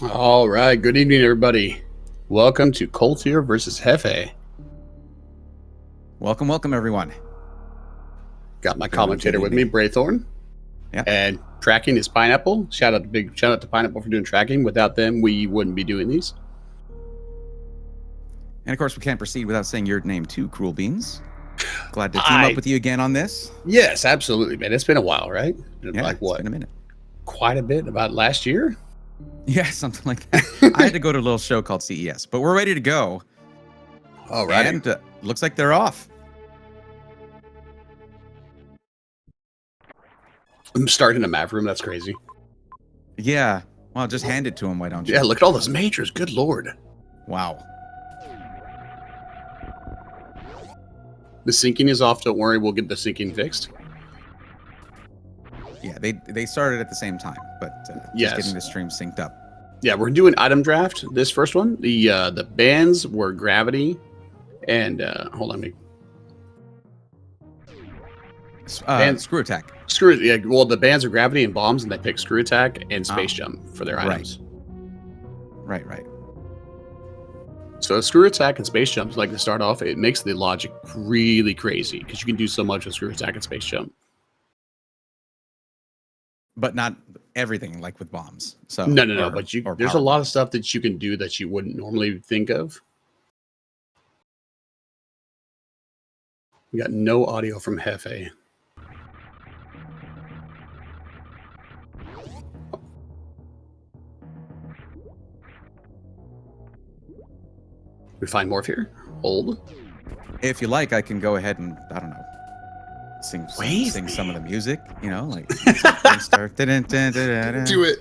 All right, good evening, everybody. Welcome to Coltero versus Jefe. Welcome, everyone. Got my commentator with me, Braythorn. Yeah. And tracking is Pineapple. Shout out to Pineapple for doing tracking. Without them, we wouldn't be doing these. And of course, we can't proceed without saying your name too, Cruel Beans. Glad to team up with you again on this. Yes, absolutely, man. It's been a while, right? Yeah, like what? It's been a minute. Quite a bit. About last year? Yeah, something like that. I had to go to a little show called CES, but we're ready to go. All right. And looks like they're off. I'm starting a map room. That's crazy. Yeah. Well, just hand it to him, why don't you? Yeah, look at all those majors. Good Lord. Wow. The syncing is off. Don't worry. We'll get the syncing fixed. Yeah, they started at the same time, but just getting the stream synced up. Yeah, we're doing item draft. This first one, the bands were Gravity, and hold on, Screw Attack. Yeah, well, the bands are Gravity and Bombs, and they pick Screw Attack and Space Jump for their items. Right. So Screw Attack and Space Jump, like to start off, it makes the logic really crazy because you can do so much with Screw Attack and Space Jump. But not everything like with Bombs. So No. But there's a lot of stuff that you can do that you wouldn't normally think of. We got no audio from Jefe. We find Morph here. Hold. If you like, I can go ahead and, I don't know, sing some of the music, like start. Do it.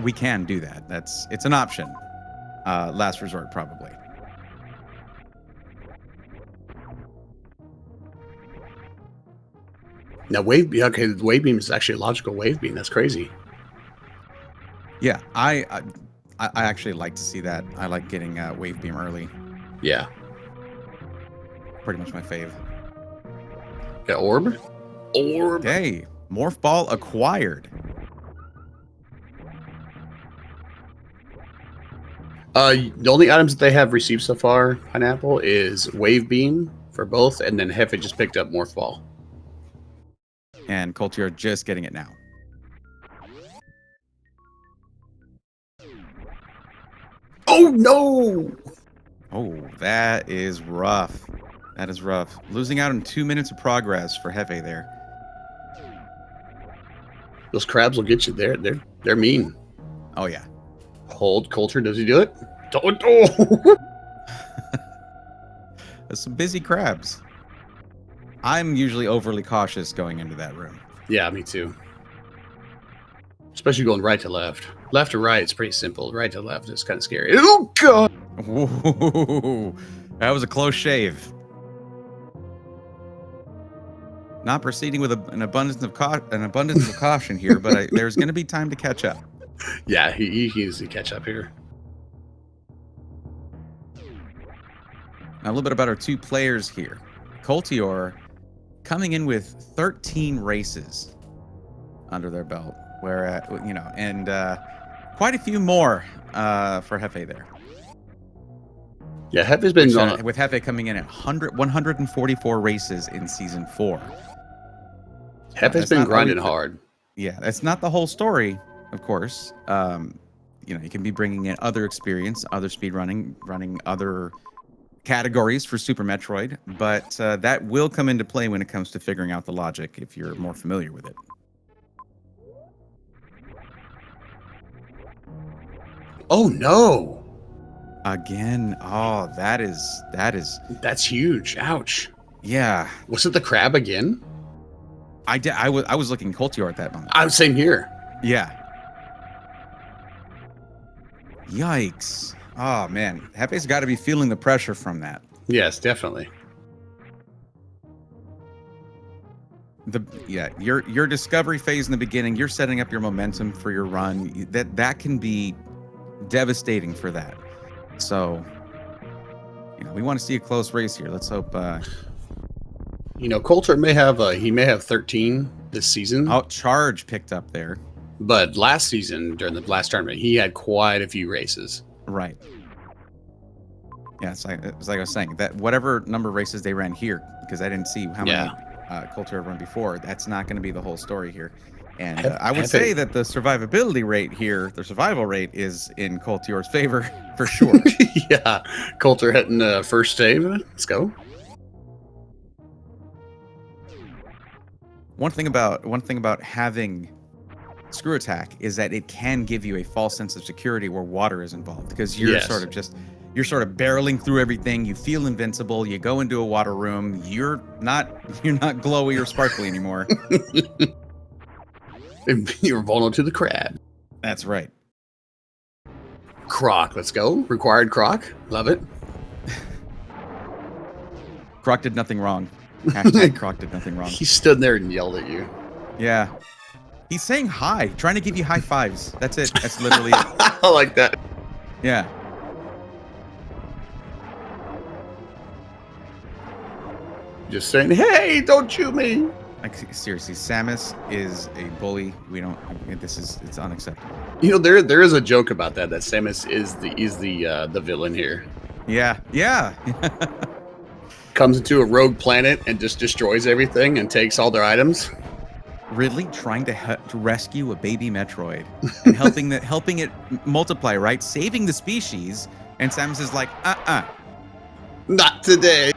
We can do that. It's an option. Last resort, probably. Now wave beam is actually a logical wave beam. That's crazy. Yeah, I actually like to see that. I like getting wave beam early. Yeah. Pretty much my fave. Got orb. Hey, morph ball acquired. The only items that they have received so far, Pineapple, is wave beam for both, and then Jefe just picked up morph ball. And Coltero just getting it now. Oh no! Oh, that is rough. That is rough. Losing out in 2 minutes of progress for Jefe there. Those crabs will get you there. They're mean. Oh yeah. Hold Coltero. Does he do it? Oh. There's some busy crabs. I'm usually overly cautious going into that room. Yeah, me too. Especially going right to left. Left to right, it's pretty simple. Right to left is kind of scary. Oh god! Ooh, that was a close shave. Not proceeding with an abundance of caution here, but there's going to be time to catch up. Yeah, he needs to catch up here. Now, a little bit about our two players here. Coltero coming in with 13 races under their belt, and quite a few more for Jefe there. Yeah, Jefe's been with Jefe coming in at 144 races in season 4. Jefe's been grinding hard. Yeah, that's not the whole story, of course. You can be bringing in other experience, other speedrunning, running other categories for Super Metroid, but that will come into play when it comes to figuring out the logic if you're more familiar with it. Oh no! Again, oh, that's huge. Ouch. Yeah. Was it the crab again? I was looking Coltero at that moment. I was same here. Yeah. Yikes. Oh man, Jefe's got to be feeling the pressure from that. Yes, definitely. Your discovery phase in the beginning, you're setting up your momentum for your run. That can be devastating for that. So, we want to see a close race here. Let's hope. Coltero may have 13 this season. Oh, Charge picked up there. But last season, during the last tournament, he had quite a few races. Right. Yeah, it's like I was saying, that whatever number of races they ran here, because I didn't see how many Coltero run before, that's not going to be the whole story here. And I would say that the survivability rate here, the survival rate, is in Coltero's favor for sure. Yeah, Coulter hitting the first save. Let's go. One thing about having screw attack is that it can give you a false sense of security where water is involved, because you're sort of barreling through everything. You feel invincible. You go into a water room. You're not glowy or sparkly anymore. You're vulnerable to the crab. That's right. Croc, let's go. Required Croc. Love it. Croc did nothing wrong. Hashtag Croc did nothing wrong. He stood there and yelled at you. Yeah. He's saying hi, trying to give you high fives. That's it. That's literally it. I like that. Yeah. Just saying, hey, don't shoot me. Like, seriously, Samus is a bully. It's unacceptable. You know, there is a joke about that Samus is the villain here. Yeah. Yeah. Comes into a rogue planet and just destroys everything and takes all their items. Ridley trying to rescue a baby Metroid and helping it multiply, right? Saving the species, and Samus is like, Not today.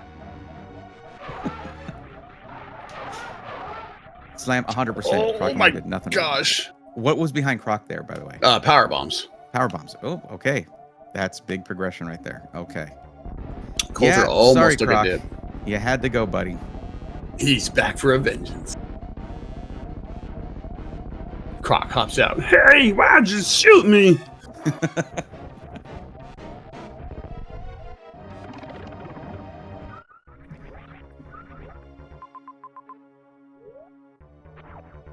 Slam 100%. Oh Croc my did nothing. gosh. What was behind Croc there, by the way? Power bombs. Power bombs. Oh, okay. That's big progression right there. Okay. Coulter almost took Croc. a dip. You had to go, buddy. He's back for a vengeance. Croc hops out. Hey, why'd you shoot me?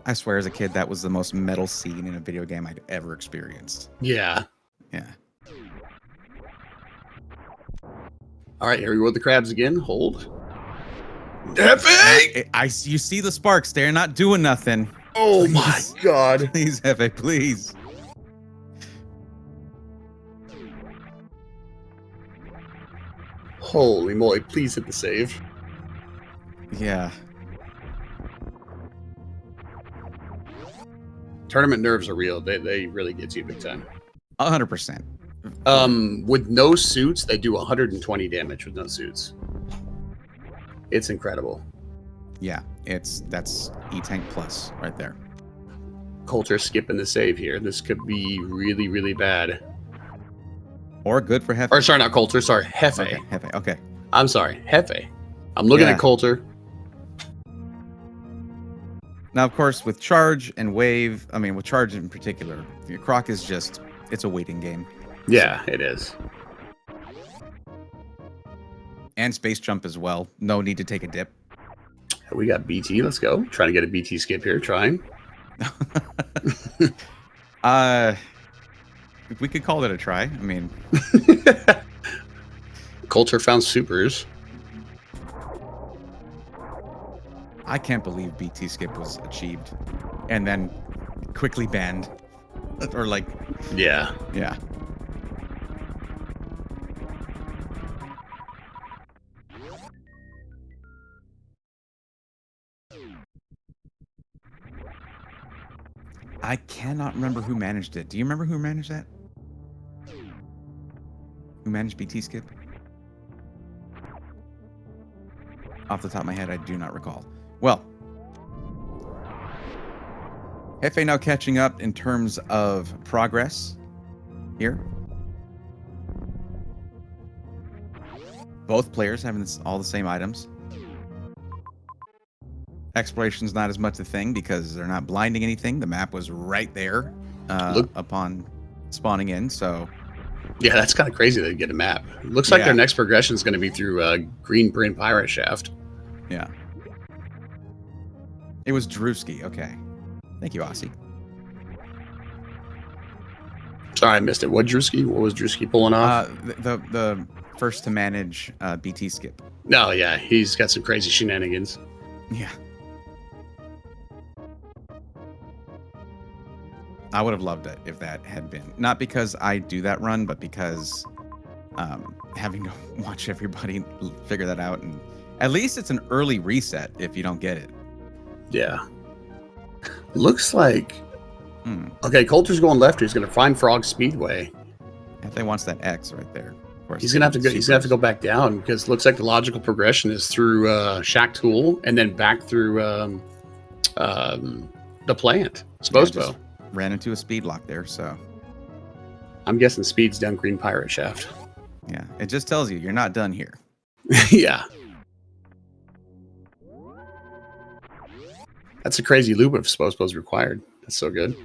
I swear, as a kid, that was the most metal scene in a video game I'd ever experienced. Yeah. Yeah. All right, here we go with the crabs again. Hold. Jefe! You see the sparks. They're not doing nothing. Oh Please. my god. Please, Jefe, please. Holy moly, please hit the save. Yeah. Tournament nerves are real. They really get you big time. 100%. With no suits, they do 120 damage with no suits. It's incredible. Yeah, that's E-Tank Plus right there. Coulter skipping the save here. This could be really, really bad. Or good for Jefe. Or sorry, not Coulter. Sorry, Jefe. Okay, Jefe. Okay. I'm sorry, Jefe. I'm looking at Coulter. Now, of course, with Charge and Wave, with Charge in particular, Croc is it's a waiting game. Yeah, it is. And Space Jump as well. No need to take a dip. We got BT. Let's go. Trying to get a BT skip here. Trying. We could call it a try. Coulter found supers. I can't believe BT skip was achieved and then quickly banned. Or Yeah. Yeah. I cannot remember who managed it. Do you remember who managed that? Who managed BT skip? Off the top of my head, I do not recall. Well, Jefe now catching up in terms of progress here. Both players having all the same items. Exploration's not as much a thing because they're not blinding anything. The map was right there upon spawning in, so... Yeah, that's kind of crazy they get a map. Looks like their next progression is going to be through Green Brain Pirate Shaft. Yeah. It was Drewski. Okay. Thank you, Aussie. Sorry, I missed it. What was Drewski pulling off? The first to manage BT skip. No, yeah, he's got some crazy shenanigans. Yeah. I would have loved it if that had been, not because I do that run, but because having to watch everybody figure that out, and at least it's an early reset if you don't get it. Yeah. Looks like okay, Coulter's going left. He's going to find Frog Speedway. If they wants that X right there, of course. He's gonna have to go. He's gonna have to go back down because it looks like the logical progression is through Shack Tool and then back through the plant. Supposed to. Ran into a speed lock there, so I'm guessing Speed's down Green Pirate Shaft. Yeah, it just tells you you're not done here. Yeah. That's a crazy loop if Spo's required. That's so good.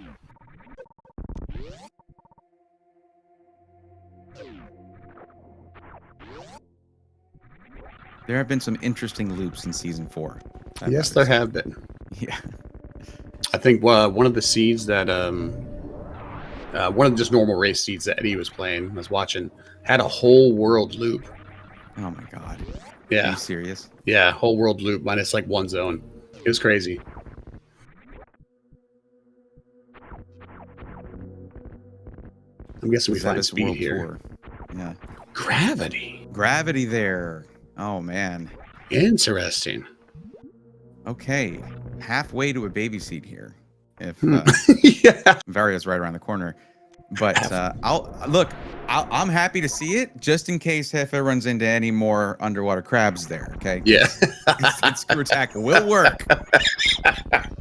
There have been some interesting loops in season 4. Yes, there have been. Yeah. I think one of the seeds that one of the just normal race seeds that Eddie was playing, was watching, had a whole world loop. Oh my god. Yeah. Are you serious? Yeah, whole world loop minus like one zone. It was crazy. I'm guessing we find Speed here. Tour. Yeah. Gravity there. Oh man. Interesting. Okay. Halfway to a baby seat here. If yeah. Varia's right around the corner. But I'm happy to see it just in case Jefe runs into any more underwater crabs there. Okay. Yeah. Screw tackle will work.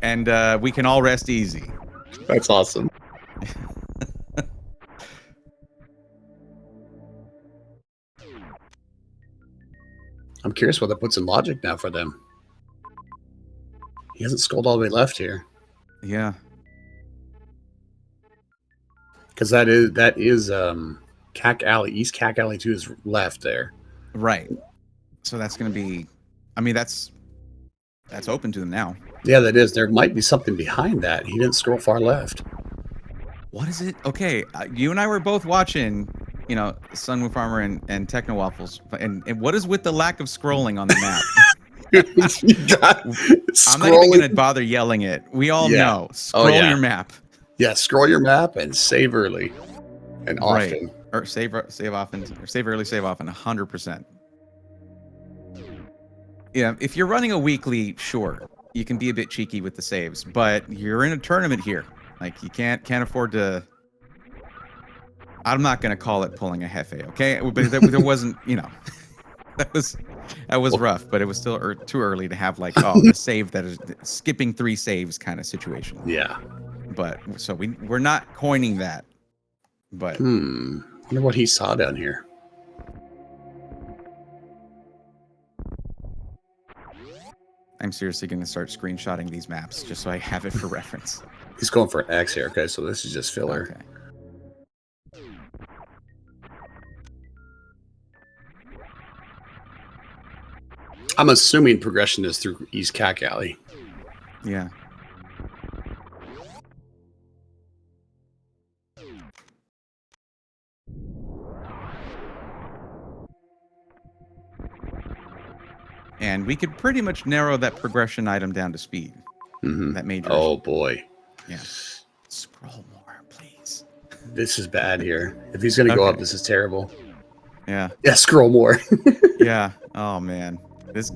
And we can all rest easy. That's awesome. I'm curious what that puts in logic now for them. He hasn't scrolled all the way left here. Yeah. Because that is Cack Alley. East Cack Alley 2 is left there. Right. So that's going to be, I mean, that's open to them now. Yeah, that is. There might be something behind that. He didn't scroll far left. What is it? Okay, you and I were both watching, you know, Sunwoo Farmer and Techno Waffles. And what is with the lack of scrolling on the map? I'm not even going to bother yelling it. We all know. Scroll your map. Yeah, scroll your map and save early and often. Right. Or save often, or save early, save often, 100%. Yeah, if you're running a weekly, sure, you can be a bit cheeky with the saves, but you're in a tournament here. Like, you can't afford to. I'm not going to call it pulling a Jefe, okay? But there wasn't, you know, that was rough, but it was still too early to have like, a save that is skipping 3 saves kind of situation. Yeah. But so we're not coining that. But wonder what he saw down here. I'm seriously going to start screenshotting these maps just so I have it for reference. He's going for an X here. Okay, so this is just filler. Okay. I'm assuming progression is through East Cack Alley. Yeah. And we could pretty much narrow that progression item down to speed. That major. Oh boy. Yeah. Scroll more, please. This is bad here. If he's gonna go up, this is terrible. Yeah. Yeah, scroll more. Yeah. Oh man. This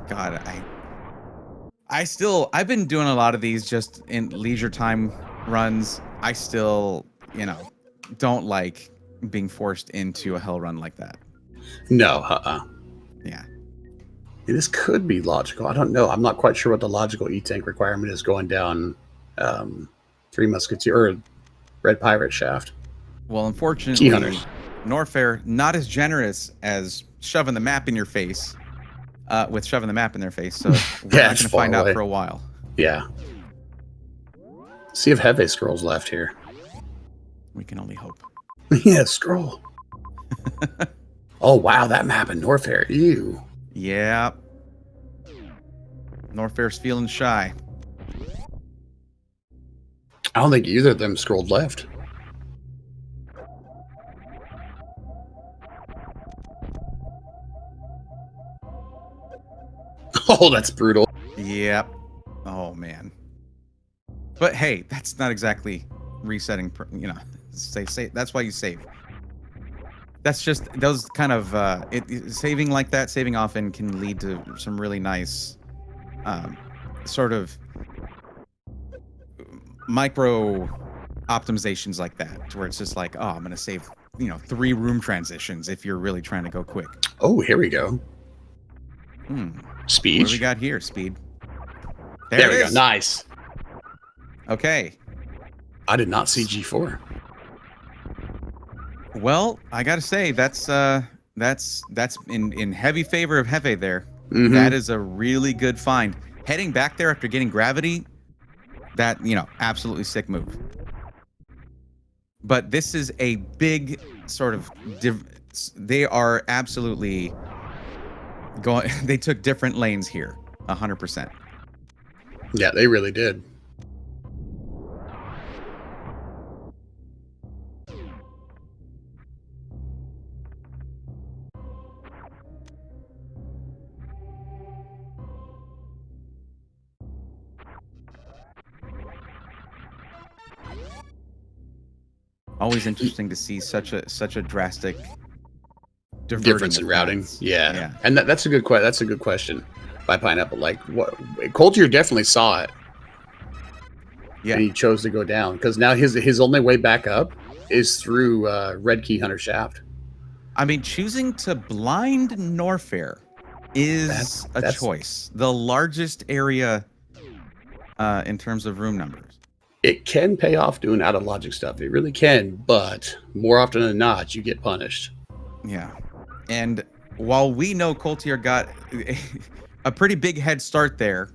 God, I've been doing a lot of these just in leisure time runs. I still, you know, don't like being forced into a hell run like that. No, Yeah. This could be logical. I don't know. I'm not quite sure what the logical E-tank requirement is going down Three Musketeer or Red Pirate Shaft. Well, unfortunately, T-Hunters. Norfair not as generous as shoving the map in your face. With shoving the map in their face, so we're not going to find out for a while. Yeah. See if Jefe scrolls left here. We can only hope. Yeah, scroll. Oh wow, that map in Norfair. Ew. Yeah. Norfair's feeling shy. I don't think either of them scrolled left. Oh, that's brutal. Yep. Oh man. But hey, that's not exactly resetting. You know, say that's why you save. That's just those kind of saving like that. Saving often can lead to some really nice, sort of micro optimizations like that, to where it's just like, oh, I'm gonna save 3 room transitions if you're really trying to go quick. Oh, here we go. Speed. What do we got here? Speed. There we go. Nice. Okay. I did not see G4. Well, I gotta say that's in heavy favor of Jefe there. Mm-hmm. That is a really good find. Heading back there after getting gravity, that absolutely sick move. But this is a big sort of they are absolutely going. They took different lanes here, 100%. Yeah, they really did. Always interesting to see such a drastic difference in routing. Paths. Yeah. And that's a good question by Pineapple. Like, what Coltero definitely saw it. Yeah. And he chose to go down because now his only way back up is through Red Key Hunter Shaft. I mean, choosing to blind Norfair is a choice. The largest area in terms of room numbers. It can pay off doing out of logic stuff. It really can, but more often than not, you get punished. Yeah. And while we know Coltero got a pretty big head start there,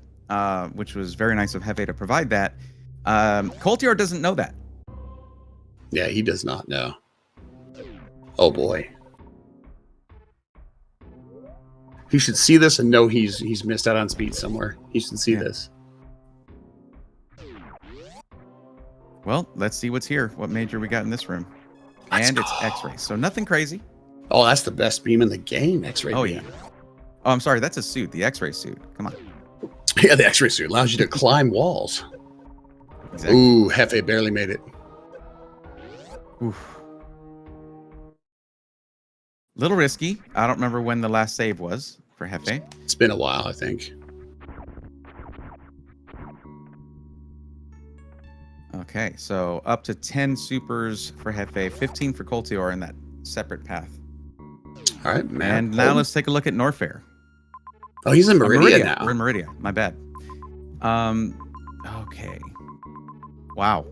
which was very nice of Jefe to provide that, Coltero doesn't know that. Yeah, he does not know. Oh boy. He should see this and know he's missed out on speed somewhere. He should see this. Well, let's see what's here. What major we got in this room? And it's X-ray, so nothing crazy. Oh, that's the best beam in the game, X-ray beam. Yeah. Oh, I'm sorry, that's a suit, the X-ray suit. Come on. Yeah, the X-ray suit allows you to climb walls. Exactly. Ooh, Jefe barely made it. Oof. Little risky. I don't remember when the last save was for Jefe. It's been a while, I think. Okay, so up to 10 supers for Jefe, 15 for Coltero in that separate path. All right, man. And now let's take a look at Norfair. Oh, he's in Meridia now. We're in Meridia. My bad. Okay. Wow.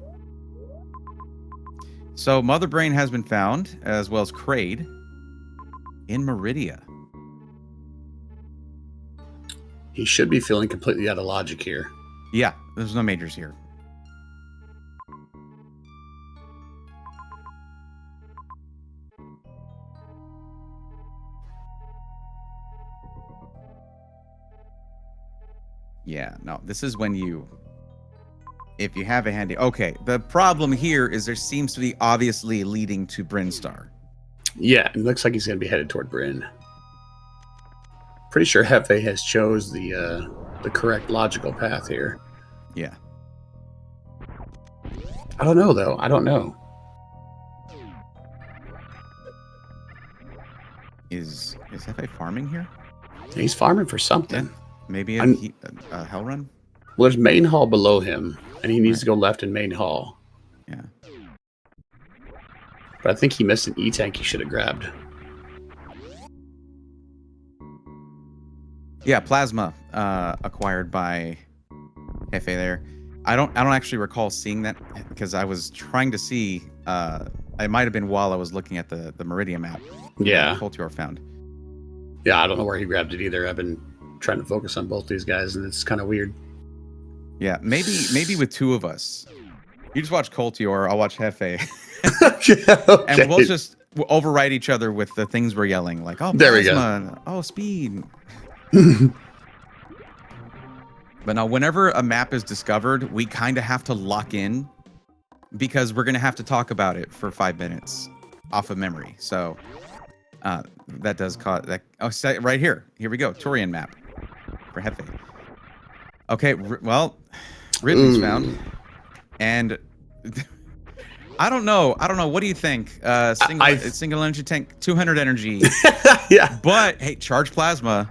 So Mother Brain has been found, as well as Kraid, in Meridia. He should be feeling completely out of logic here. Yeah, there's no majors here. Yeah, no, this is when if you have a handy. Okay, the problem here is there seems to be obviously leading to Brinstar. Yeah, it looks like he's going to be headed toward Bryn. Pretty sure Jefe has chose the correct logical path here. Yeah. I don't know, though. I don't know. Is Jefe farming here? He's farming for something. Yeah. Maybe a hell run? Well, there's main hall below him, and he needs to go left in main hall. Yeah. But I think he missed an E-tank he should have grabbed. Yeah, plasma acquired by Jefe there. I don't actually recall seeing that because I was trying to see. It might have been while I was looking at the Meridian map. Yeah. Coltero found. Yeah, I don't know where he grabbed it either. I've been trying to focus on both these guys, and it's kind of weird. Yeah, maybe with two of us. You just watch Coltero, I'll watch Jefe. Okay. And we'll just override each other with the things we're yelling, like, oh, there plasma, we go. Oh, speed. But now, whenever a map is discovered, we kind of have to lock in because we're going to have to talk about it for 5 minutes off of memory. So that does cause that. Oh, right here. Here we go. Turian map for Jefe. Okay, well, Ridley's found. And I don't know. I don't know. What do you think? Single energy tank, 200 energy. Yeah. But hey, charge plasma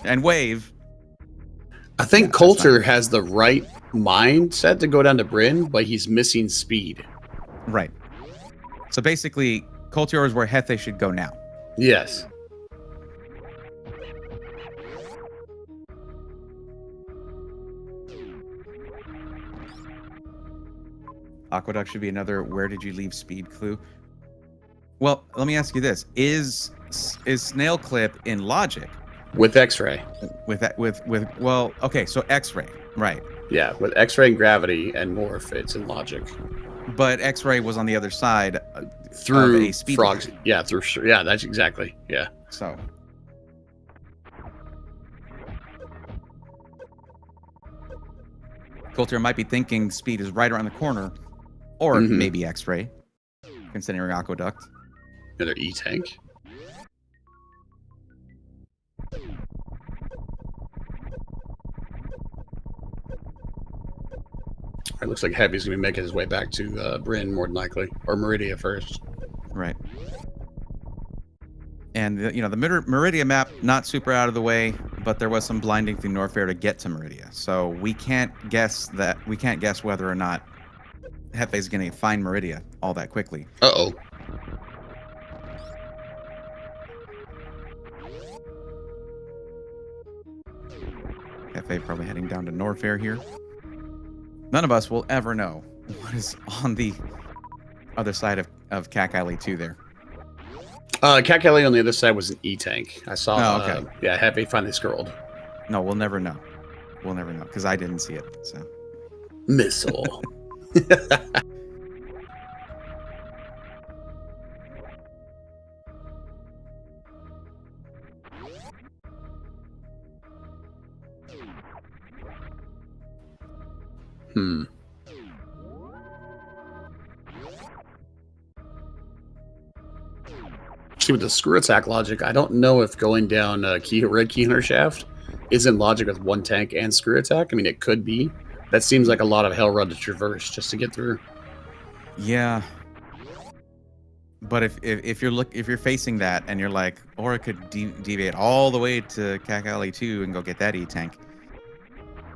and wave. I think Yeah, that's Colter fine. has the right mindset to go down to Bryn, but he's missing speed. Right. So basically, Coltero is where Jefe should go now. Yes. Aqueduct should be another where did you leave speed clue. Well, let me ask you this. Is Snail Clip in logic? With X-ray. With that well, okay, so X-ray, right. Yeah, with X-ray and gravity and morph, it's in logic. But X-ray was on the other side of Through a speed frogs. lamp. Yeah, through yeah, that's exactly. Yeah. So Coulter might be thinking speed is right around the corner, or maybe X-ray, considering Aqueduct. Another E-tank. It looks like Heavy's going to be making his way back to Bryn, more than likely. Or Meridia first. Right. And, the Meridia map, not super out of the way, but there was some blinding through Norfair to get to Meridia. So we can't guess whether or not Hefe's going to find Meridia all that quickly. Uh-oh. Jefe probably heading down to Norfair here. None of us will ever know what is on the other side of Cac Alley 2 there. Cat Alley on the other side was an E-tank. I saw, okay. Yeah, Heavy finally scrolled. No, we'll never know. We'll never know, because I didn't see it, so. Missile. See, with the screw attack logic, I don't know if going down Red Key Hunter shaft is in logic with one tank and screw attack. I mean, it could be. That seems like a lot of hell run to traverse just to get through. Yeah. But if you're facing that and you're like, or it could deviate all the way to Cac Alley 2 and go get that E-tank.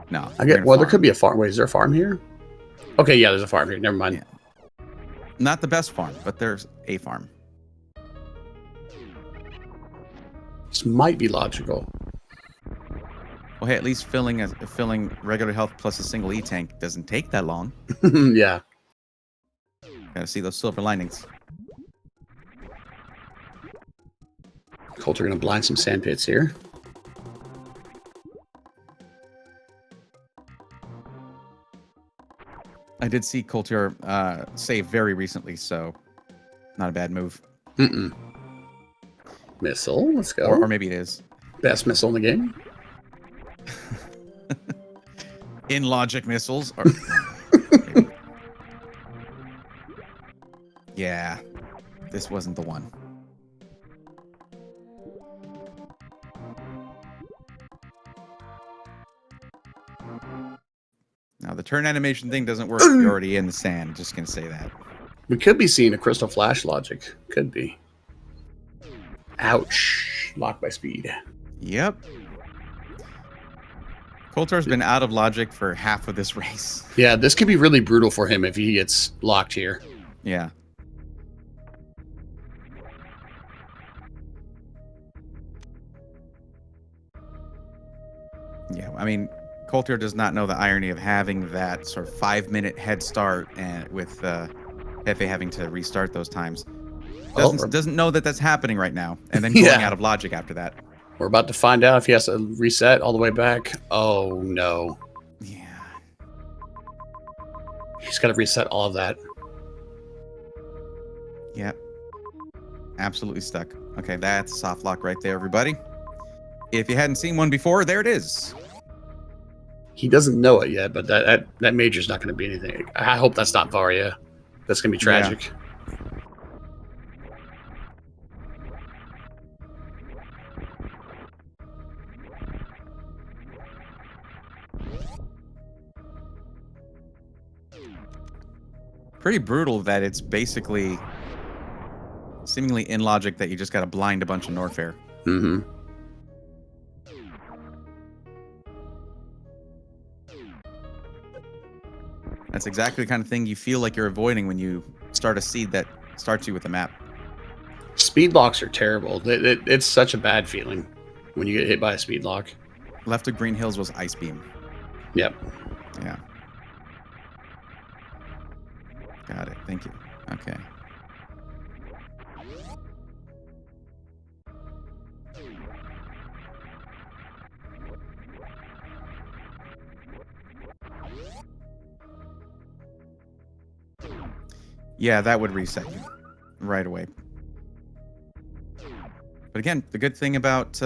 No. Well, there could be a farm. Wait, is there a farm here? Okay, yeah, there's a farm here. Never mind. Yeah. Not the best farm, but there's a farm. This might be logical. Well, hey, at least filling regular health plus a single E-tank doesn't take that long. Yeah. Gotta see those silver linings. Colter gonna blind some sand pits here. I did see Colter save very recently, so not a bad move. Missile, let's go. Or maybe it is. Best missile in the game. In logic missiles. Yeah, this wasn't the one. Now, the turn animation thing doesn't work if you're already in the sand. Just gonna say that. We could be seeing a crystal flash logic. Could be. Ouch. Locked by speed. Yep. Coulter's been out of logic for half of this race. Yeah, this could be really brutal for him if he gets locked here. Yeah. Yeah, I mean, Colter does not know the irony of having that sort of 5-minute head start and with Jefe having to restart those times. Doesn't know that that's happening right now, and then going out of logic after that. We're about to find out if he has to reset all the way back. Oh, no. Yeah. He's got to reset all of that. Yep. Absolutely stuck. Okay, that's a soft lock right there, everybody. If you hadn't seen one before, there it is. He doesn't know it yet, but that major's not going to be anything. I hope that's not Varia. That's going to be tragic. Yeah. pretty brutal that it's basically seemingly in logic that you just got to blind a bunch of Norfair. Mm-hmm. That's exactly the kind of thing you feel like you're avoiding when you start a seed that starts you with a map. Speed locks are terrible. It's such a bad feeling when you get hit by a speed lock. Left of Green Hills was Ice Beam. Yep. Yeah. Got it. Thank you. Okay. Yeah, that would reset you right away. But again, the good thing about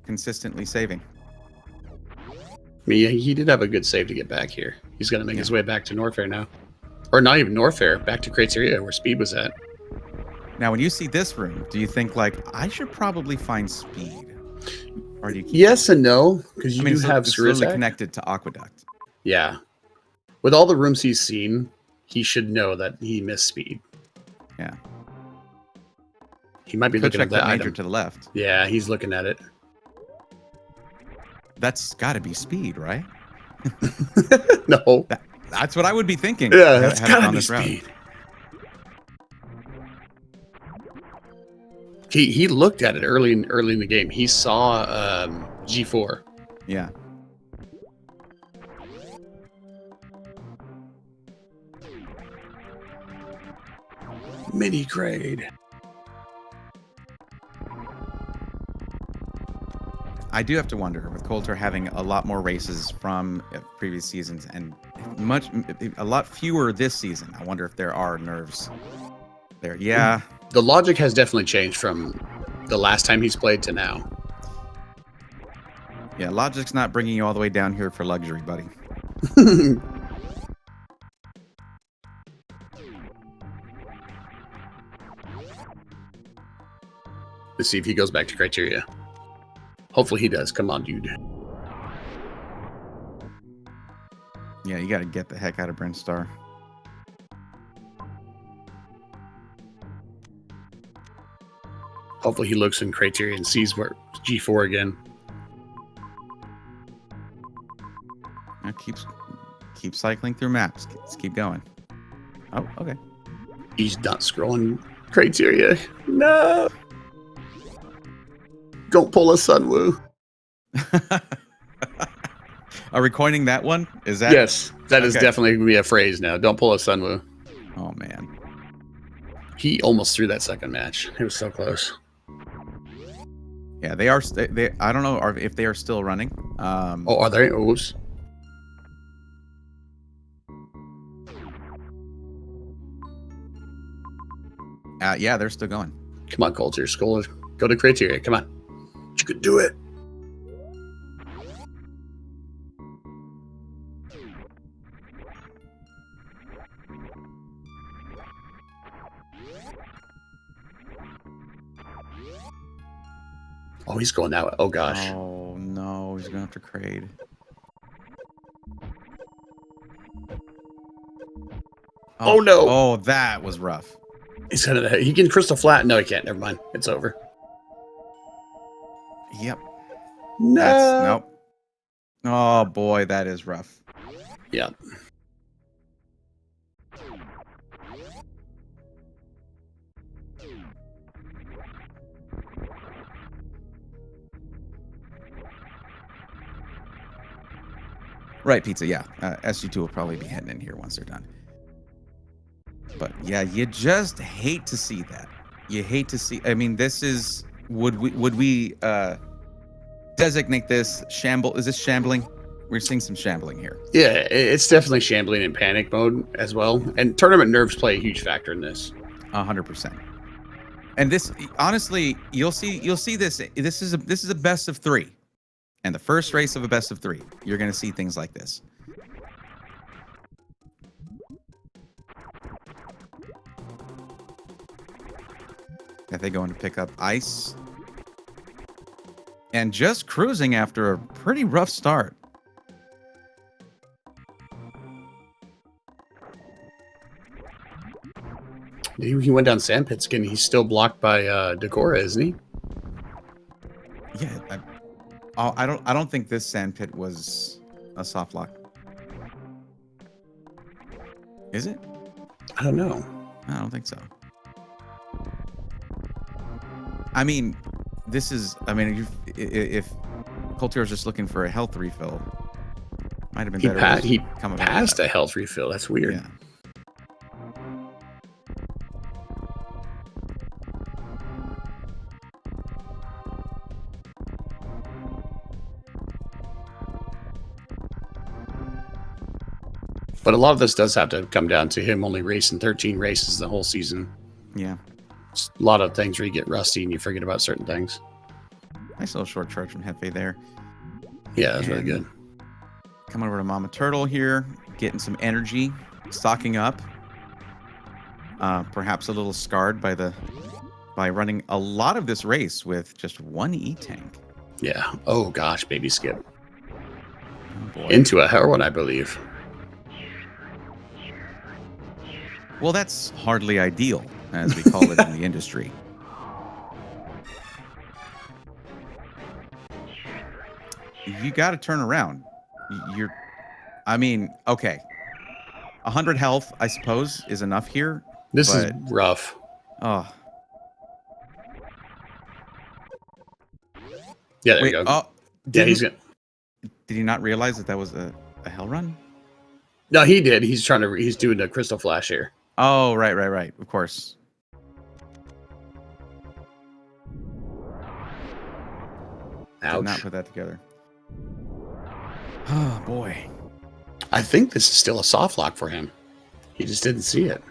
consistently saving. I mean, he did have a good save to get back here. He's going to make his way back to Norfair now. Or not even Norfair, back to Crateria, where Speed was at. Now, when you see this room, do you think, like, I should probably find Speed? Or do you keep Yes and no, because you do have it's Screw literally Attack. connected to Aqueduct. Yeah. With all the rooms he's seen, he should know that he missed Speed. Yeah. He might be Could looking check at that major item. to the left. Yeah, he's looking at it. That's got to be Speed, right? No. That's what I would be thinking. Yeah, that's gotta be Speed. He looked at it early in the game. He saw G4. Yeah. Mini grade. I do have to wonder, with Coltero having a lot more races from previous seasons and a lot fewer this season, I wonder if there are nerves there. Yeah. The logic has definitely changed from the last time he's played to now. Yeah, logic's not bringing you all the way down here for luxury, buddy. Let's see if he goes back to Criteria. Hopefully he does. Come on, dude. Yeah, you got to get the heck out of Brinstar. Hopefully he looks in Criteria and sees where G4 again. Keep cycling through maps. Let's keep going. Oh, okay. He's not scrolling Criteria. No. Don't pull a Sunwoo. Are we coining that one? Is that? Yes, that is definitely going to be a phrase now. Don't pull a Sunwoo. Oh, man. He almost threw that second match. It was so close. Yeah, they are. I don't know if they are still running. Oh, are they? Oops. Yeah, they're still going. Come on, Colter. Go to Criteria. Come on. You could do it. Oh, he's going that way. Oh, gosh. Oh, no. He's going after Crade. Oh, no. Oh, that was rough. He can crystal flat. No, he can't. Never mind. It's over. Yep. No. Nope. Oh, boy. That is rough. Yep. Right, Pizza, yeah. SG2 will probably be heading in here once they're done. But yeah, you just hate to see that. You hate to see. I mean, this is. Would we designate this shamble? Is this shambling? We're seeing some shambling here. Yeah, it's definitely shambling in panic mode as well. And tournament nerves play a huge factor in this. 100%. And this, honestly, you'll see this. This is a best of 3. And the first race of a best of 3, you're going to see things like this. That they going to pick up ice. And just cruising after a pretty rough start. He went down Sandpits again. He's still blocked by Decora, isn't he? Yeah, I don't think this sand pit was a soft lock. Is it? I don't know. I don't think so. I mean, if Coltero's just looking for a health refill, might have been better. He passed a health refill. That's weird. Yeah. But a lot of this does have to come down to him only racing 13 races the whole season. Yeah. It's a lot of things where you get rusty and you forget about certain things. Nice little short charge from Jefe there. Yeah, that's really good. Coming over to Mama Turtle here, getting some energy, stocking up. Perhaps a little scarred by running a lot of this race with just one E-tank. Yeah. Oh gosh, baby skip. Oh, boy. Into a heroin, I believe. Well, that's hardly ideal, as we call it in the industry. You got to turn around. Okay. 100 health, I suppose, is enough here. This is rough. Oh. Yeah, there you go. Oh, yeah, he's good. Did he not realize that was a hell run? No, he did. He's doing a crystal flash here. Oh, right. Of course. Ouch. Did not put that together. Oh, boy. I think this is still a soft lock for him. He just didn't see it.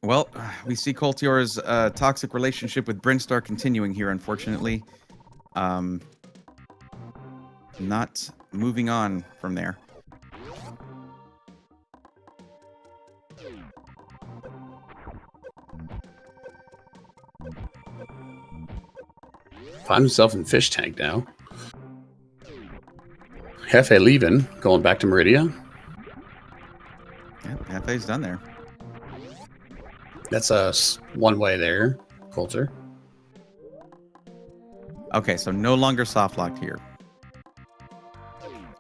Well, we see Coltero's toxic relationship with Brinstar continuing here, unfortunately. Not moving on from there. Find himself in fish tank now. Jefe leaving, going back to Meridia. Yeah, Jefe's done there. That's a one way there, Colter. Okay, so no longer soft locked here.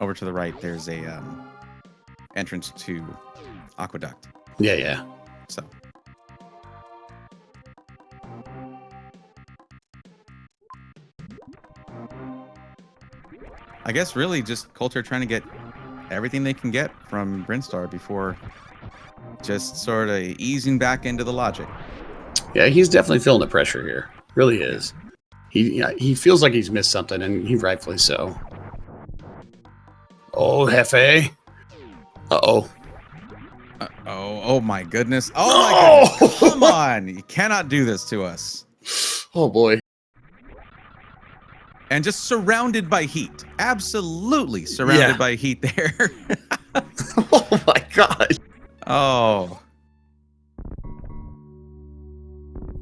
Over to the right, there's a entrance to Aqueduct. Yeah. So. I guess really just Colter trying to get everything they can get from Brinstar before just sort of easing back into the logic. Yeah, he's definitely feeling the pressure here. Really is. He feels like he's missed something, and he rightfully so. Oh, Jefe. Uh-oh. Oh my goodness. Oh my goodness. Come on. You cannot do this to us. Oh boy. And just surrounded by heat. Absolutely surrounded by heat there. Oh my god. Oh.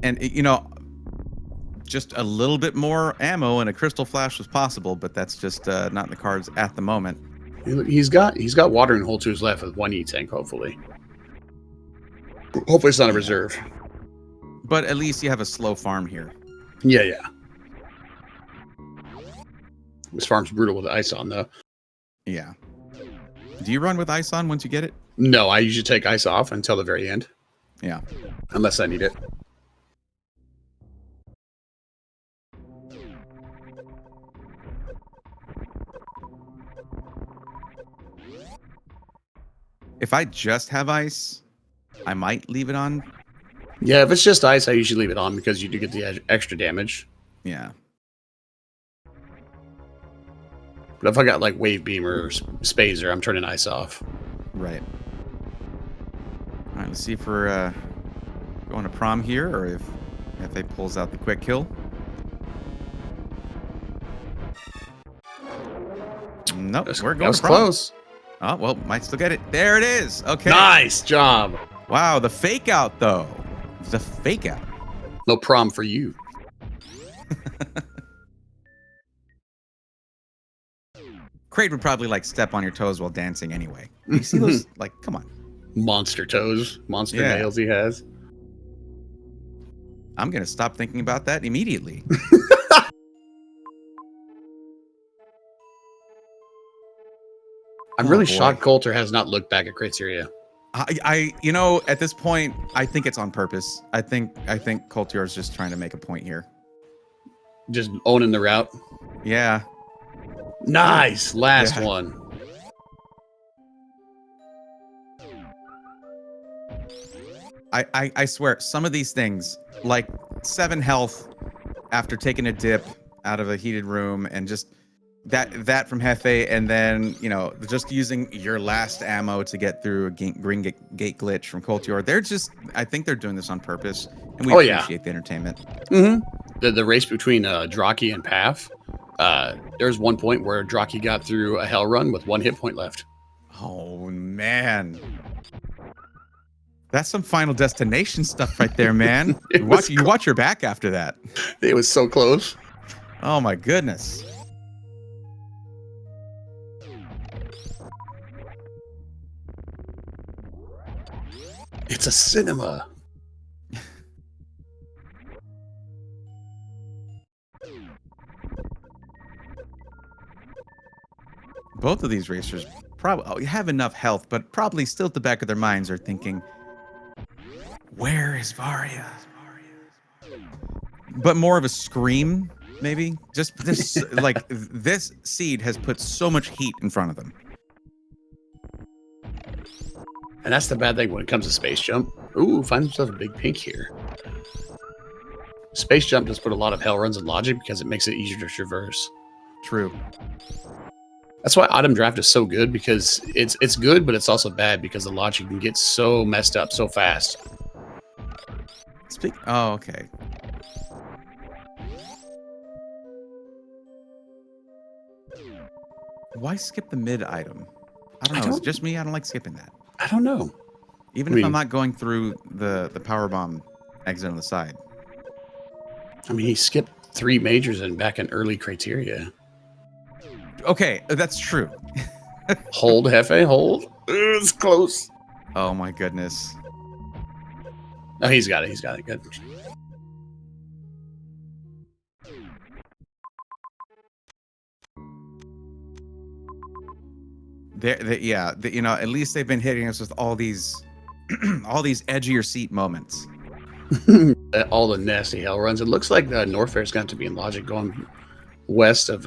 And, just a little bit more ammo and a crystal flash was possible, but that's just not in the cards at the moment. He's got watering hole to his left with one E-tank, hopefully. Hopefully it's not a reserve. But at least you have a slow farm here. Yeah. This farm's brutal with ice on, though. Yeah. Do you run with ice on once you get it? No, I usually take ice off until the very end. Yeah. Unless I need it. If I just have ice, I might leave it on. Yeah, if it's just ice, I usually leave it on because you do get the extra damage. Yeah. But if I got like Wave Beam or Spazer, I'm turning ice off. Right. All right, let's see if we're going to prom here or if they pulls out the quick kill. Nope, we're going that was to prom. Close. Oh, well, might still get it. There it is. Okay. Nice job. Wow, the fake out, though. The fake out. No prom for you. Crate would probably like step on your toes while dancing anyway. You see those? Like, come on. Monster toes, monster Yeah. nails he has. I'm gonna stop thinking about that immediately. I'm Oh, really boy. shocked Coulter has not looked back at criteria. You know, at this point, I think it's on purpose. I think Coltero is just trying to make a point here. Just owning the route. Yeah. Nice. Last Yeah. one. I swear, some of these things, like 7 health after taking a dip out of a heated room, and just that from Jefe, and then, you know, just using your last ammo to get through a green gate glitch from Coltero. They're just, I think they're doing this on purpose, and we appreciate the entertainment. The race between Draki and Path. There's one point where Draki got through a hell run with 1 hit point left. Oh man. That's some Final Destination stuff right there, man. you watch your back after that. It was so close. Oh my goodness. It's a cinema. Both of these racers probably have enough health, but probably still at the back of their minds are thinking, where is Varia? But more of a scream, maybe. Just this, like, this seed has put so much heat in front of them. And that's the bad thing when it comes to Space Jump. Ooh, finds himself a big pink here. Space Jump does put a lot of hell runs in logic because it makes it easier to traverse. True. That's why Item Draft is so good, because it's good, but it's also bad because the logic can get so messed up so fast. Oh, okay. Why skip the mid item? I don't know. Is it just me? I don't like skipping that. I don't know. Even if I'm not going through the power bomb exit on the side. I mean, he skipped 3 majors and back in early criteria. Okay, that's true. Hold, Jefe, hold. It's close. Oh my goodness. Oh, he's got it. He's got it. Good. You know, at least they've been hitting us with all these, all these edge of your seat moments. All the nasty hell runs. It looks like Norfair is going to be in logic going west of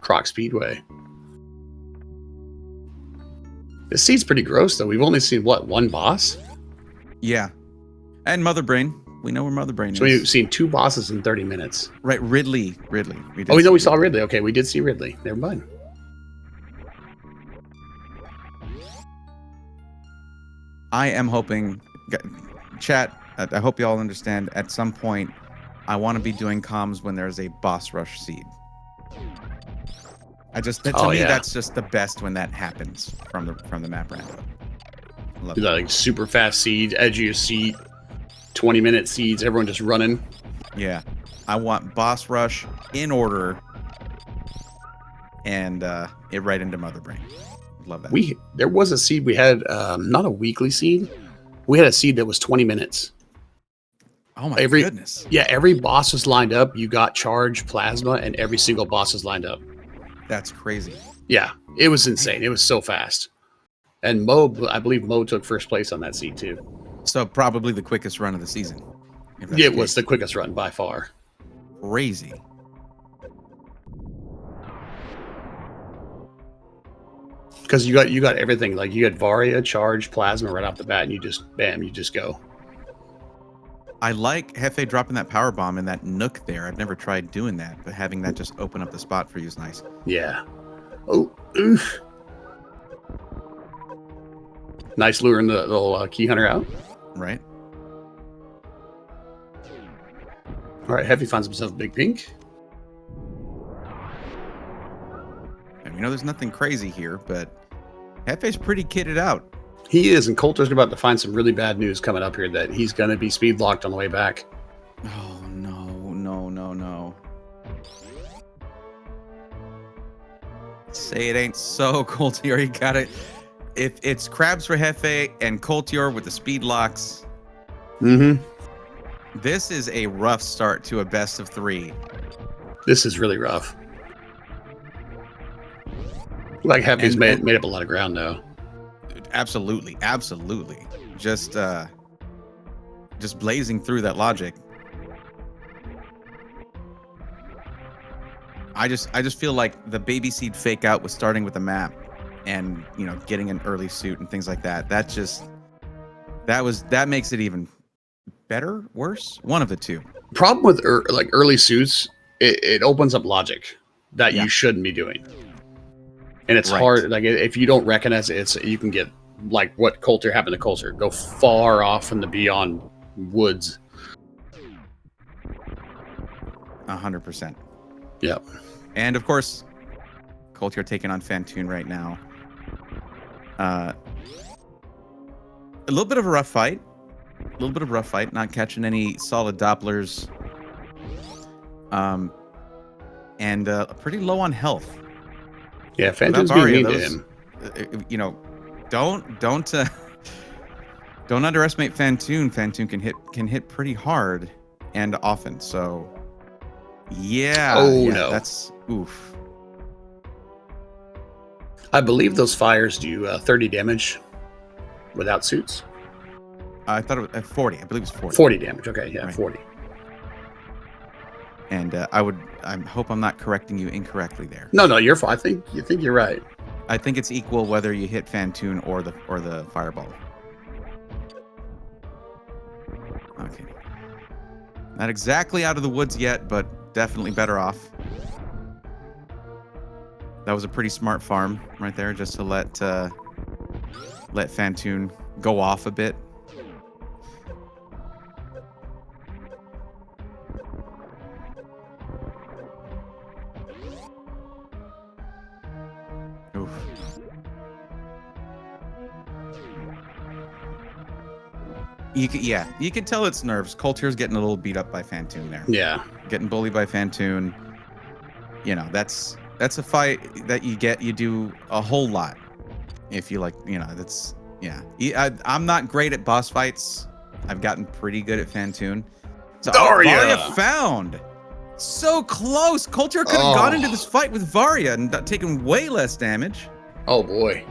Croc Speedway. This seat's pretty gross, though. We've only seen, what, 1 boss? Yeah. And Mother Brain. We know where Mother Brain is. So we've seen 2 bosses in 30 minutes. Right, Ridley. We saw Ridley. Okay, we did see Ridley. Never mind. I am hoping, chat, I hope you all understand, at some point, I want to be doing comms when there's a boss rush seed. To me, that's just the best when that happens from the map rando. Love it. Like super fast seed, edge of your seat, 20-minute seeds, everyone just running. Yeah. I want boss rush in order and it right into Mother Brain. Love that. There was a seed we had, not a weekly seed. We had a seed that was 20 minutes. Oh my goodness. Yeah, every boss was lined up. You got charge, plasma, and every single boss was lined up. That's crazy. Yeah, it was insane. It was so fast. And Mo, I believe Mo took first place on that seed too. So probably the quickest run of the season. Yeah, it was the quickest run by far. Crazy. Because you got everything. Like you got Varia, charge, plasma right off the bat, and you just bam, you just go. I like Jefe dropping that power bomb in that nook there. I've never tried doing that, but having that just open up the spot for you is nice. Yeah. Oh, oof. Nice luring the little key hunter out. Right. All right, Jefe finds himself a big pink. And we know there's nothing crazy here, but Jefe's pretty kitted out. He is, and Colter's about to find some really bad news coming up here that he's going to be speed locked on the way back. Oh, no. Say it ain't so, Coltero. You got it. If it's crabs for Jefe and Coltero with the speed locks, this is a rough start to a best of 3. This is really rough. Like Happy's made up a lot of ground though. Absolutely. Just blazing through that logic. I just feel like the baby seed fake out was starting with the map and, you know, getting an early suit and things like that. That makes it even better, worse, one of the two. Problem with like early suits, it opens up logic that you shouldn't be doing. And it's hard, like if you don't recognize it, you can get like what Coltero happened to Coltero, go far off in the beyond woods. 100%. Yep. And of course, Coltero taking on Fantoon right now. A little bit of a rough fight. Not catching any solid Dopplers. And pretty low on health. Yeah, Fantoon's being mean to him. You know, don't underestimate Fantoon. Fantoon can hit pretty hard and often. So yeah. No. That's oof. I believe those fires do 30 damage without suits. I thought it was 40. I believe it was 40. 40 damage. Okay, yeah, right. 40. And I hope I'm not correcting you incorrectly there. No, you're fine. You think you're right. I think it's equal whether you hit Fantoon or the fireball. Okay. Not exactly out of the woods yet, but definitely better off. That was a pretty smart farm right there, just to let Fantoon go off a bit. Oof. You can tell it's nerves. Coltero's getting a little beat up by Fantoon there. Yeah. Getting bullied by Fantoon. You know, that's a fight that you do a whole lot. If you like, you know, that's, yeah. I'm not great at boss fights. I've gotten pretty good at Fantoon. So Varia found. So close. Coltero could have gone into this fight with Varia and taken way less damage. Oh boy.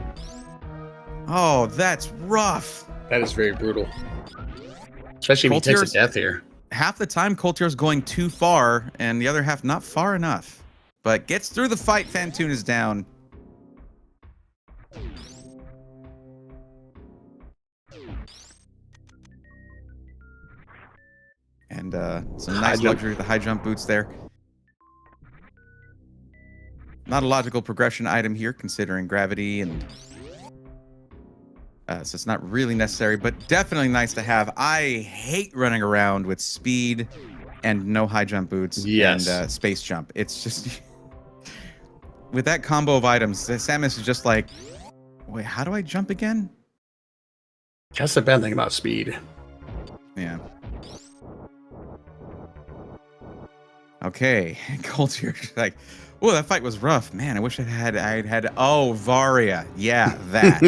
Oh, that's rough. That is very brutal. Especially if he takes a death here. Half the time, Coltero's going too far, and the other half not far enough. But gets through the fight, Fantoon is down. And some nice luxury with the high jump boots there. Not a logical progression item here, considering gravity and... so it's not really necessary, but definitely nice to have. I hate running around with speed and no high jump boots and space jump. It's just... with that combo of items, Samus is just like, wait, how do I jump again? That's the bad thing about speed. Yeah. Okay, Coltero's like, oh, that fight was rough. Man, I wish I'd had oh, Varia. Yeah, that.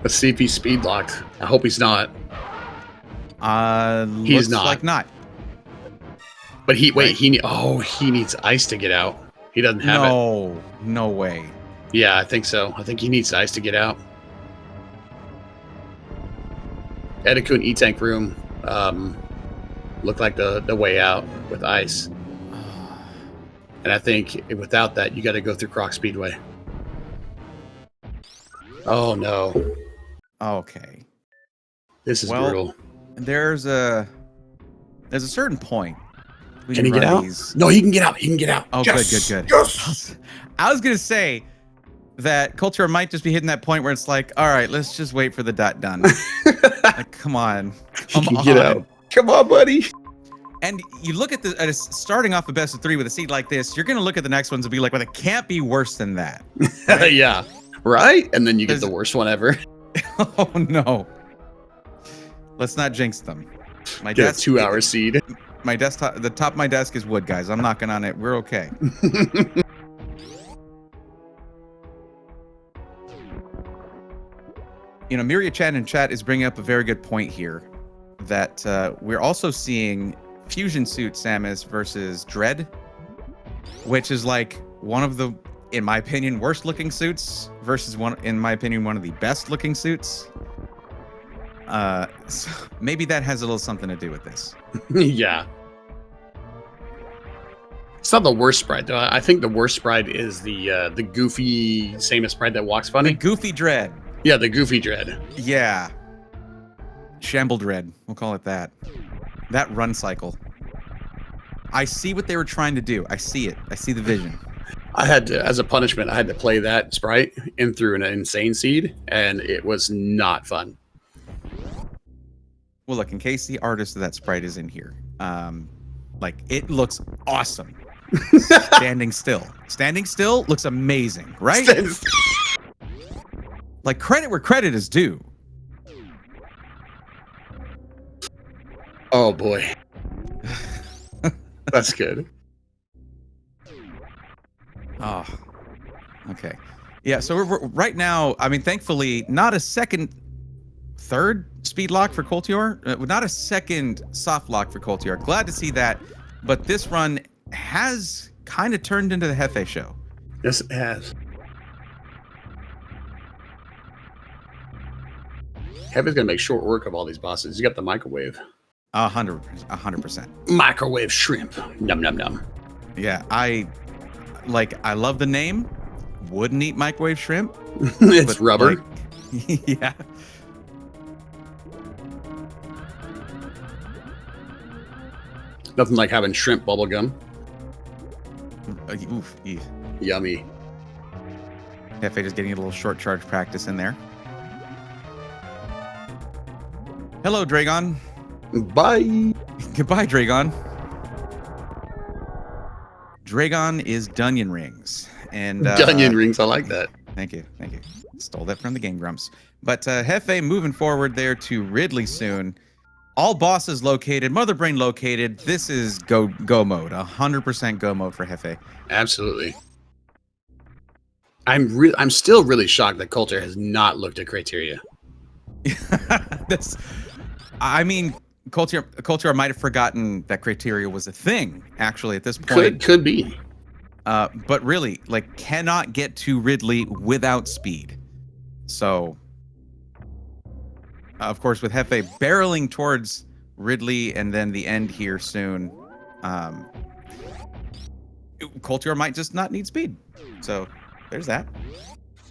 A CP speed locked. I hope he's not. He's not. Like not. But he needs ice to get out. He doesn't have it. No way. Yeah, I think so. I think he needs ice to get out. Edikun E-Tank room looked like the way out with ice. And I think without that, you got to go through Croc Speedway. Oh, no. Okay. This is brutal. There's a certain point. Can he get out? No, he can get out. He can get out. Oh, yes! Good. Yes! I was going to say that Coltero might just be hitting that point where it's like, all right, let's just wait for the dot done. Like, come on. Get out. Come on, buddy. And you look at starting off a best of 3 with a seed like this, you're going to look at the next ones and be like, well, it can't be worse than that. Right? Yeah. Right? And then you get the worst one ever. Oh, no. Let's not jinx them. My get a 2-hour seed. My desktop, the top of my desk is wood, guys. I'm knocking on it. We're okay. Miria Chan in chat is bringing up a very good point here that we're also seeing fusion suit Samus versus Dread, which is like one of the, in my opinion, worst looking suits versus one, in my opinion, one of the best looking suits. So maybe that has a little something to do with this. Yeah. It's not the worst sprite though. I think the worst sprite is the goofy Samus sprite that walks funny. The goofy Dread. Yeah, the goofy Dread. Yeah. Shamble Dread. We'll call it that. That run cycle. I see what they were trying to do. I see it. I see the vision. I had to, as a punishment, I had to play that sprite in through an insane seed, and it was not fun. Well, look, in case the artist of that sprite is in here, like, it looks awesome. Standing still. Standing still looks amazing, right? Like, credit where credit is due. Oh, boy. That's good. Oh, okay. Yeah, so we're right now, I mean, thankfully, not a third speed lock for Coltero, not a second soft lock for Coltero. Glad to see that, but this run has kind of turned into the Jefe show. Yes, it has. Jefe's gonna make short work of all these bosses. You got the microwave. 100%. Microwave shrimp. Num num num. Yeah, I love the name. Wouldn't eat microwave shrimp. It's rubber. Like, yeah. Nothing like having shrimp bubble gum. Oof, ew. Yummy. Jefe just getting a little short charge practice in there. Hello, Dragon. Bye. Goodbye, Dragon. Dragon is Dunyan Rings. And Dunyan Rings, I like that. Thank you. Stole that from the Game Grumps. But Jefe moving forward there to Ridley soon. All bosses located, Mother Brain located. This is go mode, 100% go mode for Jefe. Absolutely. I'm still really shocked that Coltero has not looked at criteria. I mean, Coltero might have forgotten that criteria was a thing. Actually, at this point, could be. But really, like, cannot get to Ridley without speed. So, of course, with Jefe barreling towards Ridley and then the end here soon, Coltero might just not need speed. So, there's that.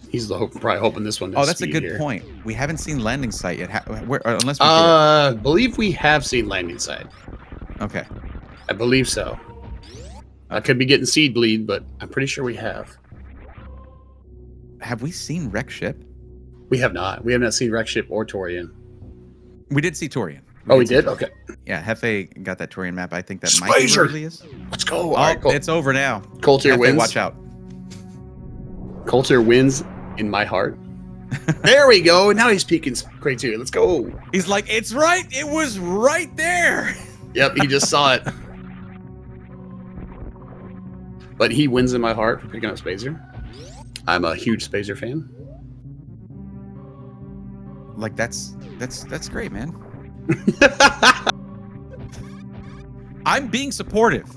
He's probably hoping this one. Oh, that's a good point. We haven't seen landing site yet. Unless we believe we have seen landing site. Okay. I believe so. I could be getting seed bleed, but I'm pretty sure we have. Have we seen Wreck Ship? We have not. We have not seen Wreck Ship or Torian. We did see Torian. We did? Okay. Yeah, Jefe got that Torian map. I think that Spazer. might be where Ridley is. Let's go. Oh, right, it's over now. Coltero wins. Watch out. Coltero wins in my heart. There we go. Now he's peeking criteria. Let's go. He's like, it's right. It was right there. Yep, he just saw it. But he wins in my heart for picking up Spazer. I'm a huge Spazer fan. Like, that's great, man. I'm being supportive.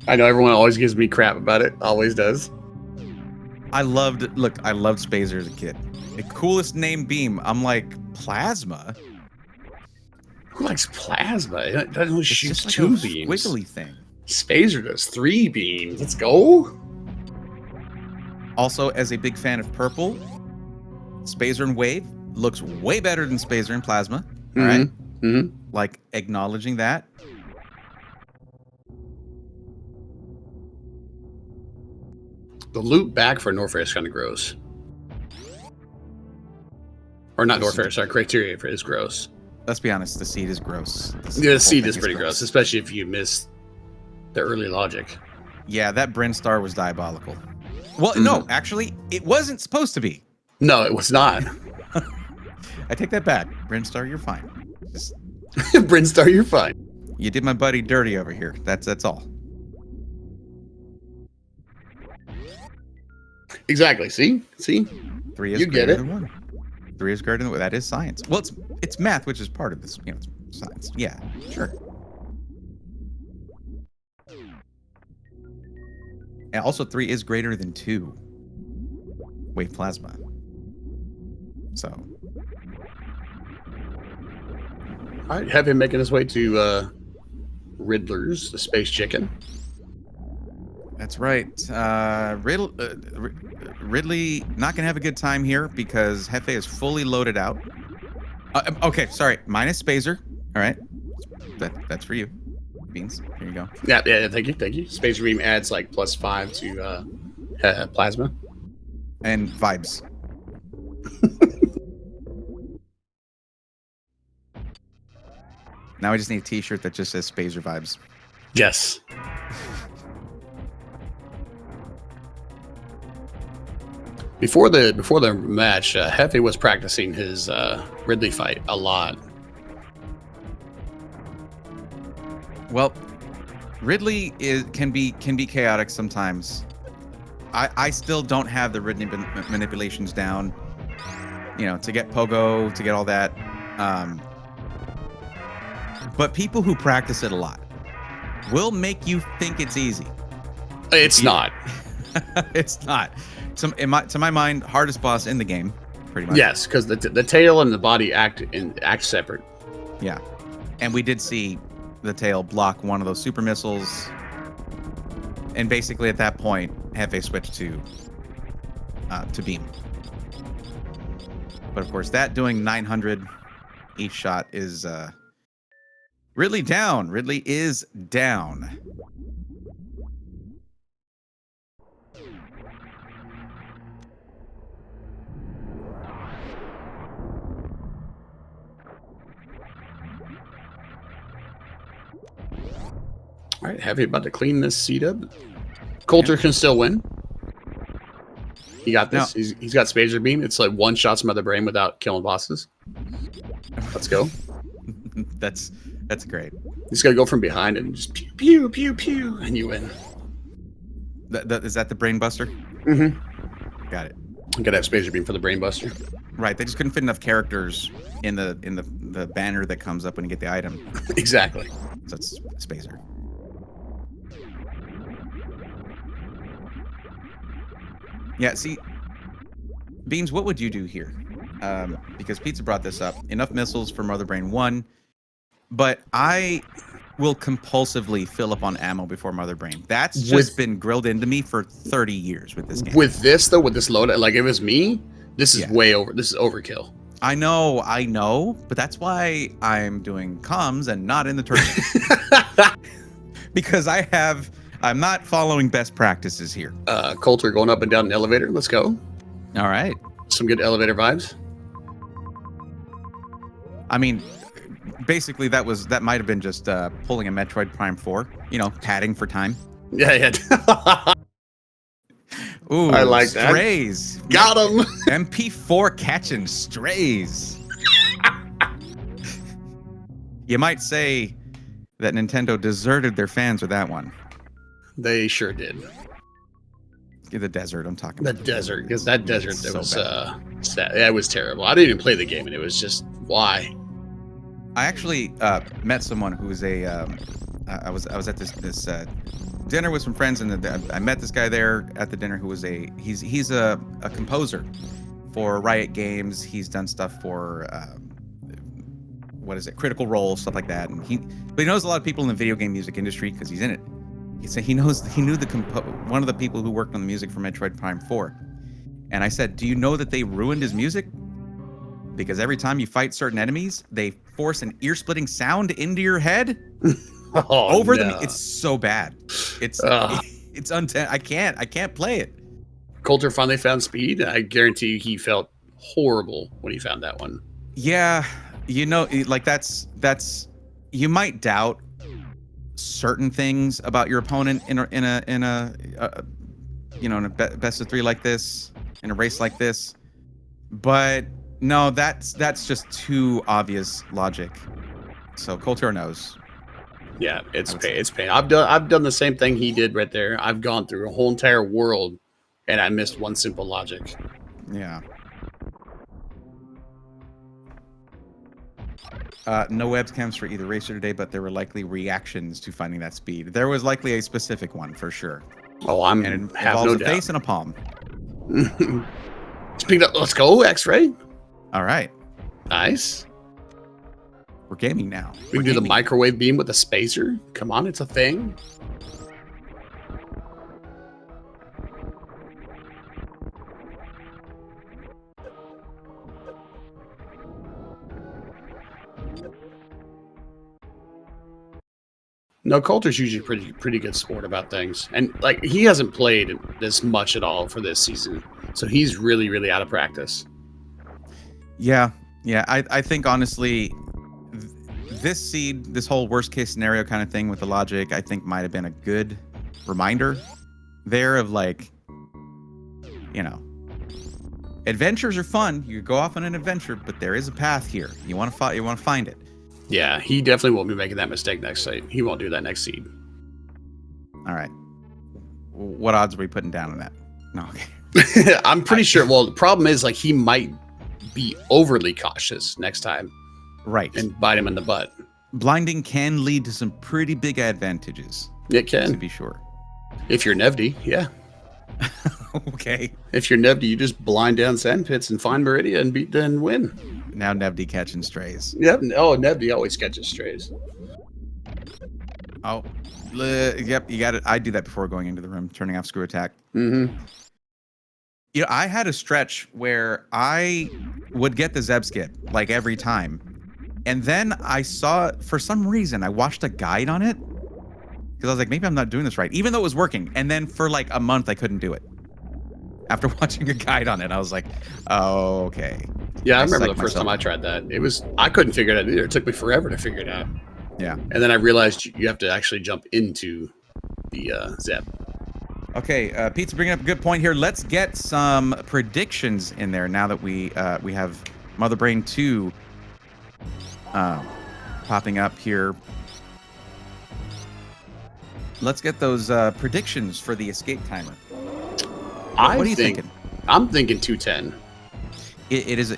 I know everyone always gives me crap about it. Always does. I loved Spazer as a kid. The coolest name beam. I'm like, plasma? Who likes plasma? It doesn't It's shoot just like two a beams. squiggly thing. Spazer does 3 beams. Let's go. Also, as a big fan of purple, Spazer and Wave looks way better than Spazer and Plasma. All right? Mm-hmm. Like, acknowledging that. The loop back for Norfair is kind of gross. Or not Norfair, sorry, criteria for is gross. Let's be honest, the seed is gross. The seed is pretty gross, especially if you miss the early logic. Yeah, that Bryn Star was diabolical. Well, no, actually, it wasn't supposed to be. No, it was not. I take that back. Bryn Star, you're fine. Just, Brinstar, you're fine. you did my buddy dirty over here. That's all. Exactly. See? 3 is You get greater it. than 1. 3 is greater than that is science. Well, it's math, which is part of this. It's science. Yeah, sure. And also 3 is greater than 2 wave plasma. So. All right, have him making his way to Riddler's, the space chicken. That's right. Ridley not gonna have a good time here because Jefe is fully loaded out. Okay, sorry. Minus Spazer. All right. That's for you. Beans. Here you go. Yeah, thank you. Space Beam adds like +5 to plasma. And vibes. Now I just need a t-shirt that just says Spazer vibes. Yes. Before the match, Jefe was practicing his Ridley fight a lot. Well, Ridley can be chaotic sometimes. I still don't have the Ridley manipulations down. To get pogo, to get all that. But people who practice it a lot will make you think it's easy. It's not. It's not. To my mind, hardest boss in the game, pretty much. Yes, because the tail and the body act separate. Yeah, and we did see the tail block one of those super missiles, and basically at that point, Jefe switched to beam. But of course, that doing 900 each shot is Ridley down. Ridley is down. All right, Heavy about to clean this seat up. Colter can still win. He got this. No. He's got Spazer Beam. It's like one shot some other brain without killing bosses. Let's go. That's great. He's got to go from behind and just pew, pew, pew, pew, and you win. Is that the Brain Buster? Mm-hmm. Got it. You gotta have Spazer Beam for the Brain Buster. Right. They just couldn't fit enough characters in the banner that comes up when you get the item. Exactly. So it's Spazer. Yeah, see, Beans, what would you do here? Because Pizza brought this up. Enough missiles for Mother Brain 1, but I will compulsively fill up on ammo before Mother Brain. That's just been grilled into me for 30 years with this game. With this, though, with this load, like, if it was me, this is way over. This is overkill. I know, but that's why I'm doing comms and not in the tournament. Because I'm not following best practices here. Colter going up and down an elevator. Let's go. All right. Some good elevator vibes. I mean, basically that might have been just pulling a Metroid Prime 4, padding for time. Yeah. Ooh, I like that. Strays. Got him. MP4 catching strays. You might say that Nintendo deserted their fans with that one. They sure did. The desert, I'm talking about. The desert, because that desert, it was terrible. I didn't even play the game, and it was just, why? I actually met someone who was I was at this dinner with some friends, and I met this guy there at the dinner who was he's a composer for Riot Games. He's done stuff for Critical Role, stuff like that, but he knows a lot of people in the video game music industry because he's in it. He said he knew one of the people who worked on the music for Metroid Prime 4, and I said, "Do you know that they ruined his music? Because every time you fight certain enemies, they force an ear-splitting sound into your head." Over them. It's so bad. It's I can't play it. Colter finally found speed. I guarantee you he felt horrible when he found that one. Yeah, like that's you might doubt certain things about your opponent in a best of 3 like this, in a race like this, but no, that's just too obvious logic. So Coltero knows. Yeah, it's pain. I've done the same thing he did right there. I've gone through a whole entire world, and I missed one simple logic. Yeah. No webcams for either racer today, but there were likely reactions to finding that speed. There was likely a specific one for sure. Oh, And it have involves no a doubt. face and a palm. Speaking of, let's go, X-Ray. All right. Nice. We're gaming now. We can do the microwave beam with the spacer. Come on, it's a thing. No, Coulter's usually pretty good sport about things, and like he hasn't played this much at all for this season, so he's really out of practice. Yeah. I think honestly, this seed, this whole worst case scenario kind of thing with the logic, I think might have been a good reminder there of like, you know, adventures are fun. You go off on an adventure, but there is a path here. You want to find it. Yeah, he definitely won't be making that mistake next seed. He won't do that next seed. All right. What odds are we putting down on that? No. Okay. I'm pretty sure. Well, the problem is like he might be overly cautious next time. Right. And bite him in the butt. Blinding can lead to some pretty big advantages. It can. To be sure. If you're Nevdi, yeah. Okay. If you're Nevdi, you just blind down sand pits and find Meridia and then win. Now Nevdi catching strays. Yep. Oh, Nevdi always catches strays. Oh, yep. You got it. I do that before going into the room, turning off screw attack. Mm-hmm. You know, I had a stretch where I would get the Zeb skip like every time. And then I saw, for some reason, I watched a guide on it. Because I was like, maybe I'm not doing this right. Even though it was working. And then for like a month, I couldn't do it. After watching a guide on it, I was like, oh, okay. Yeah, I remember the first time I tried that. I couldn't figure it out either. It took me forever to figure it out. Yeah. And then I realized you have to actually jump into the Zeb. Okay, Pete's bringing up a good point here. Let's get some predictions in there now that we have Mother Brain 2 popping up here. Let's get those predictions for the escape timer. What are you thinking? I'm thinking 210. It is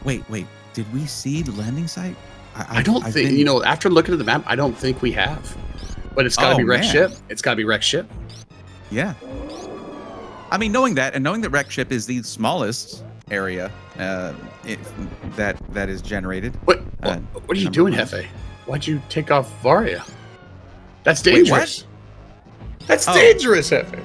Wait. Did we see the landing site? I don't think, you know, after looking at the map, I don't think we have. But it's got to be wrecked ship. It's got to be wrecked ship. Yeah. I mean, knowing that wrecked ship is the smallest area that is generated. What are you doing, Jefe? Why'd you take off Varia? That's dangerous. Wait, That's dangerous, Jefe.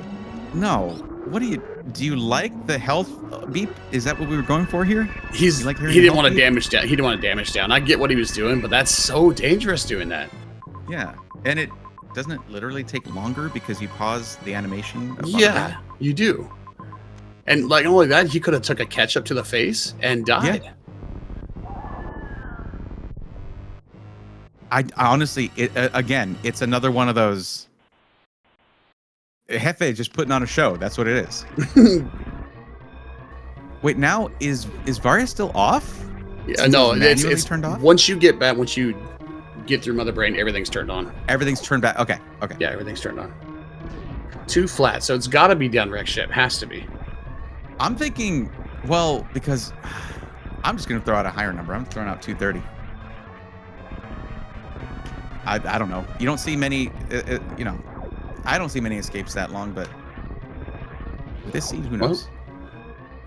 No. Do you like the health beep? Is that what we were going for here? He didn't want to damage down. He didn't want to damage down. I get what he was doing, but that's so dangerous doing that. Yeah. And it doesn't it literally take longer because you pause the animation? Yeah, you do. And like only that, he could have took a catch up to the face and died. Yeah. I honestly, again, it's another one of those. Jefe just putting on a show. That's what it is. Wait, now is Varia still off? Yeah, no, it's turned off. Once you get through Mother Brain, everything's turned on. Everything's turned back. Okay. Yeah, everything's turned on. 2 flat, so it's got to be down wreck ship. Has to be. I'm thinking, well, because I'm just gonna throw out a higher number. I'm throwing out 230. I don't know. You don't see many, you know. I don't see many escapes that long, but with this seed, who knows? Well,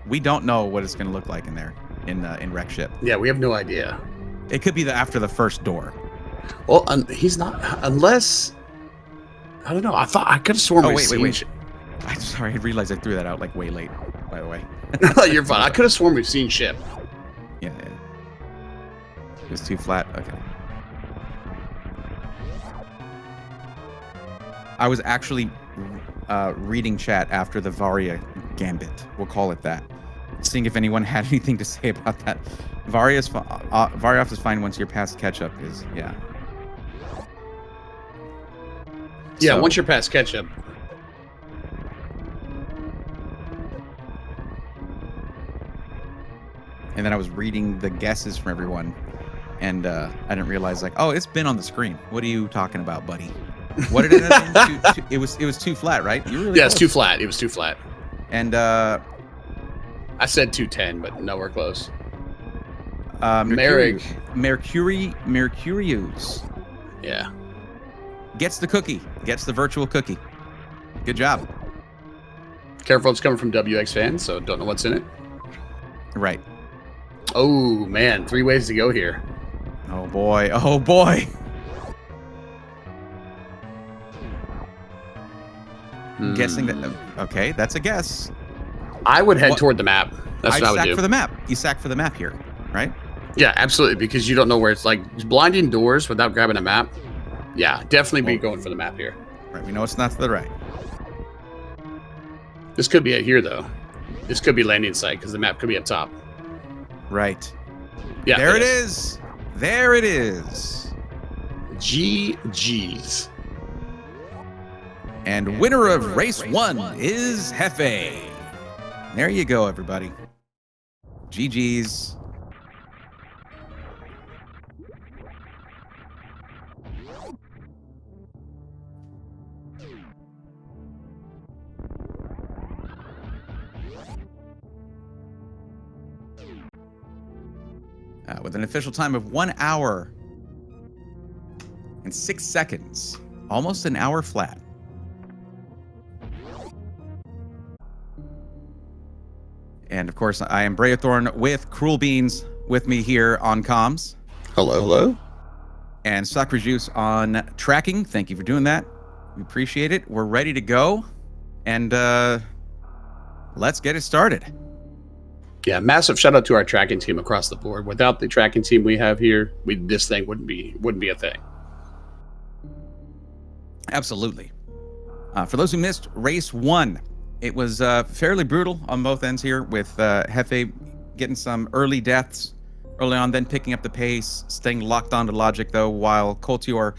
we don't know what it's going to look like in there, in wreck ship. Yeah, we have no idea. It could be after the first door. Well, he's not, unless, I don't know. I thought I could have sworn we've seen ship. I'm sorry, I realized I threw that out like way late, by the way. You're fine. I could have sworn we've seen ship. Yeah. It was too flat. Okay. I was actually reading chat after the Varia gambit. We'll call it that. Seeing if anyone had anything to say about that. Varia is fine once you're past catch-up is, yeah. Yeah, so, once you're past catch-up. And then I was reading the guesses from everyone. And I didn't realize, like, oh, it's been on the screen. What are you talking about, buddy? What did it end up being? It was too flat, right? You were really it's too flat. It was too flat. And I said 210, but nowhere close. Mercurius Yeah. gets the cookie, gets the virtual cookie. Good job. Careful, it's coming from WX fans, so don't know what's in it. Right. Oh, man. 3 ways to go here. Oh, boy. Oh, boy. Guessing that. Okay, that's a guess. I would head toward the map. That's what I would do. For the map. You sack for the map here, right? Yeah, absolutely, because you don't know where it's like blinding doors without grabbing a map. Yeah, definitely be going for the map here. Right, we know it's not to the right. This could be it here, though. This could be landing site because the map could be up top. Right. Yeah. There it is. There it is. GG's. And winner of race 1 is Jefe. There you go, everybody. GG's. With an official time of 1 hour and 6 seconds. Almost an hour flat. And of course, I am Braethorn with Cruel Beans with me here on comms. Hello, hello. And Sacre Juice on tracking. Thank you for doing that. We appreciate it. We're ready to go. And let's get it started. Yeah, massive shout out to our tracking team across the board. Without the tracking team we have here, this thing wouldn't be a thing. Absolutely. For those who missed race 1, it was fairly brutal on both ends here, with Jefe getting some early deaths early on, then picking up the pace, staying locked onto logic though, while Coltero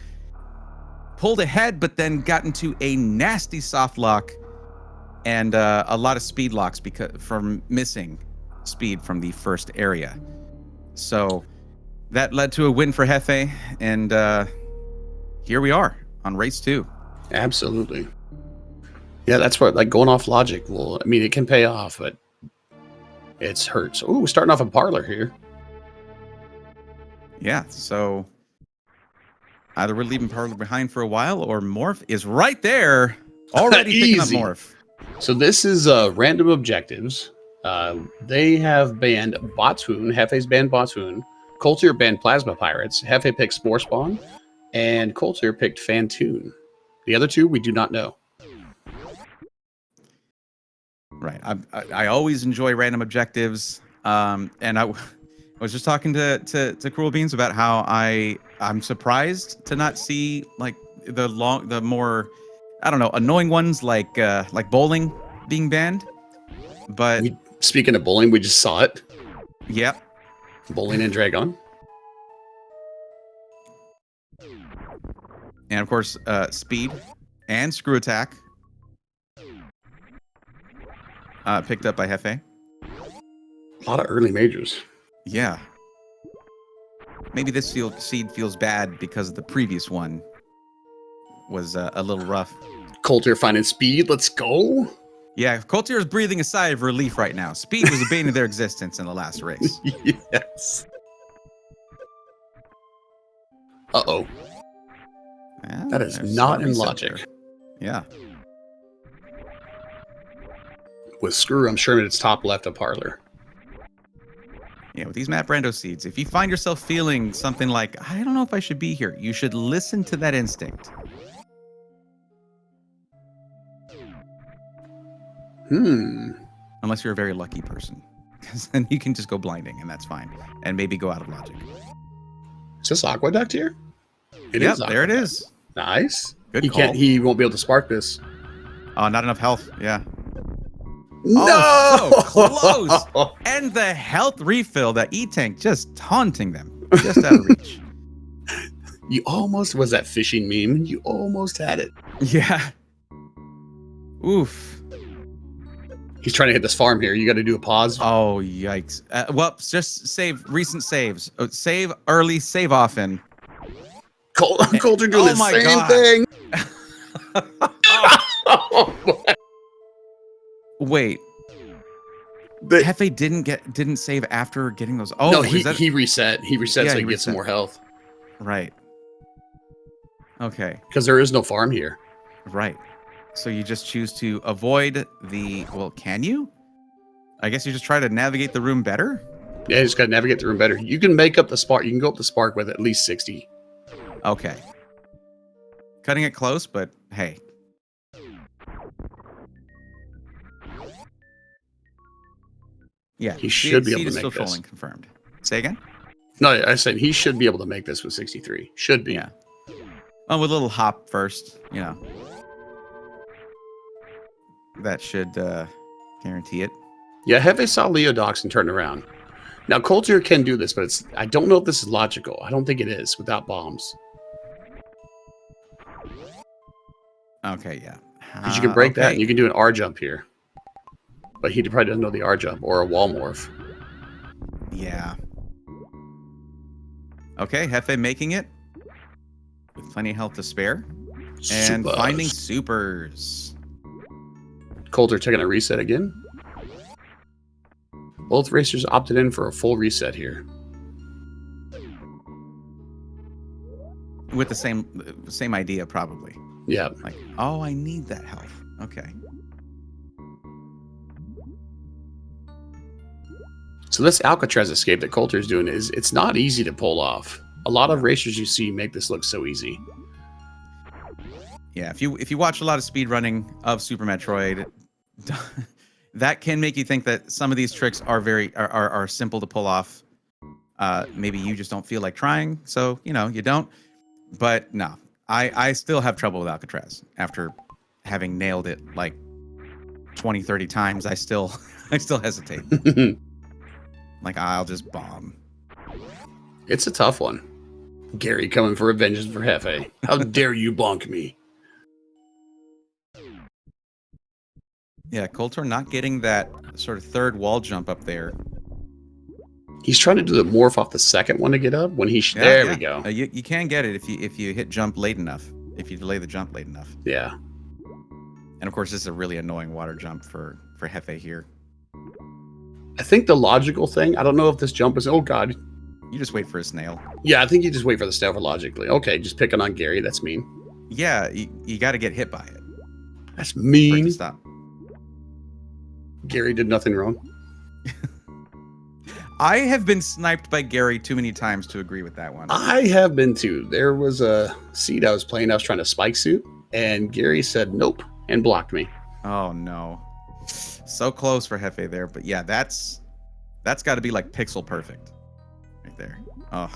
pulled ahead, but then got into a nasty soft lock and a lot of speed locks from missing speed from the first area. So that led to a win for Jefe, and here we are on race 2. Absolutely. Yeah, that's what, like, going off logic. Well, I mean, it can pay off, but it hurts. Ooh, we're starting off a parlor here. Yeah, so either we're leaving Parlor behind for a while, or Morph is right there, already picking up Morph. So this is random objectives. They have banned Botswoon. Jefe's banned Botswoon. Coltero banned Plasma Pirates. Jefe picked Spore Spawn. And Coltero picked Fantoon. The other two, we do not know. Right. I always enjoy random objectives. And I was just talking to Cruel Beans about how I'm surprised to not see like the more, I don't know, annoying ones like bowling being banned. But speaking of bowling, we just saw it. Yep. Bowling and Dragon. And of course, speed and screw attack picked up by Jefe. A lot of early majors. Yeah. Maybe this seed feels bad because the previous one was a little rough. Coltero finding speed. Let's go. Yeah, Coltero is breathing a sigh of relief right now. Speed was a bane of their existence in the last race. Yes. Uh-oh. Yeah, that is not in logic. There. Yeah. With Screw, I'm sure it's top left of Parlor. Yeah, with these Map Rando seeds, if you find yourself feeling something like, I don't know if I should be here, you should listen to that instinct. Unless you're a very lucky person. Because then you can just go blinding, and that's fine. And maybe go out of logic. Is this Aqueduct here? It is. There it is. Nice. Good call. He won't be able to spark this. Oh, not enough health. Yeah. No! Oh, so close. And the health refill, that E-Tank just taunting them. Just out of reach. You almost, was that fishing meme? You almost had it. Yeah. Oof. He's trying to hit this farm here. You got to do a pause. Oh, yikes. Well, just save recent saves. Save early, save often. Coltero doing the same thing. Wait. But Jefe didn't save after getting those. no, Oh, is that he reset. He reset Yeah, so he he gets some reset. more health. Right. Okay. Because there is no farm here. Right. So you just choose to avoid the. Well, can you? I guess you just try to navigate the room better. Yeah, you just got to navigate the room better. You can make up the spark. You can go up the spark with at least 60. Okay. Cutting it close, but hey. Yeah, He should be able seed to is still make this. trolling confirmed. Say again? No, I said he should be able to make this with 63. Should be. Yeah. Oh, with a little hop first, you know. That should guarantee it. Yeah, Jefe saw Leodox and turned around. Now, Coltero can do this, but I don't know if this is logical. I don't think it is without bombs. Okay, yeah. Because you can break that okay. and you can do an R jump here. But he probably doesn't know the R jump or a wall morph. Yeah. Okay, Jefe making it with plenty of health to spare. And Supers. finding supers. Coltero taking a reset again. Both racers opted in for a full reset here. With the same idea, probably. Yeah. Like, oh, I need that health. Okay. So this Alcatraz escape that Coltero's doing it's not easy to pull off. A lot of racers you see make this look so easy. Yeah, if you watch a lot of speedrunning of Super Metroid, that can make you think that some of these tricks are simple to pull off. Maybe you just don't feel like trying, so you don't. But no, I still have trouble with Alcatraz after having nailed it like 20, 30 times. I still hesitate. Like, I'll just bomb. It's a tough one. Gary coming for vengeance for Jefe. How dare you bonk me? Yeah, Coltero not getting that sort of third wall jump up there. He's trying to do the morph off the second one to get up. When there we go. You can get it if you hit jump late enough. If you delay the jump late enough. Yeah. And of course, this is a really annoying water jump for Jefe here. I think the logical thing, I don't know if this jump is, oh God. You just wait for a snail. Yeah, I think you just wait for the snail for logically. Okay, just picking on Gary, that's mean. Yeah, you got to get hit by it. That's mean. Stop. Gary did nothing wrong. I have been sniped by Gary too many times to agree with that one. I have been too. There was a seed I was playing, I was trying to spike suit, and Gary said nope and blocked me. Oh no. So close for Jefe there, but yeah, that's got to be like pixel perfect right there. Oh.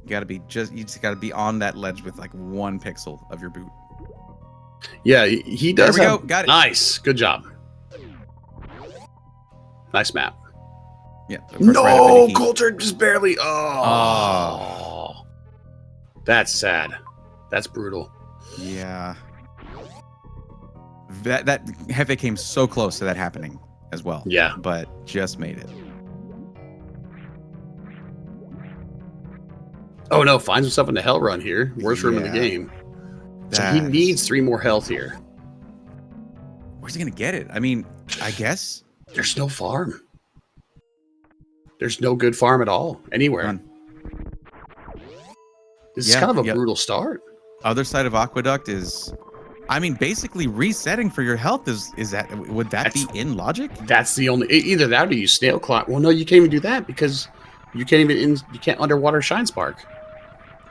You just got to be on that ledge with like 1 pixel of your boot. Yeah, he does. There we go. Got it. Nice. Good job. Nice map. Yeah. No, Coltero just barely. Oh. That's sad. That's brutal. Yeah. That Jefe came so close to that happening as well. Yeah. But just made it. Oh no, finds himself in the hell run here. Worst room in the game. So he needs 3 more health here. Where's he gonna get it? I mean, I guess there's no farm. There's no good farm at all anywhere. None. This is kind of a brutal start. Other side of Aqueduct is, I mean, basically resetting for your health would that be in logic? That's the only, either that or you snail clock. Well, no, you can't even do that because you can't underwater shine spark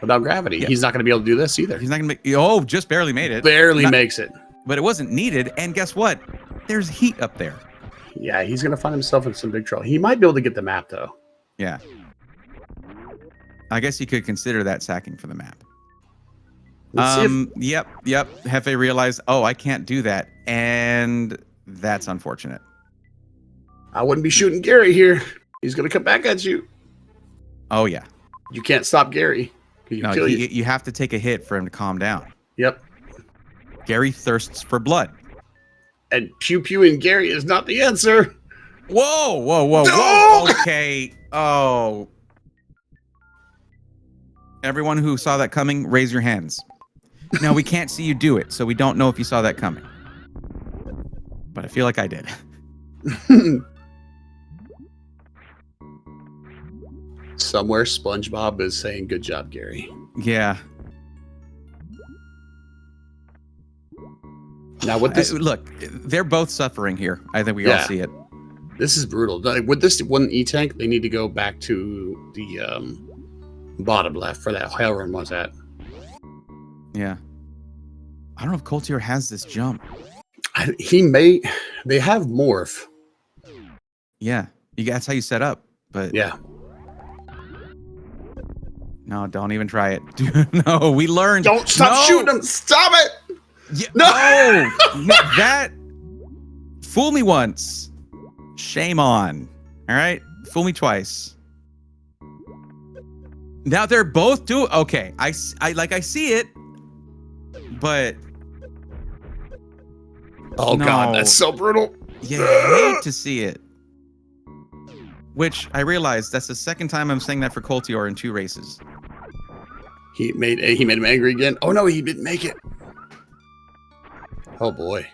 without gravity. Yeah. He's not going to be able to do this either. He's not going to make. Oh, just barely made it. Barely makes it. But it wasn't needed. And guess what? There's heat up there. Yeah, he's going to find himself in some big trouble. He might be able to get the map though. Yeah. I guess you could consider that sacking for the map. Yep. Jefe realized, oh, I can't do that. And that's unfortunate. I wouldn't be shooting Gary here. He's going to come back at you. Oh, yeah. You can't stop Gary. You have to take a hit for him to calm down. Yep. Gary thirsts for blood. And pew-pewing Gary is not the answer. Whoa. Okay. Oh. Everyone who saw that coming, raise your hands. Now, we can't see you do it, so we don't know if you saw that coming. But I feel like I did. Somewhere SpongeBob is saying, "Good job, Gary." Yeah. Now, with this, Look, they're both suffering here. I think we all see it. This is brutal. With this one E-Tank, they need to go back to the bottom left for that hell run was at. Yeah. I don't know if Coltero has this jump. He may. They have morph. Yeah. That's how you set up. But yeah. No, don't even try it. No, we learned. Don't stop shooting them. Stop it. Yeah, no. No, that fool me once. Shame on. All right, fool me twice. Now they're both doing okay. I see it, but oh no. God, that's so brutal. You hate to see it. Which I realize that's the second time I'm saying that for Coltero in 2 races. He made him angry again. Oh no, he didn't make it. Oh boy.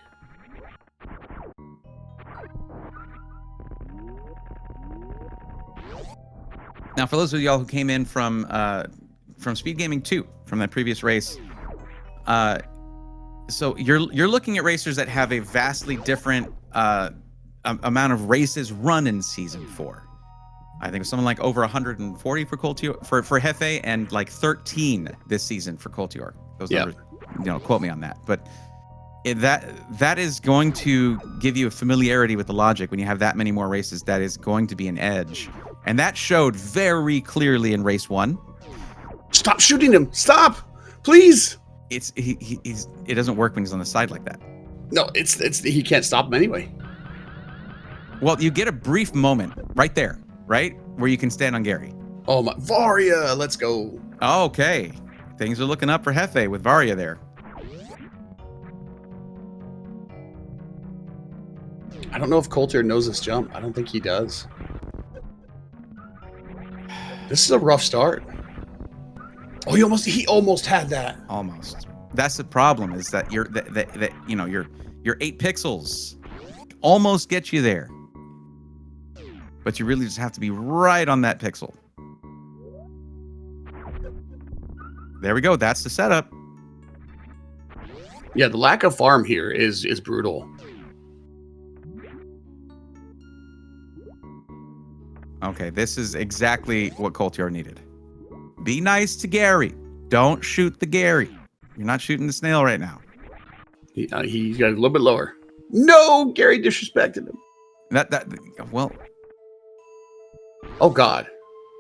Now, for those of y'all who came in from SpeedGaming 2, from that previous race, so you're looking at racers that have a vastly different amount of races run in season 4. I think someone like over 140 for Coltero for Jefe, and like 13 this season for Coltero. Those numbers, quote me on that. But that is going to give you a familiarity with the logic when you have that many more races. That is going to be an edge, and that showed very clearly in race 1. Stop shooting him! Stop, please. It doesn't work when he's on the side like that. No, he can't stop him anyway. Well, you get a brief moment right there, right where you can stand on Gary. Oh my, Varia, let's go. Okay, things are looking up for Jefe with Varia there. I don't know if Coltero knows this jump. I don't think he does. This is a rough start. Oh, he almost had that. Almost. That's the problem, is that your 8 pixels almost get you there. But you really just have to be right on that pixel. There we go. That's the setup. Yeah, the lack of farm here is brutal. Okay, this is exactly what Coltero needed. Be nice to Gary. Don't shoot the Gary. You're not shooting the snail right now. He got a little bit lower. No, Gary disrespected him. Well. Oh God,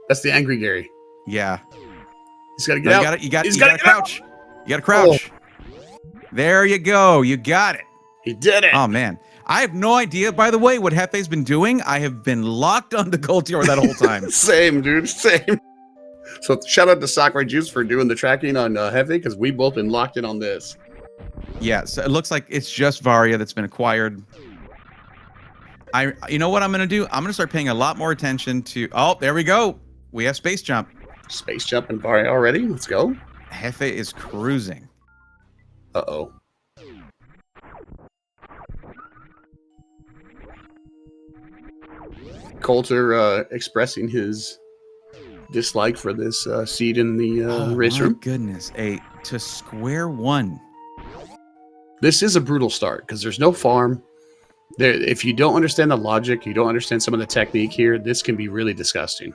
that's the angry Gary. Yeah. He's got to get out. You got to crouch. You got to crouch. Oh. There you go. You got it. He did it. Oh man. I have no idea, by the way, what Jefe's been doing. I have been locked onto Coltero that whole time. Same, dude. Same. So shout out to Sakurai Juice for doing the tracking on Jefe, because we both been locked in on this. Yeah, so it looks like it's just Varia that's been acquired. You know what I'm going to do? I'm going to start paying a lot more attention to... Oh, there we go. We have Space Jump. Space Jump and Varia already. Let's go. Jefe is cruising. Uh-oh. Coltero expressing his dislike for this seat in the race room. My goodness, to square one. This is a brutal start because there's no farm. If you don't understand the logic, you don't understand some of the technique here, this can be really disgusting.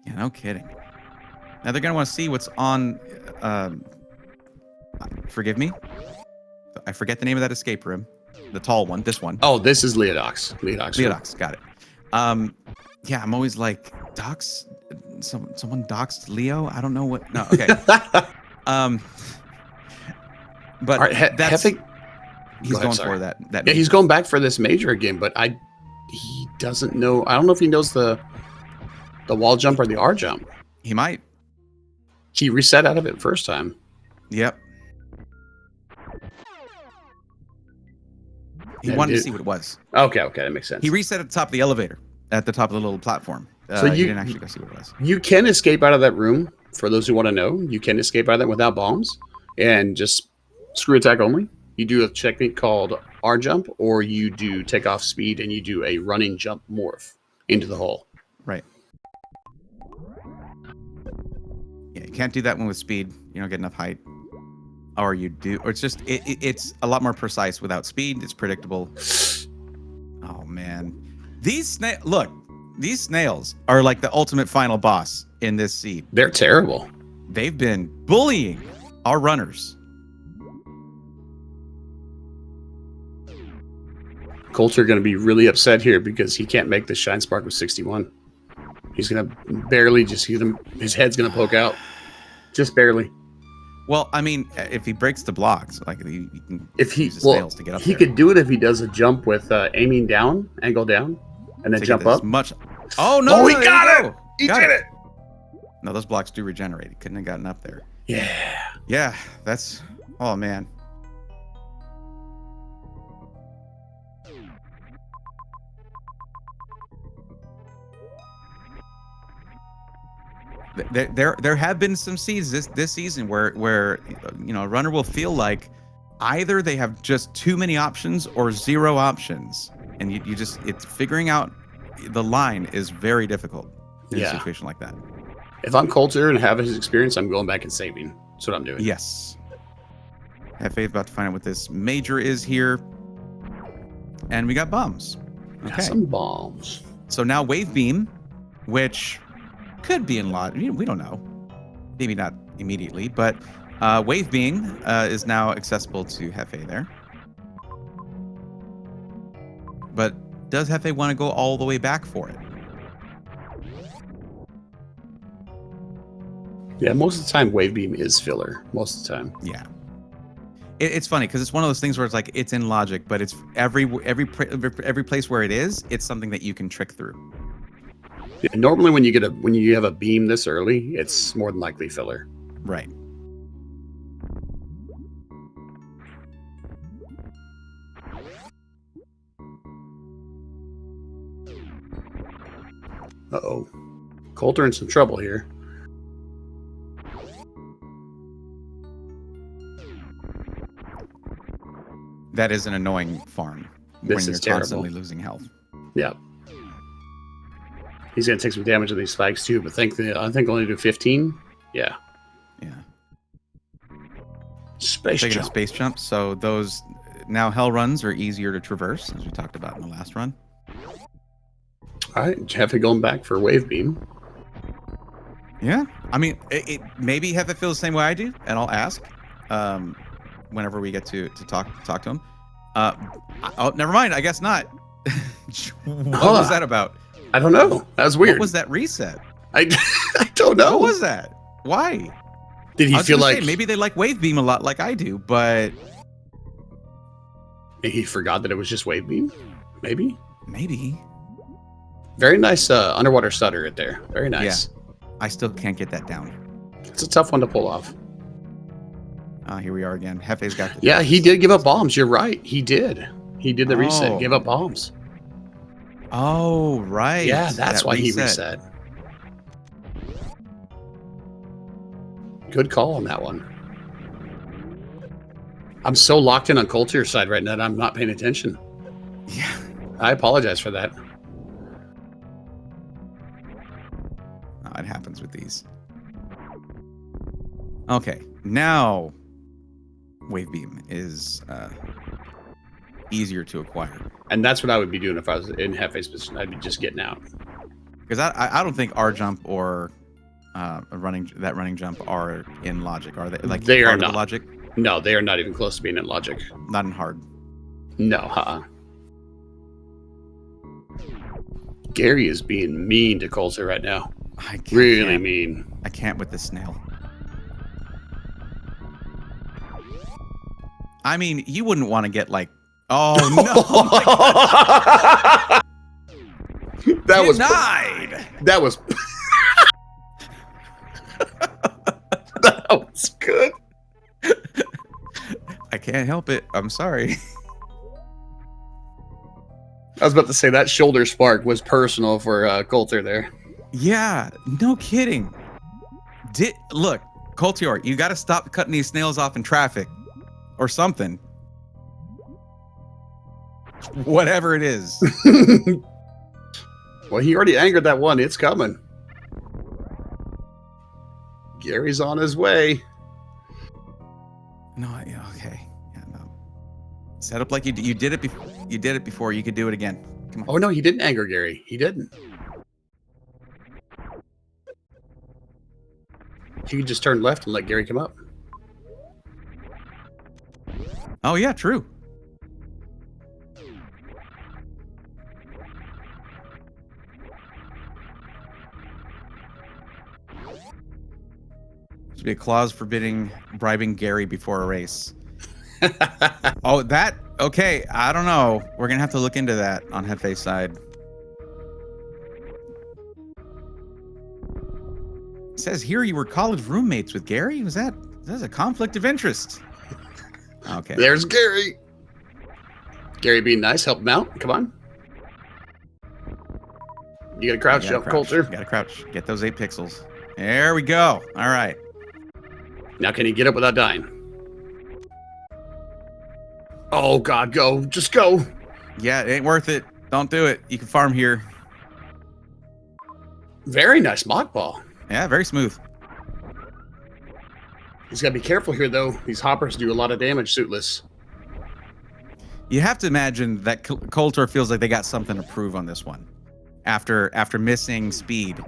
Yeah, no kidding. Now they're gonna want to see what's on. Forgive me, I forget the name of that escape room. The tall one, this one. Oh, this is Leodox. Leodox, got it. Yeah, I'm always like, docs? Someone doxed Leo? I don't know what. No, okay. But right, that's... he's going for that yeah, he's going back for this major again, but he doesn't know. I don't know if he knows the wall jump or the R jump. He might. He reset out of it first time. Yep. He wanted to see what it was. Okay, that makes sense. He reset at the top of the elevator, at the top of the little platform. So you didn't actually go see what it was. You can escape out of that room For those who want to know, you can escape by that without bombs and just screw attack only. You do a technique called R jump, or you do take off speed and you do a running jump morph into the hole. Right. Yeah, you can't do that one with speed. You don't get enough height. Or you do, or it's just, it's a lot more precise without speed. It's predictable. Oh, man. These snails are like the ultimate final boss in this seed. They're terrible. They've been bullying our runners. Colter going to be really upset here because he can't make the Shine Spark with 61. He's going to barely just see them. His head's going to poke out. Just barely. Well, I mean, if he breaks the blocks, like you can use the snails to get up he there. could do it if he does a jump with aiming down, angle down, and then To jump get up. Oh, no. Oh, he got it! He did it! No, those blocks do regenerate. He couldn't have gotten up there. Yeah. Yeah, that's... Oh, man. There have bbeen some seeds this season where you know, a runner will feel like either they have just too many options or zero options, and you just, it's figuring out the line is very difficult in a situation like that. If I'm Colter and have his experience, I'm going back and saving. That's what I'm doing. Yes. Jefe is about to find out what this major is here, and we got bombs. Okay. Got some bombs. So now wave beam, which could be in lot. We don't know. Maybe not immediately, but wave beam is now accessible to Jefe there. But does Jefe want to go all the way back for it? Yeah, most of the time wave beam is filler. Most of the time. Yeah. It's funny because it's one of those things where it's like it's in logic, but it's every place where it is, it's something that you can trick through. Yeah, normally, when you have a beam this early, it's more than likely filler. Right. Uh-oh. Colter in some trouble here. That is an annoying farm This when is you're terrible. constantly losing health. Yeah. He's gonna take some damage on these spikes too, but I think only do 15. Yeah. Yeah. Space Taking a jump. space jump. So those now hell runs are easier to traverse, as we talked about in the last run. All right, Jefe going back for wave beam. Yeah. I mean, maybe Jefe feels the same way I do, and I'll ask whenever we get to talk to him. Oh, never mind. I guess not. What was that about? I don't know. That was weird. What was that reset? I don't know. What was that? Why? Did he feel like maybe they like wave beam a lot like I do, but he forgot that it was just wave beam? Maybe. Very nice underwater stutter right there. Very nice. Yeah. I still can't get that down. It's a tough one to pull off. Here we are again. Jefe's got the Yeah, he did give up bombs. You're right. He did. He did the reset. Oh. Give up bombs. Oh, right. Yeah, that's That why he reset. Good call on that one. I'm so locked in on Colter's side right now that I'm not paying attention. Yeah. I apologize for that. Oh, it happens with these. Okay, now wave beam is easier to acquire. And that's what I would be doing if I was in Jefe's position. I'd be just getting out. Because I don't think R jump or that running jump are in logic, are they? Like They are part of the not. logic, No, they are not even close to being in logic. not in hard. No, Gary is being mean to Colter right now. I can't, Really mean. I can't with the snail. I mean, you wouldn't want to get like, oh no, That was denied. that was that was good. I can't help it. I'm sorry. I was about to say that shoulder spark was personal for Colter there. Yeah, no kidding. Look, Coltero, you got to stop cutting these snails off in traffic, or something. Whatever it is. Well, he already angered that one. It's coming. Gary's on his way. No, yeah, okay. Yeah, no. Set up like you did it before. You did it before. You could do it again. Come on. Oh, no, he didn't anger Gary. He didn't. He could just turn left and let Gary come up. Oh, yeah, true. Should be a clause forbidding bribing Gary before a race. Oh, that... Okay, I don't know. We're going to have to look into that on Jefe's side. It says here you were college roommates with Gary? That's a conflict of interest. Okay. There's Gary. Gary being nice, help him out. Come on. You gotta crouch, jump, Colter. You gotta crouch. Get those 8 pixels. There we go. All right. Now can he get up without dying? Oh, God, go. Just go. Yeah, it ain't worth it. Don't do it. You can farm here. Very nice mock ball. Yeah, very smooth. He's got to be careful here, though. These hoppers do a lot of damage suitless. You have to imagine that Colter feels like they got something to prove on this one. After missing speed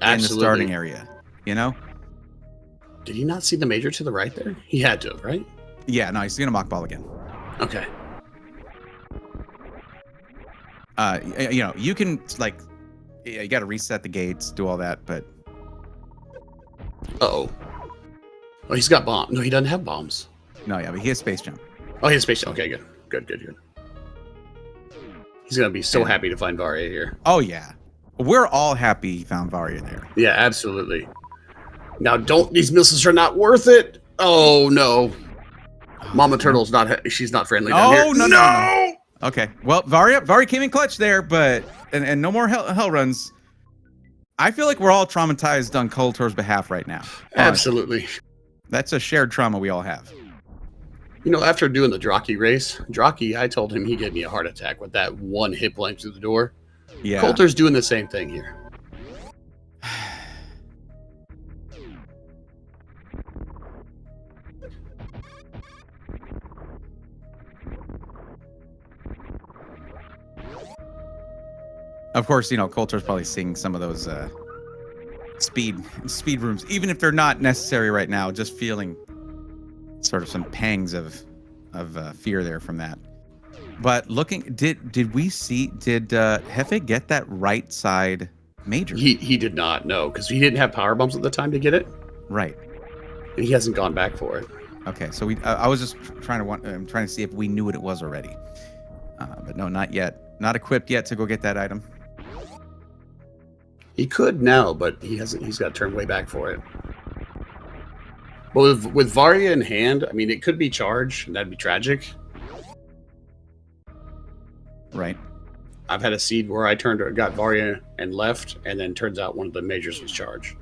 in the starting area. You know? Did he not see the major to the right there? He had to, right? Yeah, no, he's going to mock ball again. Okay. You know, you can, like, you got to reset the gates, do all that, but... Uh-oh. Oh, he's got bombs. No, he doesn't have bombs. No, yeah, but he has space jump. Oh, he has space jump. Okay, good. Good. He's going to be so happy to find Varia here. Oh, yeah. We're all happy he found Varia there. Yeah, absolutely. Now, these missiles are not worth it. Oh, no. Mama Turtle's she's not friendly down here. No. Okay. Well, Varia came in clutch there, but and no more hell runs. I feel like we're all traumatized on Coltero's behalf right now. Absolutely. That's a shared trauma we all have. You know, after doing the Drocky race, I told him he gave me a heart attack with that one hit blank through the door. Yeah. Colter's doing the same thing here. Of course, you know, Colter's probably seeing some of those speed rooms, even if they're not necessary right now, just feeling sort of some pangs of fear there from that. But looking, did Jefe get that right side major? He did not, no, because he didn't have power bumps at the time to get it. Right. And he hasn't gone back for it. Okay, so I was just trying to see if we knew what it was already. But no, not yet. Not equipped yet to go get that item. He could now, but he hasn't. He's got to turn way back for it. But with Varia in hand, I mean, it could be charged, and that'd be tragic. Right. I've had a seed where I got Varia and left, and then turns out one of the majors was charged.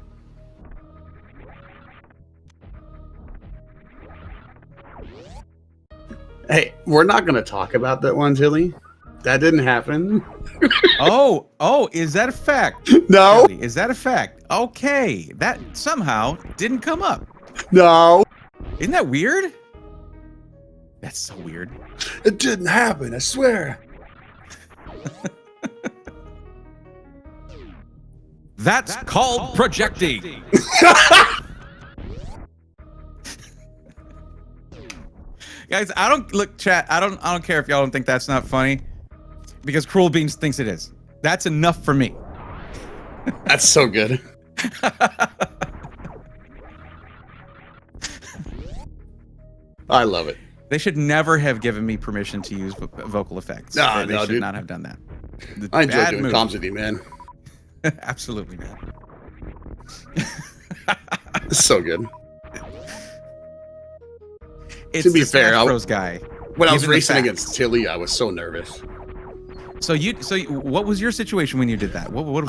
Hey, we're not going to talk about that one, Tilly. That didn't happen. Oh, is that a fact? No. Kelly, is that a fact? Okay, that somehow didn't come up. No. Isn't that weird? That's so weird. It didn't happen, I swear. That's called projecting. Guys, chat. I don't care if y'all don't think that's not funny, because Cruel Beans thinks it is. That's enough for me. That's so good. I love it. They should never have given me permission to use vocal effects. Nah, they should dude. not have done that. I enjoy doing comms with you, man. Absolutely, man. It's so good. It's to be the fair, Smash Bros. Guy. When I was racing against Tilly, I was so nervous. So what was your situation when you did that? What happened?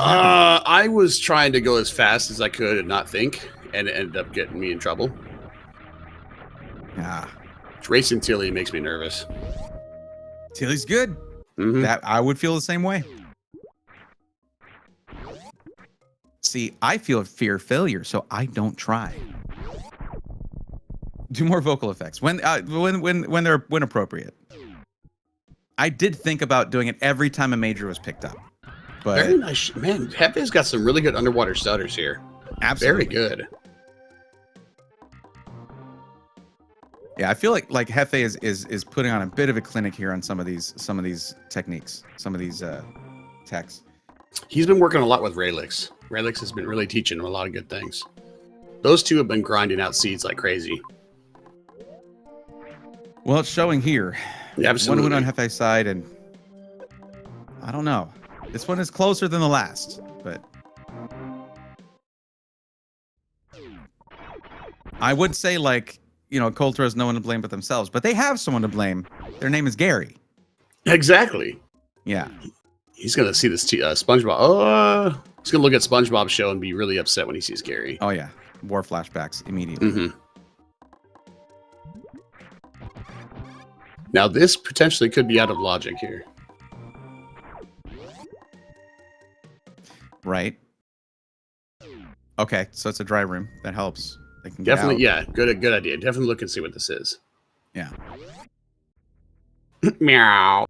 I was trying to go as fast as I could and not think, and it ended up getting me in trouble. Ah, Racing Tilly makes me nervous. Tilly's good. Mm-hmm. That I would feel the same way. See, I feel fear of failure, so I don't try. Do more vocal effects when appropriate. I did think about doing it every time a major was picked up, but Very nice, man. Jefe's got some really good underwater stutters here. absolutely Very good. Yeah, I feel like Jefe is putting on a bit of a clinic here on some of these techniques, some of these techs. He's been working a lot with Raylix. Raylix has been really teaching him a lot of good things. Those two have been grinding out seeds like crazy. Well, it's showing here. Yeah, absolutely. One went on Jefe's side, and I don't know. This one is closer than the last, but I would say, like, you know, Coltero has no one to blame but themselves, but they have someone to blame. Their name is Gary. Exactly. Yeah. He's gonna see this SpongeBob. He's gonna look at SpongeBob's show and be really upset when he sees Gary. Oh yeah, war flashbacks immediately. Mm-hmm. Now this potentially could be out of logic here. Right. Okay, so it's a dry room. That helps. They can get Definitely, out. yeah. Good idea. Definitely look and see what this is. Yeah. Meow.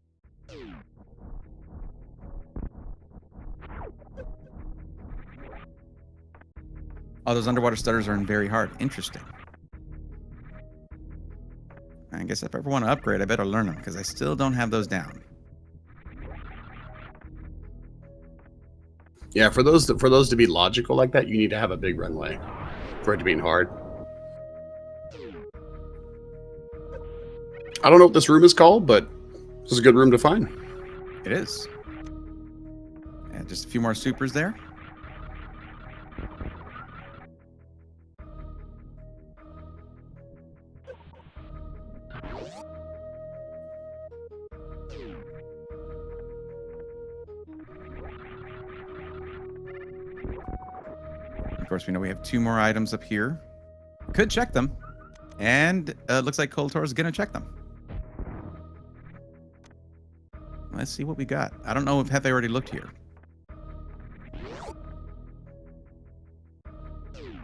Oh, those underwater stutters are in very hard. Interesting. I guess if I ever want to upgrade, I better learn them because I still don't have those down. Yeah, for those to be logical like that, you need to have a big runway for it to be in hard. I don't know what this room is called, but this is a good room to find. It is. Yeah, just a few more supers there. Of course, we know we have 2 more items up here. Could check them. And looks like Coltero's going to check them. Let's see what we got. I don't know if Jefe already looked here.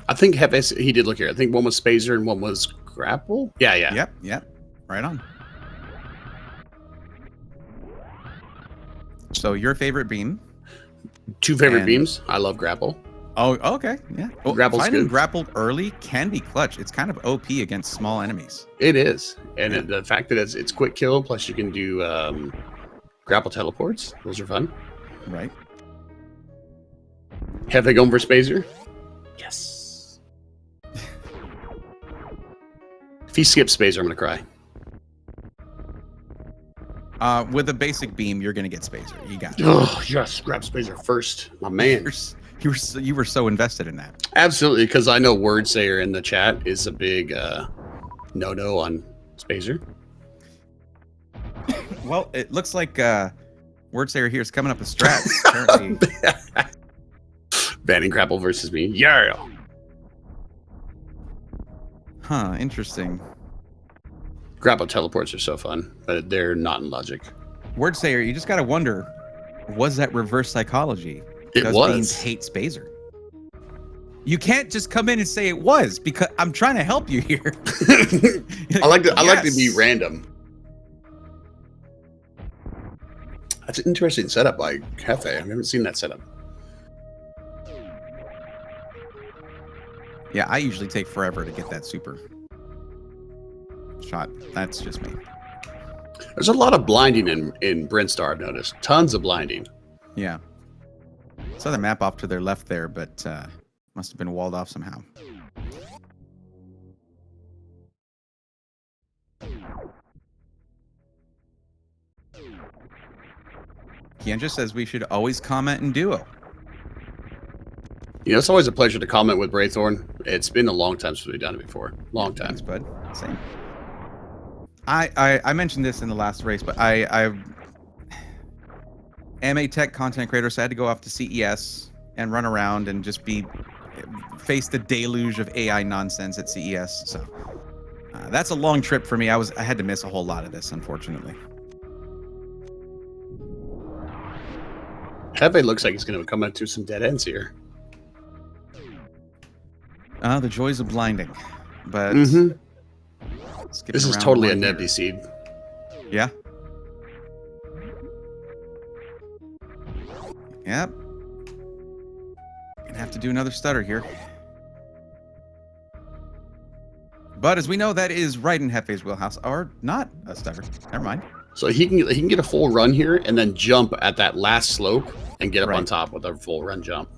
I think he did look here. I think one was Spazer and one was Grapple. Yeah. Yep. Right on. So your favorite beam? 2 favorite beams. I love Grapple. Oh, okay. Yeah. Well, Grapple's finding good. grappled early can be clutch. It's kind of OP against small enemies. It is, and the fact that it's quick kill, plus you can do grapple teleports. Those are fun. Right. Have they gone for Spazer? Yes. If he skips Spazer, I'm gonna cry. With a basic beam, you're gonna get Spazer. You got it. Oh yes, grab Spazer first, my man. You were so invested in that. Absolutely, because I know Wordsayer in the chat is a big no on Spazer. Well, it looks like Wordsayer here is coming up with strats. Apparently. Banning grapple versus me. Yeah. Huh, interesting. Grapple teleports are so fun, but they're not in logic. Wordsayer, you just gotta wonder, was that reverse psychology? It Does was. Beans hate Spazer? You can't just come in and say it was, because I'm trying to help you here. I like to be random. That's an interesting setup by Jefe. I've never seen that setup. Yeah, I usually take forever to get that super shot. That's just me. There's a lot of blinding in Brinstar, I've noticed. Tons of blinding. Yeah. Saw the map off to their left there, but must have been walled off somehow. Kiandra says we should always comment in duo. You know, it's always a pleasure to comment with Braythorn. It's been a long time since we've done it before. Long time. Thanks, bud. Same. I mentioned this in the last race, but I am a tech content creator, so I had to go off to CES and run around and just be faced a deluge of AI nonsense at CES. So that's a long trip for me. I had to miss a whole lot of this, unfortunately. Jefe looks like he's going to come into some dead ends here. The joys of blinding, but this is totally a Nebby seed. Yeah. Yep. Gonna have to do another stutter here. But as we know, that is right in Jefe's wheelhouse, or not a stutter. Never mind. So he can get a full run here and then jump at that last slope and get up on top with a full run jump.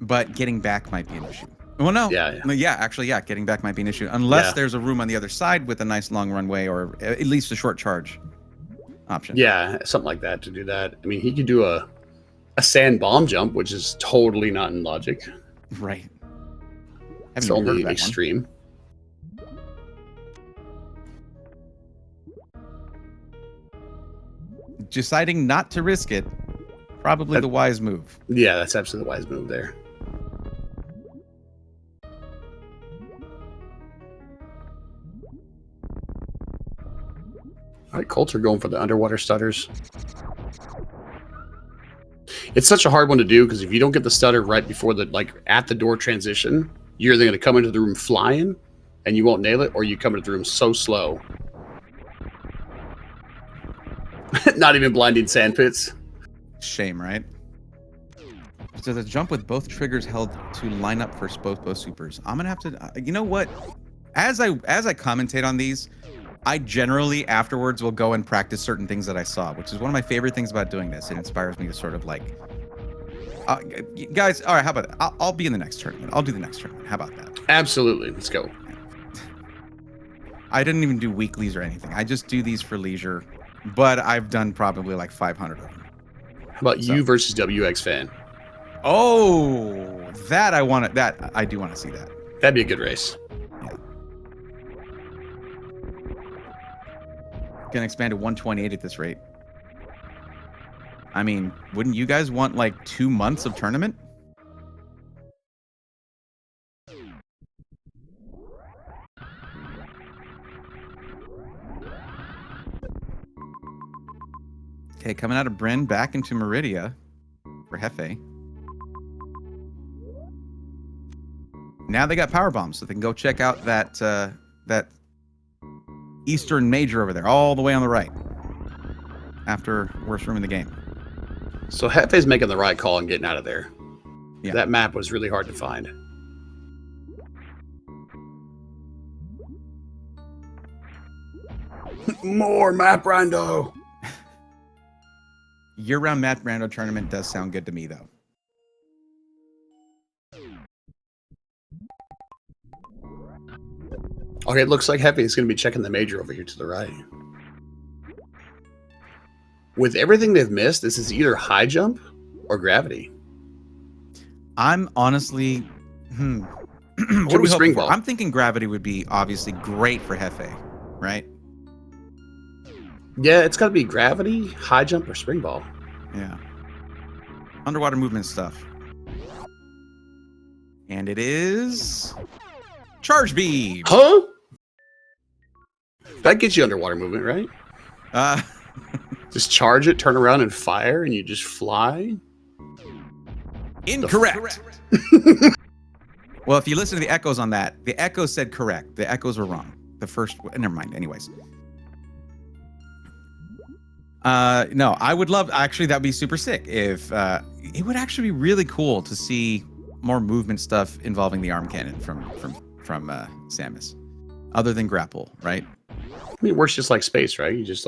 But getting back might be an issue. Well, no. Actually, getting back might be an issue. Unless there's a room on the other side with a nice long runway or at least a short charge option. Yeah, something like that to do that. I mean, he could do a sand bomb jump, which is totally not in logic. Right. It's only extreme. Deciding not to risk it, probably the wise move. Yeah, that's absolutely the wise move there. All right, Coltero going for the underwater stutters. It's such a hard one to do because if you don't get the stutter right before the at the door transition, you're either going to come into the room flying and you won't nail it, or you come into the room so slow. Not even blinding sand pits. Shame, right? So the jump with both triggers held to line up for both supers. I'm gonna have to. You know what? As I commentate on these, I generally afterwards will go and practice certain things that I saw, which is one of my favorite things about doing this. It inspires me to sort of guys. All right, how about that? I'll be in the next tournament. I'll do the next tournament. How about that? Absolutely. Let's go. I didn't even do weeklies or anything. I just do these for leisure, but I've done probably like 500 of them. How about you versus WX Fan? Oh, that I do want to see that. That'd be a good race. Yeah. Gonna expand to 128 at this rate. I mean, wouldn't you guys want like 2 months of tournament? Okay, coming out of Bryn back into Meridia for Jefe. Now they got power bombs, so they can go check out that Eastern Major over there, all the way on the right. After worst room in the game. So Jefe's making the right call and getting out of there. Yeah. That map was really hard to find. More map rando. Year-round map rando tournament does sound good to me, though. Okay, it looks like Jefe is going to be checking the major over here to the right. With everything they've missed, this is either high jump or gravity. I'm honestly... what do we hope for? I'm thinking gravity would be obviously great for Jefe, right? Yeah, it's got to be gravity, high jump, or spring ball. Yeah. Underwater movement stuff. And it is... Charge beam! Huh? That gets you underwater movement, right? Just charge it, turn around, and fire, and you just fly? Incorrect! Well, if you listen to the echoes on that, the echoes said correct. The echoes were wrong. The first... Never mind. Anyways. No, I would love... Actually, that would be super sick. If it would actually be really cool to see more movement stuff involving the arm cannon from Samus. Other than grapple, right? I mean, it works just like space, right? You just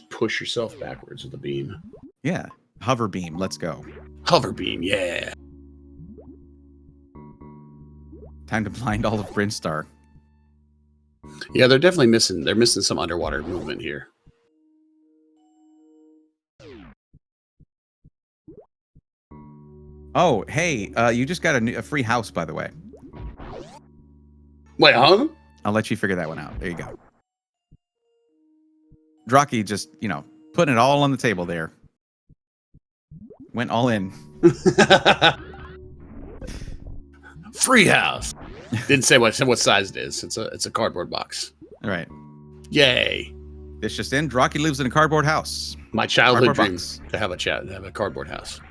push yourself backwards with the beam. Yeah. Hover beam. Let's go. Hover beam, yeah. Time to blind all of Brinstar. Yeah, they're definitely missing. They're missing some underwater movement here. Oh, hey, you just got a free house, by the way. Wait, huh? I'll let you figure that one out. There you go. Draki just, putting it all on the table there. Went all in. Free house. Didn't say what size it is. It's a cardboard box. Right. Yay. This just in. Rocky lives in a cardboard house. My childhood Cardboard dreams to have a cardboard house.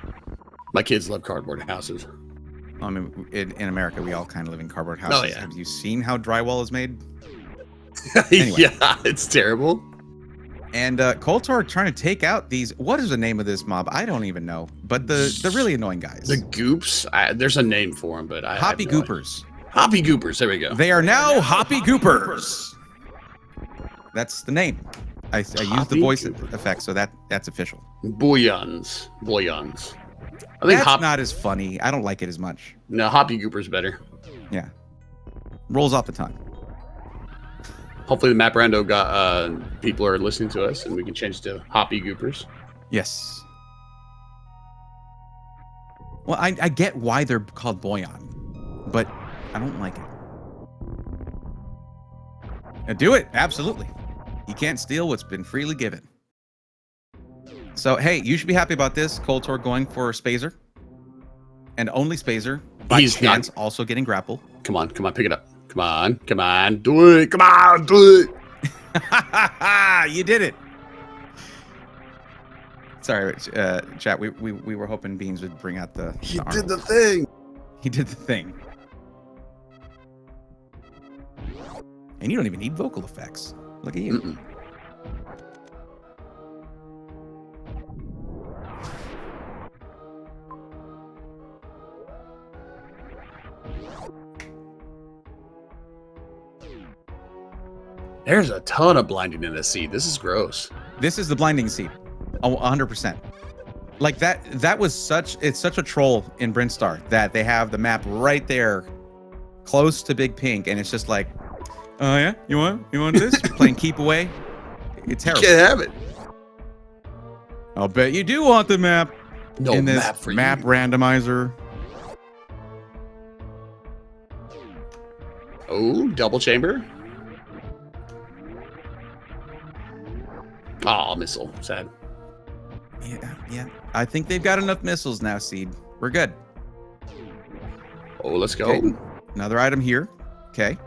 My kids love cardboard houses. I mean, in America, we all kind of live in cardboard houses. Oh, yeah. Have you seen how drywall is made? Anyway. Yeah, it's terrible. And Coltero trying to take out these. What is the name of this mob? I don't even know. But the really annoying guys. The goops. There's a name for them, but Hoppy Goopers. Hoppy Goopers. There we go. They are now Hoppy Goopers. That's the name. I used the voice effect, so that's official. Bouillons. I think that's not as funny. I don't like it as much. No, Hoppy Gooper's better. Yeah. Rolls off the tongue. Hopefully the map rando got people are listening to us and we can change to Hoppy Goopers. Yes. Well, I get why they're called bouillon, but I don't like it. Do it. Absolutely. You can't steal what's been freely given. So, hey, you should be happy about this. Coltero going for Spazer. And only Spazer. By chance, also getting grapple. Come on, pick it up. Come on, do it. Come on, do it. You did it. Sorry, chat. We were hoping Beans would bring out the He did the thing. He did the thing. And you don't even need vocal effects. Look at you. Mm-mm. There's a ton of blinding in this seed. This is gross. This is the blinding seed. 100%. Like that was such a troll in Brinstar that they have the map right there close to Big Pink and it's just like, oh yeah, you want this? Playing keep away. It's terrible. You can't have it. I'll bet you do want the map. No in this map for map you. Randomizer. Oh, double chamber. Oh, missile. Sad. Yeah. I think they've got enough missiles now, Seed. We're good. Oh, let's go. Okay. Another item here. Okay.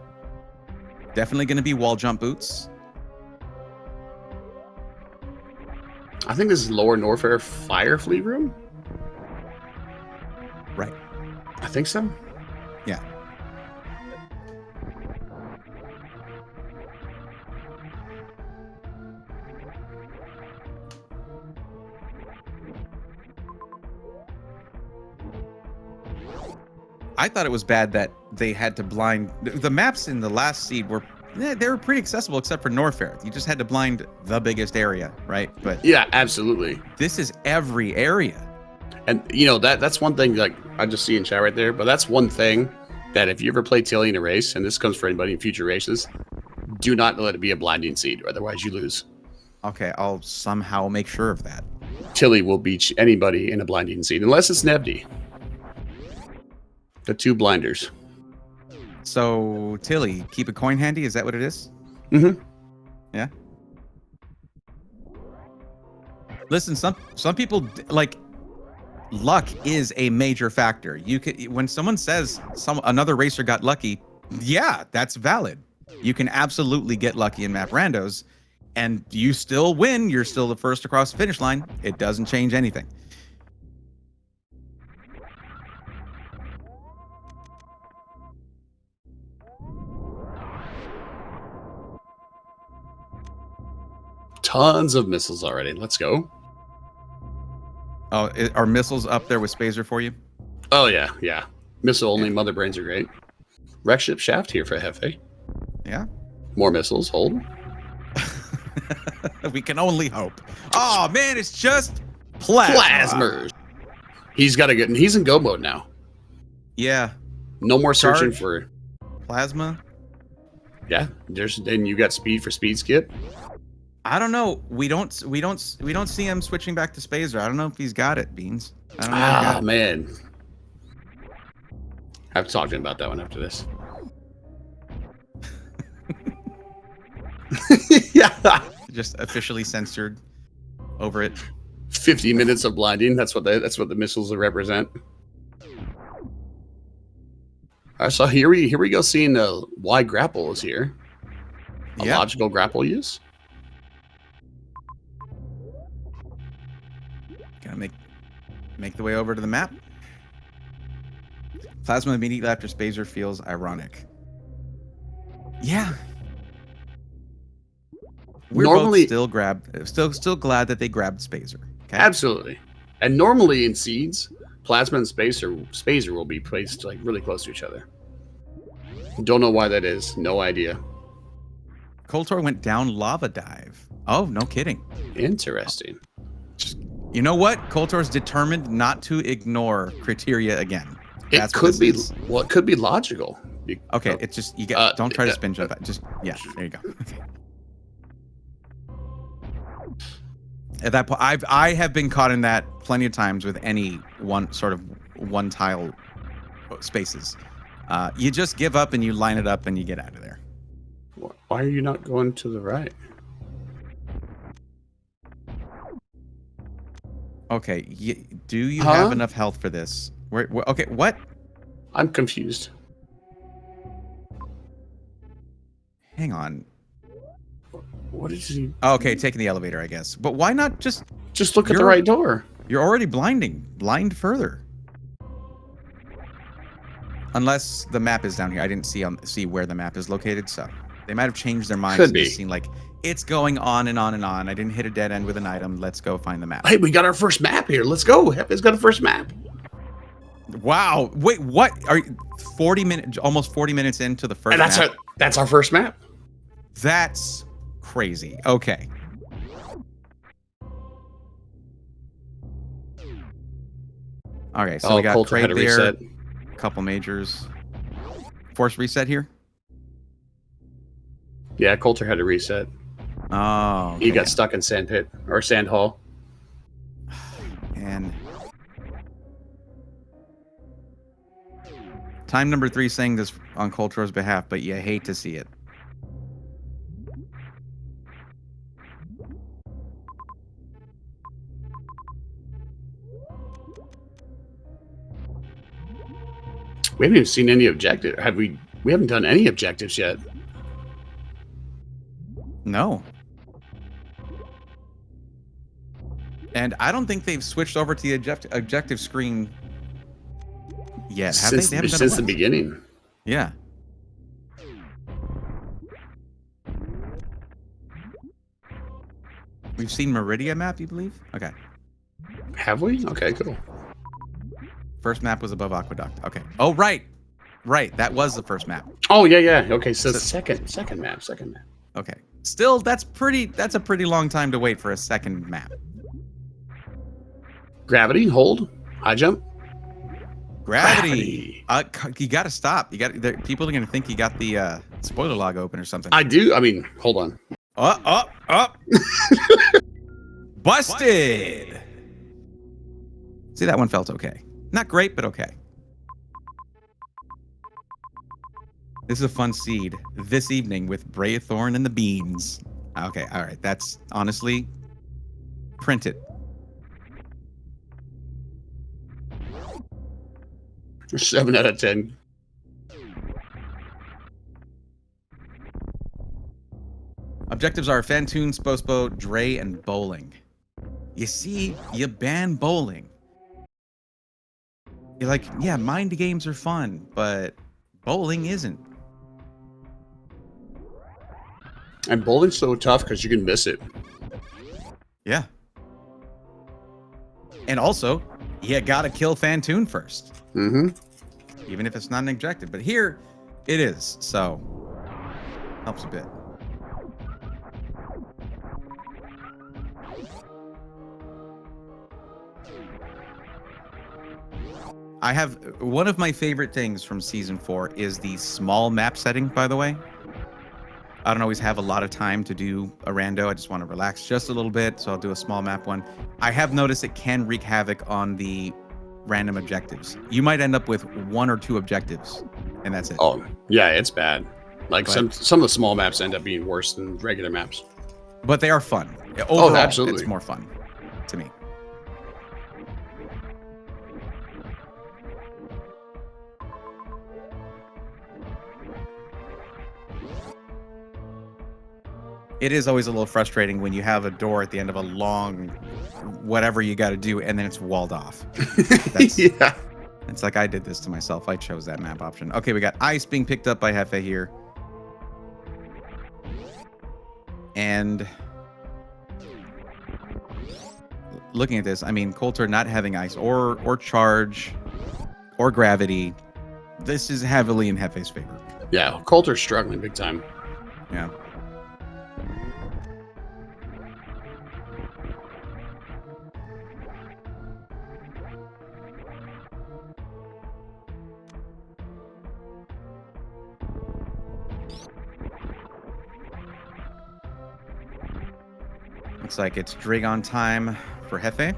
Definitely going to be wall jump boots. I think this is Lower Norfair Fire Fleet Room. Right. I think so. Yeah. I thought it was bad that they had to blind the maps in the last seed were they were pretty accessible except for Norfair. You just had to blind the biggest area, right? But yeah, absolutely. This is every area. And you know that's one thing like I just see in chat right there, but that's one thing that if you ever play Tilly in a race, and this comes for anybody in future races, do not let it be a blinding seed, otherwise you lose. Okay, I'll somehow make sure of that. Tilly will beat anybody in a blinding seed, unless it's Nevdi. The two blinders. So, Tilly, keep a coin handy? Is that what it is? Mm-hmm. Yeah. Listen, some people, like, luck is a major factor. You could, when someone says another racer got lucky, yeah, that's valid. You can absolutely get lucky in map randos, and you still win. You're still the first across the finish line. It doesn't change anything. Tons of missiles already. Let's go. Oh, are missiles up there with Spazer for you? Oh, yeah. Missile only mother brains are great. Wreck ship shaft here for Jefe. Yeah. More missiles. Hold. We can only hope. Oh, man, it's just plasmers. He's in go mode now. Yeah. No more searching for plasma. Yeah. Then you got speed for speed skip. I don't know. We don't see him switching back to Spazer. I don't know if he's got it, Beans. I don't know. Man. I have to talk to him about that one after this. Yeah. Just officially censored over it. 50 minutes of blinding. That's what the missiles represent. So here we go. Seeing why grapple is here. A Yeah. logical grapple use. Gonna make the way over to the map. Plasma immediately after Spazer feels ironic. Yeah. We're both Normally, still glad that they grabbed Spazer. Okay. absolutely. And normally in seeds, plasma and spacer will be placed like really close to each other. Don't know why that is. No idea. Coltero went down lava dive. Oh, no kidding. Interesting. You know what? Coltero's determined not to ignore criteria again. It could be. Well, it could be logical. Okay, it's just you get. Don't try to spin jump. Just yeah. There you go. Okay. At that point, I have been caught in that plenty of times with any one tile spaces. You just give up and you line it up and you get out of there. Why are you not going to the right? Okay, do you have enough health for this? Okay, what? I'm confused. Hang on. What did you? Oh, okay, taking the elevator, I guess. But why not just look at the right door? You're already blind further. Unless the map is down here. I didn't see where the map is located, so they might have changed their minds. Could be. Just seen like it's going on and on and on. I didn't hit a dead end with an item. Let's go find the map. Hey, we got our first map here. Let's go. Jefe's got a first map. Wow. Wait, what? Are you almost 40 minutes into the first map? That's our first map. That's crazy. Okay. Okay, so we got Colter had trade to there. reset. Couple majors. Force reset here? Yeah, Colter had to reset. Oh. Okay. He got stuck in sand pit or sand hall. And time number 3 saying this on Coltero's behalf, but you hate to see it. We haven't even seen any objective. We haven't done any objectives yet. No. And I don't think they've switched over to the objective screen yet. Have they? They haven't done since the beginning. Yeah. We've seen Meridia map, you believe? Okay. Have we? Okay, cool. First map was above Aqueduct. Okay. Oh, right. Right. That was the first map. Oh, yeah. Okay, so second map. Okay. Still, that's a pretty long time to wait for a second map. Gravity, hold, high jump. Gravity. You got to stop. People are going to think you got the spoiler log open or something. I do. I mean, hold on. Up. Busted. See, that one felt okay. Not great, but okay. This is a fun seed this evening with Braethorn and the Beans. Okay, all right. That's honestly, print it. 7 out of 10. Objectives are Fantoon, Spospo, Dre, and bowling. You see, you ban bowling. You're like, yeah, mind games are fun, but bowling isn't. And bowling's so tough because you can miss it. Yeah. And also, you gotta kill Fantoon first. Mm-hmm. Even if it's not an objective. But here, it is. So, helps a bit. I have one of my favorite things from season 4 is the small map setting, by the way. I don't always have a lot of time to do a rando. I just want to relax just a little bit, so I'll do a small map one. I have noticed it can wreak havoc on the random objectives. You might end up with 1 or 2 objectives, and that's it. Oh, yeah, it's bad. Like some of the small maps end up being worse than regular maps. But they are fun. Overall, absolutely. It's more fun to me. It is always a little frustrating when you have a door at the end of a long whatever you got to do, and then it's walled off. Yeah. It's like I did this to myself. I chose that map option. Okay, we got ice being picked up by Jefe here. And looking at this, I mean, Colter not having ice or charge or gravity. This is heavily in Jefe's favor. Yeah, Colter's struggling big time. Yeah. Looks like it's Dragon time for Jefe.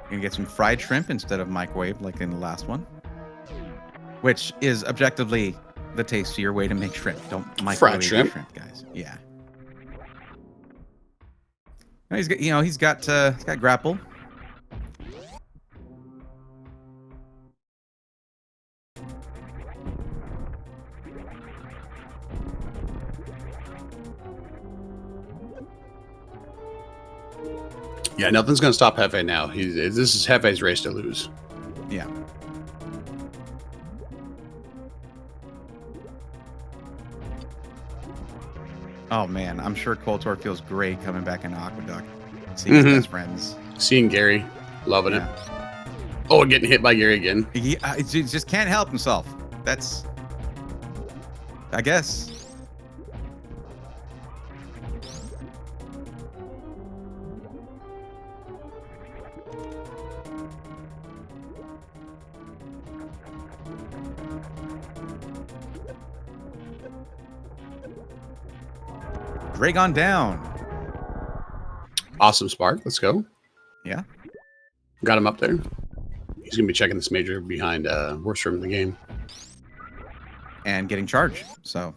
Gonna get some fried shrimp instead of microwave like in the last one. Which is objectively the tastier way to make shrimp. Don't microwave shrimp, guys. Yeah. He's got, he's got grapple. Yeah, nothing's gonna stop Jefe now. This is Jefe's race to lose. Yeah. Oh man, I'm sure Colter feels great coming back into Aqueduct, seeing his best friends. Seeing Gary, loving it. Oh, getting hit by Gary again. He just can't help himself. That's, I guess. Dragon down. Awesome spark. Let's go. Yeah. Got him up there. He's going to be checking this major behind worst room in the game. And getting charged. So.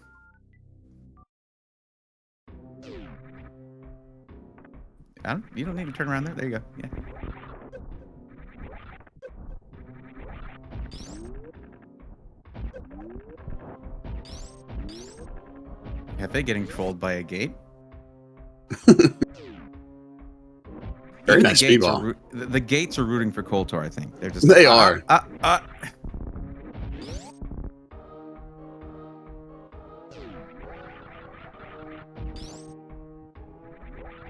You don't need to turn around there. There you go. Yeah. Jefe getting trolled by a gate. Very nice speedball. The gates are rooting for Colter, I think. They're just. They are. I'm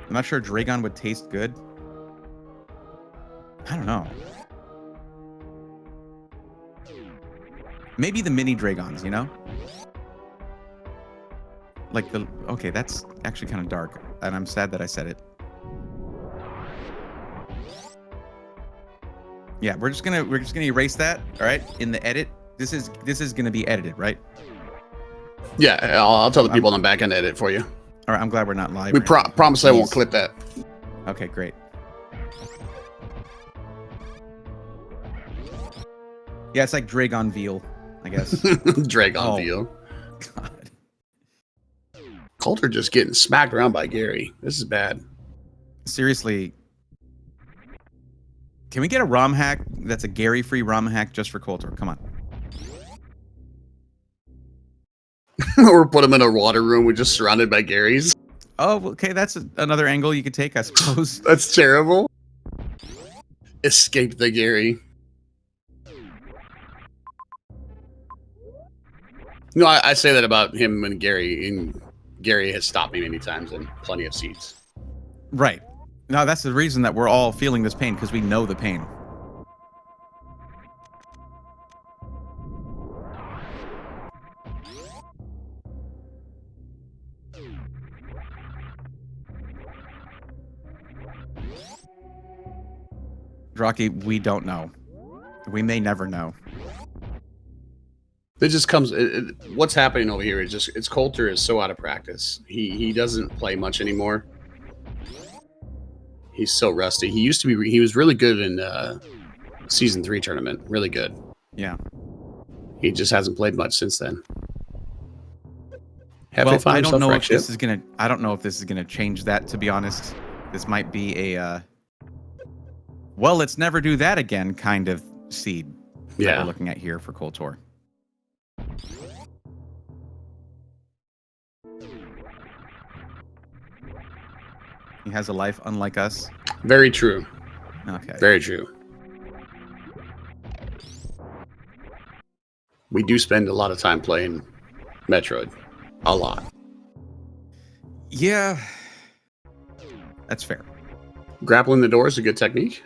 not sure Dragon would taste good. I don't know. Maybe the mini Dragons, Like okay, that's actually kind of dark, and I'm sad that I said it. Yeah, we're just gonna erase that. All right, in the edit, this is gonna be edited, right? Yeah, I'll tell the people on the back end edit for you. All right, I'm glad we're not live. We promise I won't clip that. Okay, great. Yeah, it's like Dragon veal, I guess. Dragon veal. God. Colter just getting smacked around by Gary. This is bad. Seriously. Can we get a ROM hack that's a Gary-free ROM hack just for Colter? Come on. Or put him in a water room. We're just surrounded by Garys. Oh, okay. That's another angle you could take, I suppose. That's terrible. Escape the Gary. No, I say that about him and Gary. And Gary has stopped me many times in plenty of seats. Right. No, that's the reason that we're all feeling this pain, because we know the pain. Rocky, we don't know. We may never know. It just comes. What's happening over here is just it's Colter is so out of practice. He doesn't play much anymore. He's so rusty. He used to be. He was really good in season 3 tournament. Really good. Yeah. He just hasn't played much since then. Well, I don't know if this is gonna. I don't know if this is gonna change that. To be honest, this might be a. Well, let's never do that again. Kind of seed. Yeah. That we're looking at here for Colter. He has a life unlike us. Very true. Okay. Very true. We do spend a lot of time playing Metroid. A lot. Yeah. That's fair. Grappling the door is a good technique.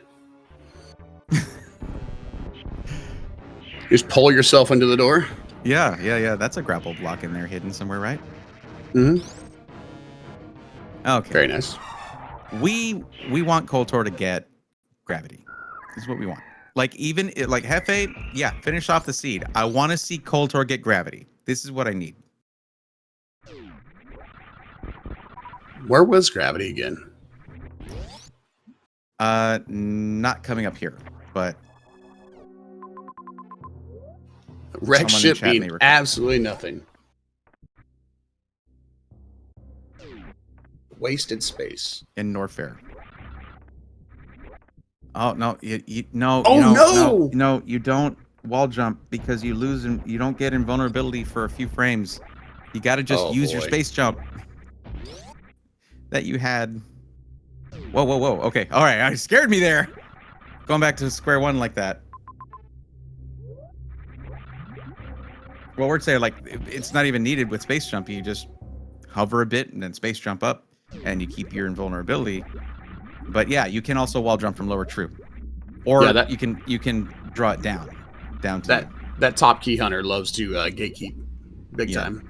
Just pull yourself into the door. Yeah. That's a grapple block in there hidden somewhere, right? Mm-hmm. Okay. Very nice. We want Coltero to get gravity. This is what we want. Like like Jefe, yeah, finish off the seed. I want to see Coltero get gravity. This is what I need. Where was gravity again? Not coming up here, but Wreck someone in ship chat may mean recall. absolutely nothing. Wasted space. In Norfair. Oh no, no, Oh, no! no, you don't wall jump because you lose and you don't get invulnerability for a few frames. You got to just Oh, use your boy. space jump that you had. Whoa. Okay, all right, it scared me there. Going back to square one like that. Well, we're saying like it's not even needed with space jump. You just hover a bit and then space jump up, and you keep your invulnerability. But yeah, you can also wall jump from lower true, or Yeah, that- you can draw it down to That top key hunter loves to gatekeep big Yeah. time.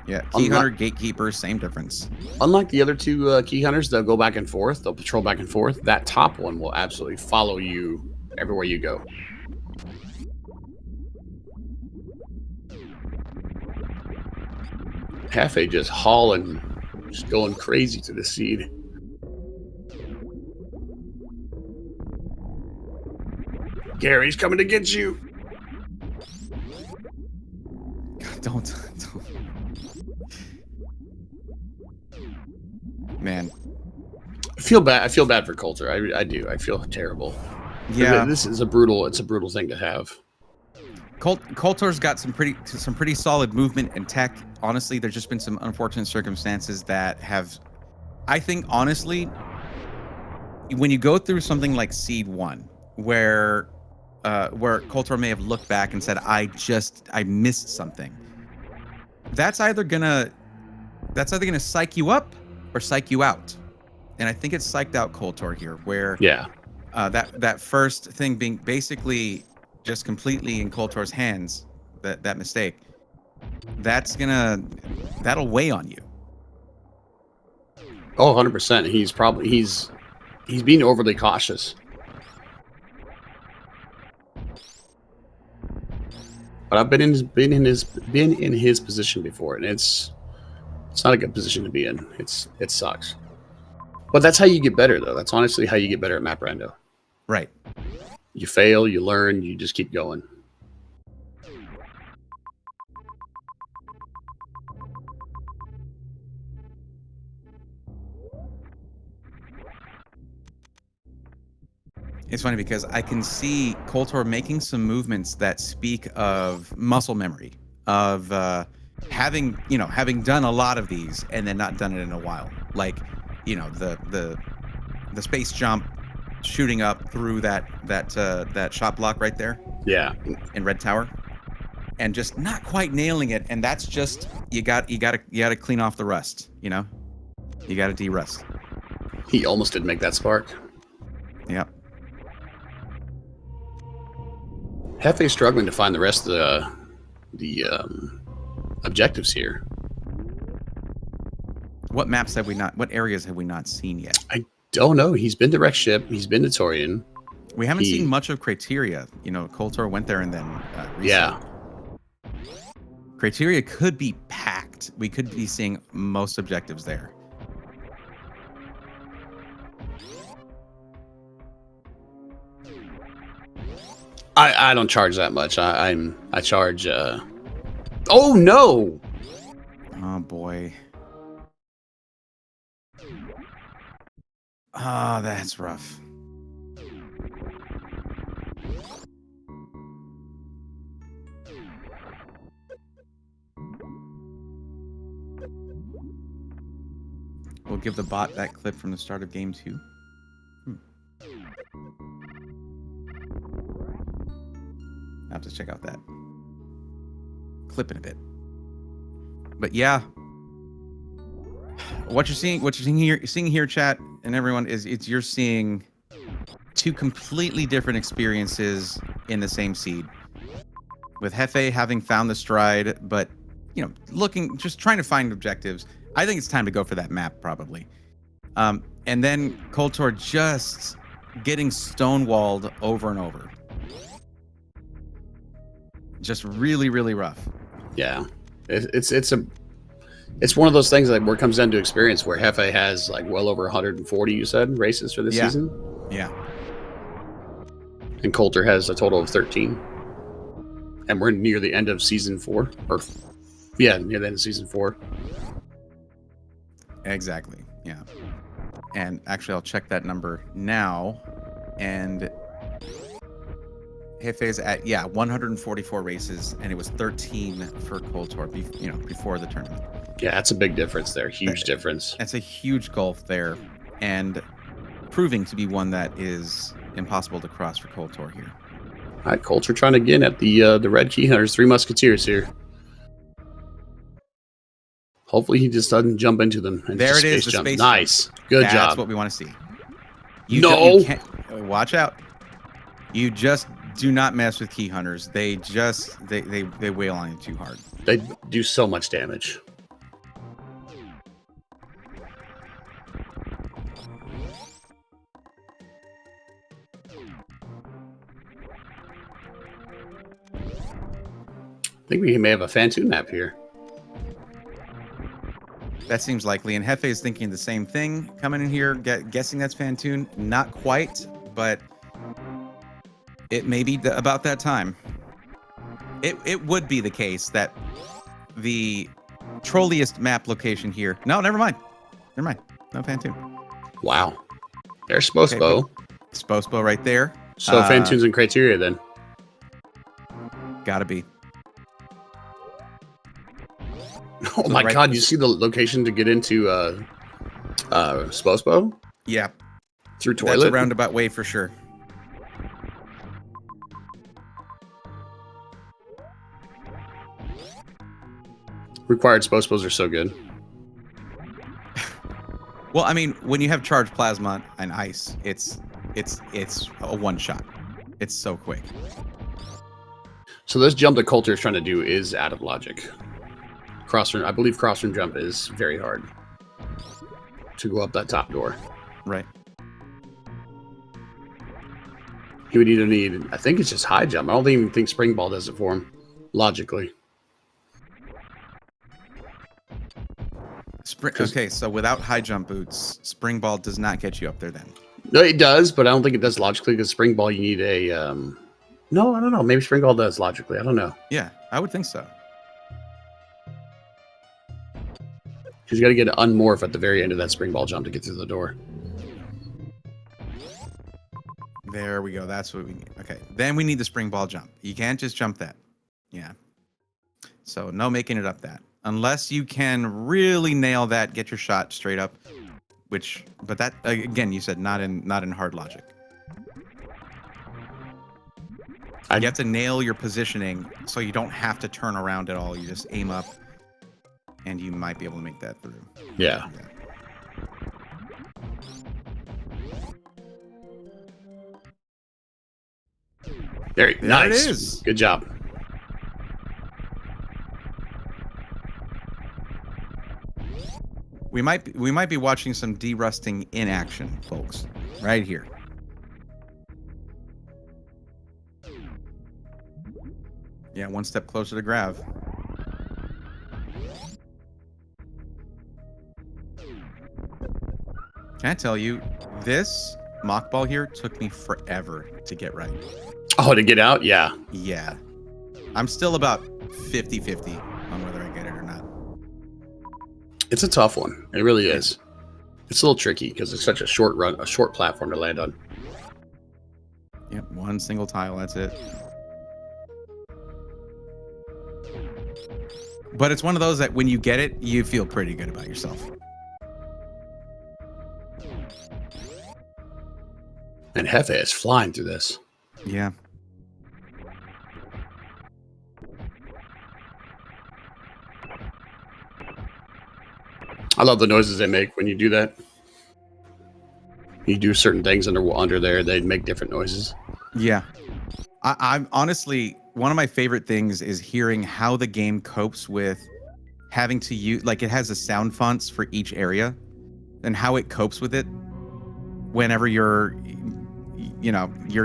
Yeah, key hunter, gatekeeper, same difference. Unlike the other two key hunters, they'll go back and forth. They'll patrol back and forth. That top one will absolutely follow you everywhere you go. Jefe just hauling, just going crazy to the seed. Gary's coming to get you. God, don't. Man. I feel bad. I feel bad for Coltero. I do. I feel terrible. Yeah. This is a brutal. It's a brutal thing to have. Coltero's got some pretty solid movement and tech. Honestly, there's just been some unfortunate circumstances that have, I think, honestly, when you go through something like Seed 1, where Coltero may have looked back and said, I missed something. That's either gonna psych you up or psych you out. And I think it's psyched out Coltero here, where Yeah. that first thing being basically just completely in Coltero's hands, that mistake, that'll weigh on you. Oh, 100%. He's being overly cautious. But I've been in his position before, and it's not a good position to be in. It sucks. But that's how you get better, though. That's honestly how you get better at Map Rando. Right. You fail, you learn, you just keep going. It's funny because I can see Coltero making some movements that speak of muscle memory, of having done a lot of these and then not done it in a while. Like, the space jump, shooting up through that shot block right there. Yeah. In Red Tower, and just not quite nailing it. And that's just you got to clean off the rust. You got to de-rust. He almost did make that spark. Yep. Jefe's struggling to find the rest of the objectives here. What maps have we not? What areas have we not seen yet? I don't know. He's been to Wreck Ship. He's been to Torian. We haven't seen much of Criteria. Coltero went there and then reset. Yeah. Criteria could be packed. We could be seeing most objectives there. I don't charge that much. I charge. Oh no! Oh boy. Oh, that's rough. We'll give the bot that clip from the start of game 2. I'll have to check out that clip in a bit. But yeah, what you're seeing here, chat, and everyone, is you're seeing 2 completely different experiences in the same seed. With Jefe having found the stride, but just trying to find objectives. I think it's time to go for that map, probably. And then Coltero just getting stonewalled over and over. Just really, really rough. Yeah, it's one of those things like where it comes down to experience. Where Jefe has like well over 140, you said, races for this season. Yeah. And Coltero has a total of 13. And we're near the end of season 4, near the end of season 4. Exactly. Yeah. And actually, I'll check that number now. And Jefe is at 144 races, and it was 13 for Coltero, before the tournament. Yeah, that's a big difference there. Huge difference. That's a huge gulf there, and proving to be one that is impossible to cross for Coltero here. All right, Coltero trying to get at the Red Key Hunters, 3 Musketeers here. Hopefully he just doesn't jump into them. And there it is, the space jump. Nice. Good job. That's what we want to see. You can't, watch out. You just do not mess with Key Hunters. They wail on you too hard. They do so much damage. I think we may have a Fantoon map here. That seems likely. And Jefe is thinking the same thing. Coming in here, guessing that's Fantoon. Not quite, but it may be about that time. It would be the case that the trolliest map location here. No, never mind. No Fantoon. Wow. There's Spospo. Okay, Spospo right there. So Fantoon's in criteria then. Gotta be. Oh my God! You see the location to get into Spospo? Yeah. Through toilet. That's a roundabout way for sure. Required Spospos are so good. Well, I mean, when you have charged plasma and ice, it's a one shot. It's so quick. So this jump that Coltero is trying to do is out of logic. I believe crossroom jump is very hard to go up that top door. Right. He would either need, I think it's just high jump. I don't even think spring ball does it for him, logically. Okay, so without high jump boots, spring ball does not get you up there then. No, it does, but I don't think it does logically because spring ball you need a... No, I don't know. Maybe spring ball does logically. I don't know. Yeah, I would think so. Because you got to get an unmorph at the very end of that spring ball jump to get through the door. There we go. That's what we need. Okay. Then we need the spring ball jump. You can't just jump that. Yeah. So no making it up that. Unless you can really nail that, get your shot straight up. But that, again, you said not in hard logic. You have to nail your positioning so you don't have to turn around at all. You just aim up. And you might be able to make that through. Yeah. There nice. It is. Good job. We might be watching some derusting in action, folks. Right here. Yeah, one step closer to Grav. Can I tell you, this mock ball here took me forever to get right. Oh, to get out? Yeah. Yeah. I'm still about 50-50 on whether I get it or not. It's a tough one. It really is. It's a little tricky because it's such a short platform to land on. Yep, one single tile, that's it. But it's one of those that when you get it, you feel pretty good about yourself. And Jefe is flying through this. Yeah. I love the noises they make when you do that. You do certain things under there, they make different noises. Yeah. I'm honestly, one of my favorite things is hearing how the game copes with having to use, like, it has the sound fonts for each area and how it copes with it whenever you're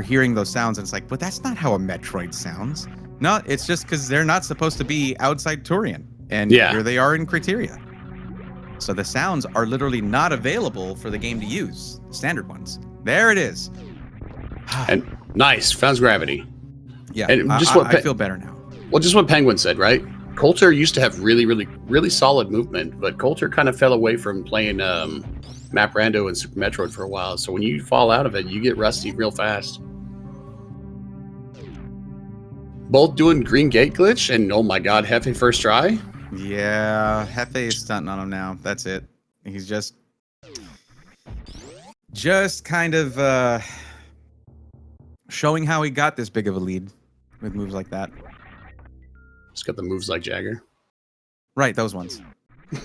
hearing those sounds, and it's like, but that's not how a Metroid sounds. No, it's just because they're not supposed to be outside Turian, and here they are in Criteria. So the sounds are literally not available for the game to use, the standard ones. There it is. And nice, found gravity. Yeah, and I feel better now. Well, just what Penguin said, right? Coltero used to have really, really, really solid movement, but Coltero kind of fell away from playing Map Rando and Super Metroid for a while. So when you fall out of it, you get rusty real fast. Both doing green gate glitch, and oh my god, Jefe first try. Yeah, Jefe is stunting on him now. That's it. He's just kind of showing how he got this big of a lead with moves like that. He's got the moves like Jagger. Right, those ones.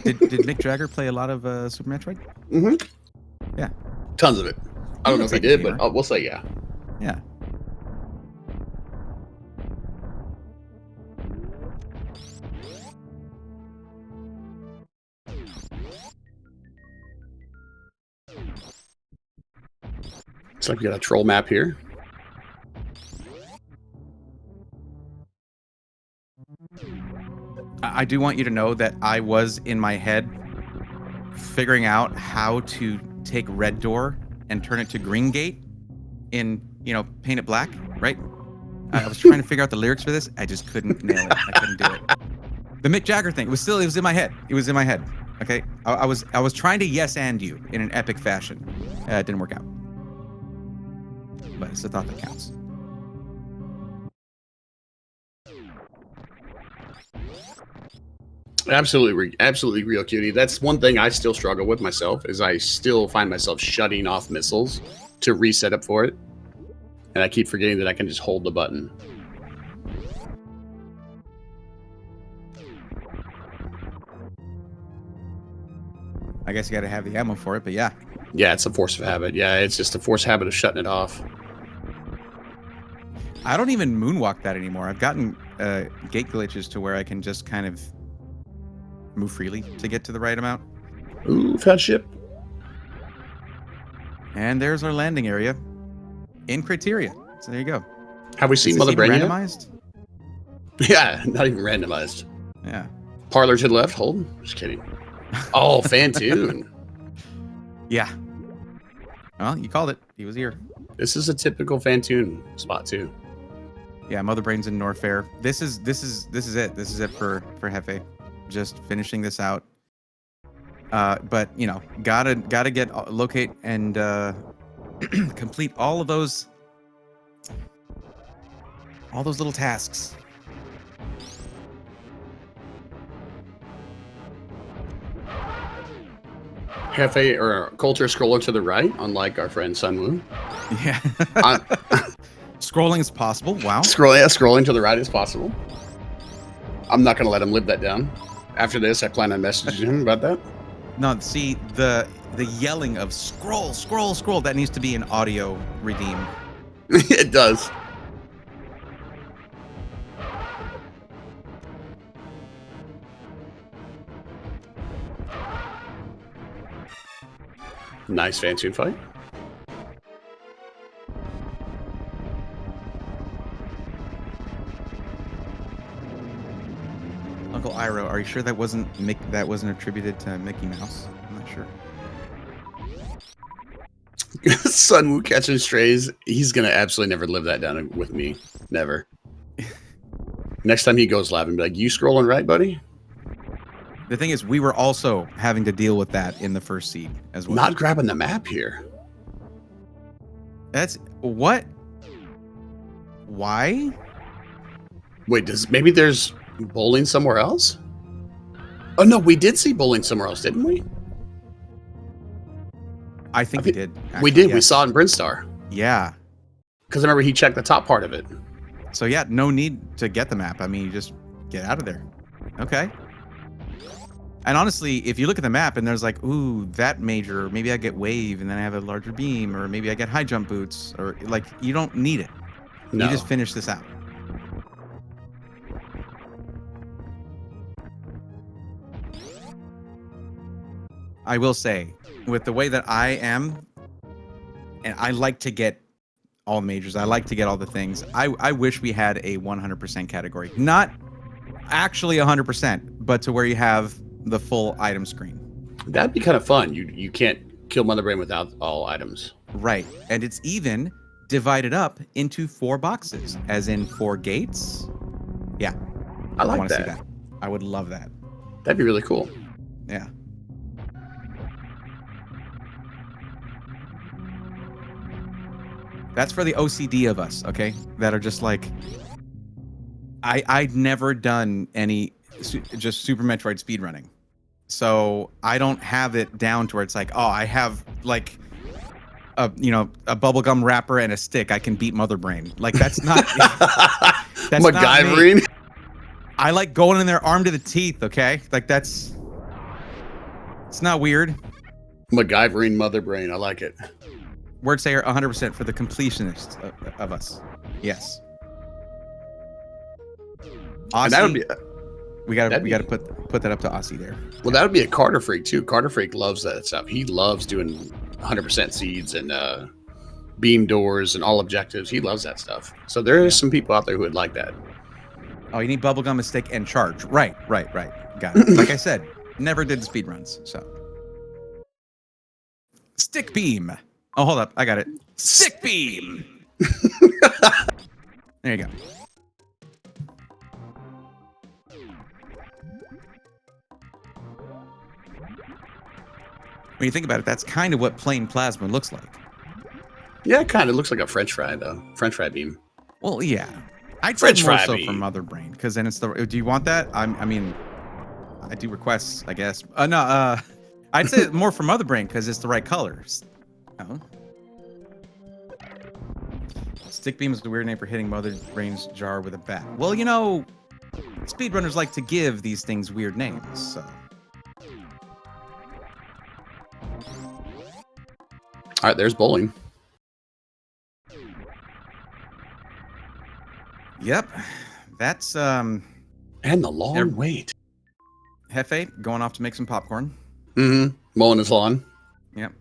Did Mick Jagger play a lot of Super Metroid? Mm-hmm. Yeah. Tons of it. I don't know if he did, but we'll say yeah. Yeah. Looks like we got a troll map here. I do want you to know that I was in my head figuring out how to take red door and turn it to green gate in, paint it black, right? I was trying to figure out the lyrics for this. I just couldn't nail it. I couldn't do it. The Mick Jagger thing was in my head. It was in my head. Okay. I was trying to yes and you in an epic fashion. It didn't work out. But it's the thought that counts. Absolutely real cutie. That's one thing I still struggle with myself, is I still find myself shutting off missiles to reset up for it. And I keep forgetting that I can just hold the button. I guess you got to have the ammo for it, but yeah. Yeah, it's a force of habit. Yeah, it's just a force habit of shutting it off. I don't even moonwalk that anymore. I've gotten gate glitches to where I can just kind of move freely to get to the right amount. Ooh, found ship. And there's our landing area in Criteria. So there you go. Have we seen Mother Brain randomized? Yet? Yeah, not even randomized. Yeah. Parlor to the left. Hold. Just kidding. Oh, Fantoon. Yeah. Well, you called it. He was here. This is a typical Fantoon spot too. Yeah, Mother Brain's in Norfair. This is it. This is it for Jefe. Just finishing this out. But gotta get locate and complete all of those little tasks. Jefe or Coltero scroller to the right, unlike our friend Sunwoo. Yeah. Scrolling is possible. Wow. Scrolling to the right is possible. I'm not going to let him live that down. After this, I plan on messaging him about that. No, see, the yelling of scroll, that needs to be an audio redeem. It does. Nice Fantoon fight. Uncle Iroh, are you sure that wasn't attributed to Mickey Mouse? I'm not sure. Sunwoo catching strays. He's gonna absolutely never live that down with me. Never. Next time he goes live and be like, "You scrolling right, buddy?" The thing is, we were also having to deal with that in the first seed as well. Not grabbing the map here. That's what? Why? Wait, maybe there's bowling somewhere else? Oh no, we did see bowling somewhere else, didn't we? I think we did. We actually, did. We yes. saw it in Brinstar. Yeah. Because I remember he checked the top part of it. So yeah, no need to get the map. I mean, you just get out of there. Okay. And honestly, if you look at the map and there's like, ooh, that major, maybe I get wave and then I have a larger beam, or maybe I get high jump boots, or like, you don't need it. No. You just finish this out. I will say, with the way that I am, and I like to get all majors, I like to get all the things. I wish we had a 100% category. Not actually 100%, but to where you have the full item screen. That'd be kind of fun. You can't kill Mother Brain without all items. Right. And it's even divided up into 4 boxes, as in 4 gates. Yeah. I like want to see that. that. I would love that. That'd be really cool. Yeah. That's for the OCD of us, okay? That are just like, I'd never done any just Super Metroid speedrunning. So I don't have it down to where it's like, oh, I have like a bubblegum wrapper and a stick. I can beat Mother Brain. Like that's not that's MacGyvering. Not me. I like going in there armed to the teeth, okay? Like it's not weird. MacGyvering Mother Brain. I like it. Word sayer 100% for the completionists of us. Yes. Aussie, And that would be. we gotta put that up to Aussie there. Well, that would be a Carter Freak too. Carter Freak loves that stuff. He loves doing 100% seeds and beam doors and all objectives. He loves that stuff. So there is some people out there who would like that. Oh, you need bubblegum, a stick, and charge. Right. Got it. Like I said, never did the speed runs, so. Stick beam. Oh, hold up. I got it. Stick beam. There you go. When you think about it, that's kind of what plain plasma looks like. Yeah, it kind of looks like a French fry, though. French fry beam. Well, yeah. I'd French say more fry so beam. for Mother Brain, because then it's the. Do you want that? I mean, I do requests, I guess. No. I'd say more for Mother Brain because it's the right colors. Oh. Stick beam is the weird name for hitting Mother Brain's jar with a bat. Well, speedrunners like to give these things weird names, so. All right, there's bowling. Yep. That's And the long wait. Jefe going off to make some popcorn. Mm-hmm. Mowing his lawn. Yep.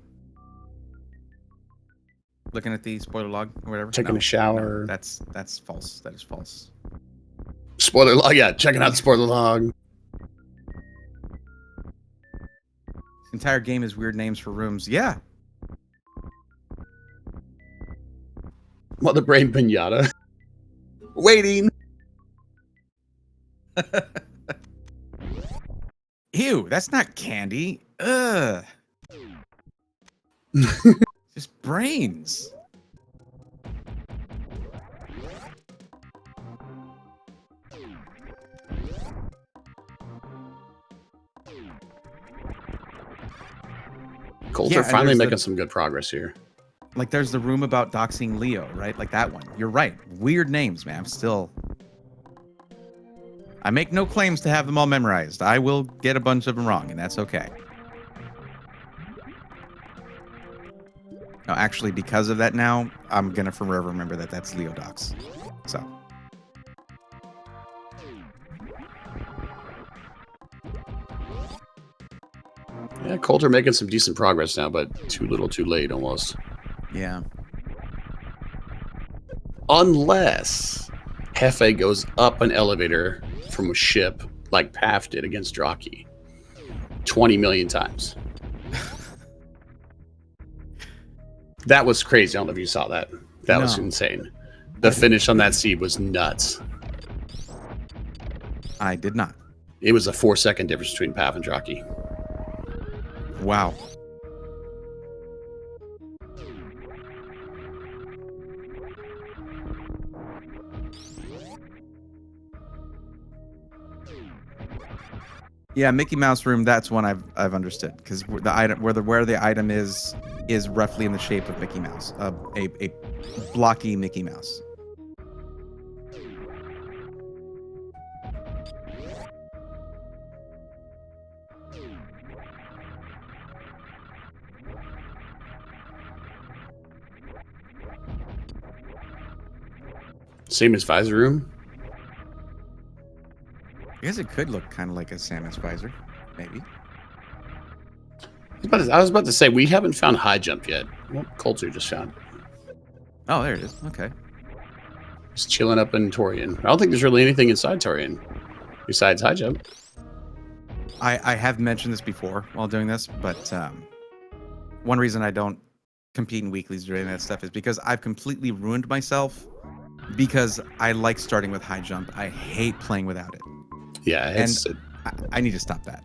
Looking at the spoiler log or whatever. Taking a shower. No, that's false. That is false. Spoiler log. Yeah, checking out the spoiler log. This entire game is weird names for rooms. Yeah. Mother Brain Pinata. Waiting. Ew, that's not candy. Ugh. Just brains. Colter Yeah, finally making some good progress here. Like there's the room about doxing Leo, right? Like that one. You're right. Weird names, man. I make no claims to have them all memorized. I will get a bunch of them wrong, and that's okay. No, actually, because of that now, I'm going to forever remember that that's Leo Dox. So. Yeah, Colter making some decent progress now, but too little too late almost. Yeah. Unless Jefe goes up an elevator from a ship like Paf did against Draki 20 million times. That was crazy. I don't know if you saw that. That was insane. The finish on that seed was nuts. I did not. It was a 4-second difference between Paf and Draki. Wow. Yeah, Mickey Mouse room. That's one I've understood because the item where the item is is roughly in the shape of Mickey Mouse, a blocky Mickey Mouse. Same as visor room. I guess it could look kind of like a Samus visor, maybe. I was about to say, we haven't found high jump yet. Well, Coltero just found. Oh, there it is. Okay. Just chilling up in Torian. I don't think there's really anything inside Torian besides high jump. I have mentioned this before while doing this, but one reason I don't compete in weeklies during that stuff is because I've completely ruined myself because I like starting with high jump. I hate playing without it. Yeah, it's, and I need to stop that.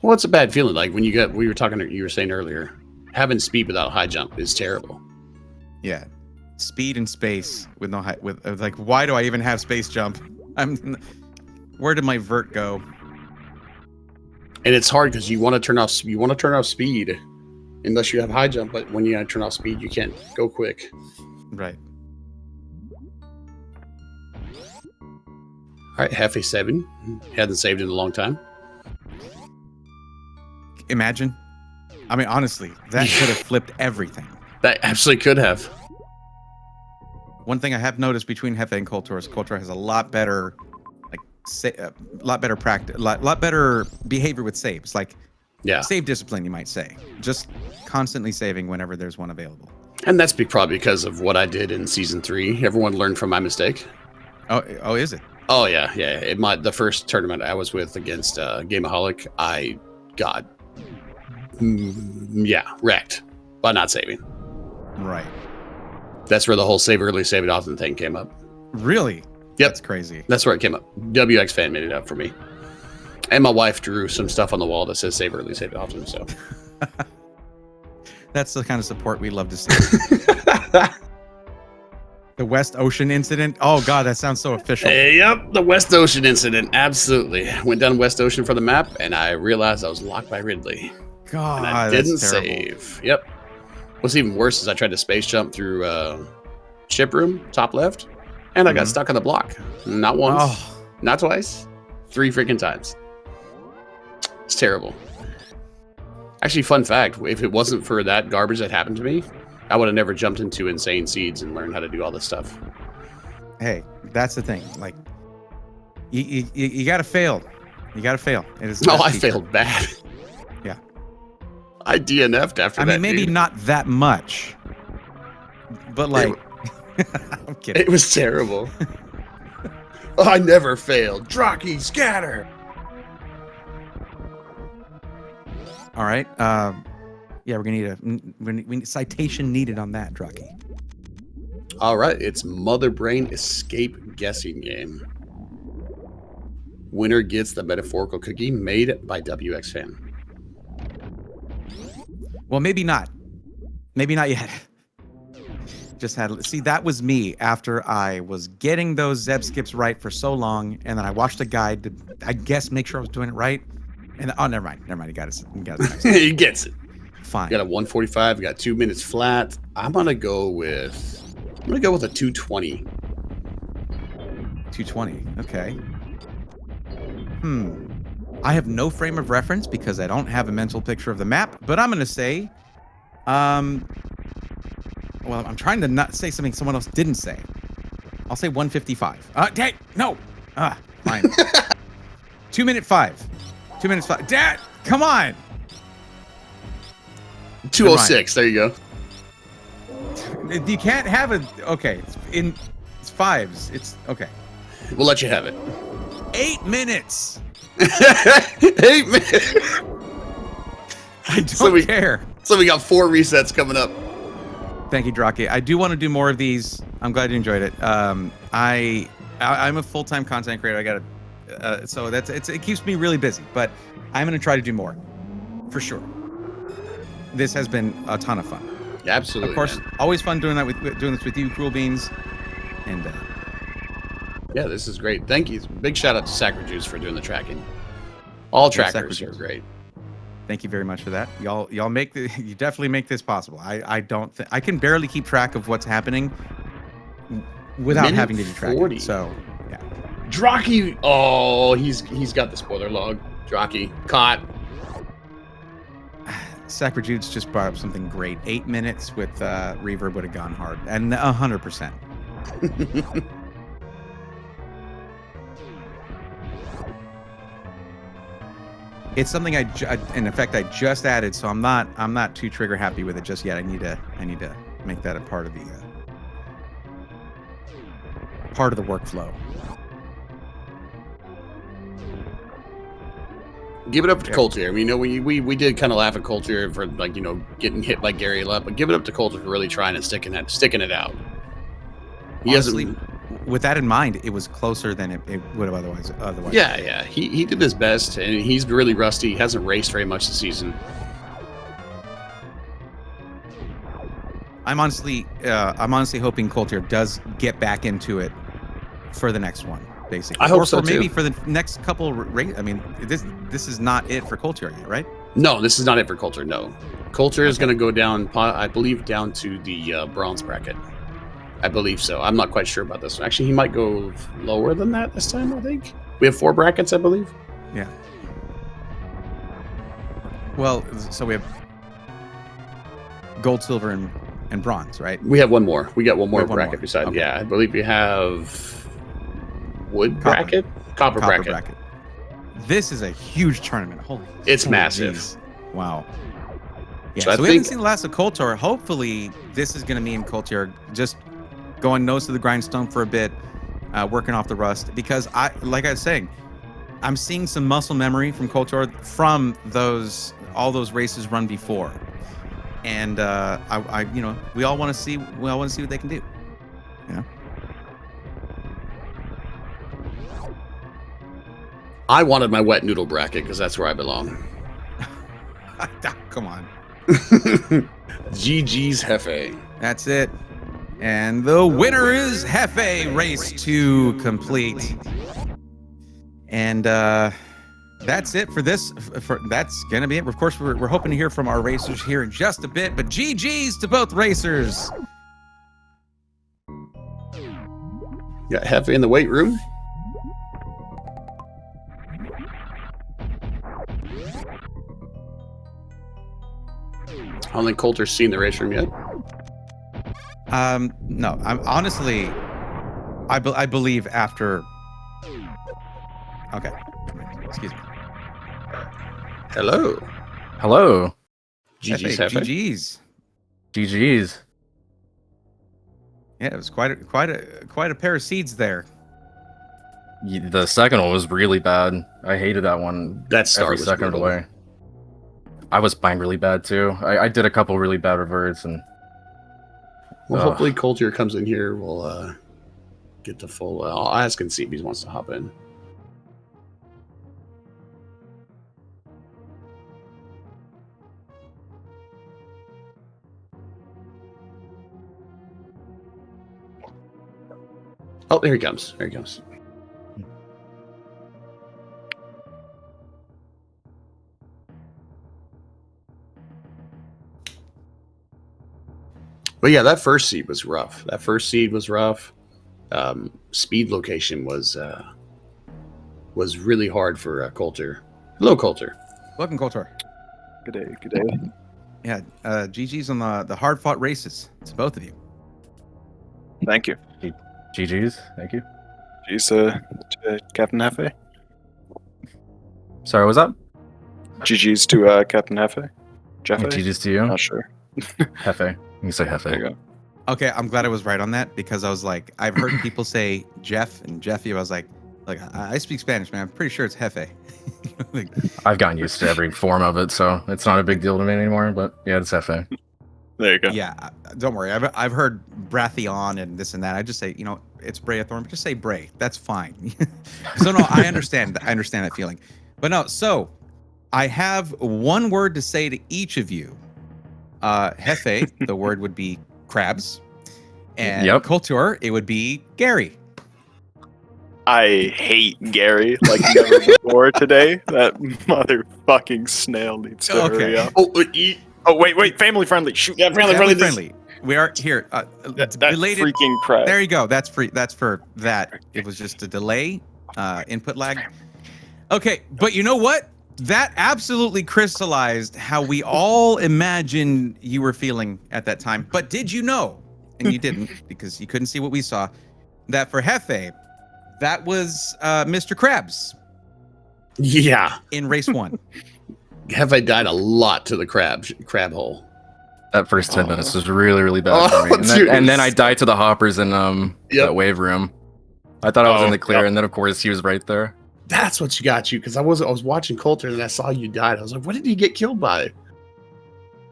Well, it's a bad feeling. Like when you were saying earlier, having speed without high jump is terrible. Yeah, speed and space with no high. Like, why do I even have space jump? Where did my vert go? And it's hard because you want to turn off speed, unless you have high jump. But when you turn off speed, you can't go quick. Right. All right, Jefe 7. Hadn't saved in a long time. Imagine. I mean, honestly, that could have flipped everything. That absolutely could have. One thing I have noticed between Jefe and Coltero is Coltero has a lot better, lot better practice, lot better behavior with saves. Like, yeah, save discipline, you might say. Just constantly saving whenever there's one available. And that's probably because of what I did in season 3. Everyone learned from my mistake. Oh, is it? Oh yeah. The first tournament I was with against Gameaholic, I got wrecked by not saving. Right. That's where the whole save early, save it often thing came up. Really? Yep. That's crazy. That's where it came up. WX fan made it up for me. And my wife drew some stuff on the wall that says save early, save it often. So that's the kind of support we love to see. The West Ocean incident. Oh God, that sounds so official. Yep, the West Ocean incident. Absolutely. Went down West Ocean for the map, and I realized I was locked by Ridley. God, and I didn't that's terrible. save. Yep. What's even worse is I tried to space jump through ship room, top left, and I got stuck on the block. Not once, not twice, 3 freaking times. It's terrible. Actually, fun fact, if it wasn't for that garbage that happened to me, I would have never jumped into Insane Seeds and learned how to do all this stuff. Hey, that's the thing. Like, you gotta fail. You gotta fail. It is. No, I failed bad. Yeah. I DNF'd after that. I mean, maybe not that much, but like, I'm kidding. It was terrible. I never failed. Drocky, scatter. All right. Yeah, we're gonna need we need citation needed on that, Drocky. All right, it's Mother Brain Escape Guessing Game. Winner gets the metaphorical cookie made by WX Fan. Well, maybe not. Maybe not yet. Just had see that was me after I was getting those Zeb skips right for so long, and then I watched a guide to, I guess, make sure I was doing it right. And never mind. He got it. He gets it. Fine. You got a 145. You got 2 minutes flat. I'm gonna go with a 220. 220. Okay. I have no frame of reference because I don't have a mental picture of the map, but I'm gonna say, well, I'm trying to not say something someone else didn't say. I'll say 155. Dad, no. Fine. 2 minute 5. 2 minutes 5. Dad, come on. 206. There you go. You can't have it. Okay, it's fives. It's okay. We'll let you have it. 8 minutes. 8 minutes. I don't care. So we got 4 resets coming up. Thank you, Draki. I do want to do more of these. I'm glad you enjoyed it. I'm a full-time content creator. I gotta, so it keeps me really busy. But I'm gonna try to do more, for sure. This has been a ton of fun. Absolutely. Of course, man. Always fun doing this with you, Cruel Beans, and yeah, this is great. Thank you. Big shout out to Sacred Juice for doing the tracking. All trackers are great. Thank you very much for that. Y'all make you definitely make this possible. I don't think I can barely keep track of what's happening without Minute having to be 40. tracking. So yeah. Draki. Oh, he's got the spoiler log. Draki caught. Sacrajude's just brought up something great. 8 minutes with reverb would have gone hard, and 100%. It's something in effect I just added, so I'm not too trigger happy with it just yet. I need to make that a part of the workflow. Give it up to Coltero. I mean, we did kind of laugh at Coltero for like getting hit by Gary Lepp, but give it up to Coltero for really trying and sticking it out. He Honestly, with that in mind, it was closer than it would have otherwise. Yeah. He did his best, and he's really rusty. He hasn't raced very much this season. I'm honestly hoping Coltero does get back into it for the next one, basically. I hope so, maybe too. for the next couple races. I mean, this is not it for Coltero yet, right? No, this is not it for Coltero. No, Coltero is going to go down, I believe, down to the bronze bracket. I believe so. I'm not quite sure about this one. Actually, he might go lower than that this time, I think. We have 4 brackets, I believe. Yeah. Well, so we have gold, silver, and bronze, right? We have one more. We got one more bracket more. beside. Okay. Yeah, I believe we have bracket? Copper bracket. This is a huge tournament. It's massive. Geez. Wow. Yeah, So we haven't seen the last of Coltero. Hopefully, this is going to mean Coltero just going nose to the grindstone for a bit, working off the rust. Because like I was saying, I'm seeing some muscle memory from Coltero from all those races run before, and we all want to see what they can do. I wanted my wet noodle bracket because that's where I belong. Come on. GG's Jefe. That's it. And the winner is Jefe, race 2 complete. And that's it for this. That's going to be it. Of course, we're hoping to hear from our racers here in just a bit, but GG's to both racers. Got Jefe in the weight room. I don't think Colter's seen the race room yet. No, I'm honestly, I believe after. Okay, excuse me. Hello. GG's Jefe. GG's. Yeah, it was quite a pair of seeds there. The second one was really bad. I hated that one. That start every was second of the way. I was buying really bad too. I did a couple really bad reverts and. Well, hopefully Coltero comes in here. We'll get the full. I'll ask and see if he wants to hop in. Oh, there he comes. But yeah, that first seed was rough. Speed location was really hard for Coltero. Hello, Coltero. Welcome, Coltero. Good day. Yeah, GG's on the hard fought races. It's both of you. Thank you. GG's. Thank you. Geez, to Captain Jefe. Sorry, what's up? GG's to Captain Jefe. Jefe? GG's to you. Not sure. Jefe. You can say Jefe. There you go. Okay, I'm glad I was right on that because I was like, I've heard people say Jeff and Jeffy. I was like I speak Spanish, man. I'm pretty sure it's Jefe. Like, I've gotten used to every form of it, so it's not a big deal to me anymore. But yeah, it's Jefe. There you go. Yeah, don't worry. I've heard Bratheon and this and that. I just say, it's Braethorn, but just say Bray. That's fine. So no, I understand. I understand that feeling. But no, so I have one word to say to each of you. Jefe, the word would be crabs. And Coltero, it would be Gary. I hate Gary like never before today. That motherfucking snail needs to hurry up. Oh, wait, family friendly. Shoot. Yeah, Family friendly. We are here. That Belated. freaking crap. There you go. That's free. That's for that. It was just a delay, input lag. Okay, but you know what? That absolutely crystallized how we all imagined you were feeling at that time. But did you know, and you didn't because you couldn't see what we saw, that for Jefe, that was Mr. Krabs Yeah. in race 1. Jefe died a lot to the crab hole. That first 10 minutes was really, really bad for me. And then I died to the hoppers in that wave room. I thought I was in the clear, and then of course he was right there. That's what got you, because I was watching Coltero and I saw you died. I was like, what did he get killed by?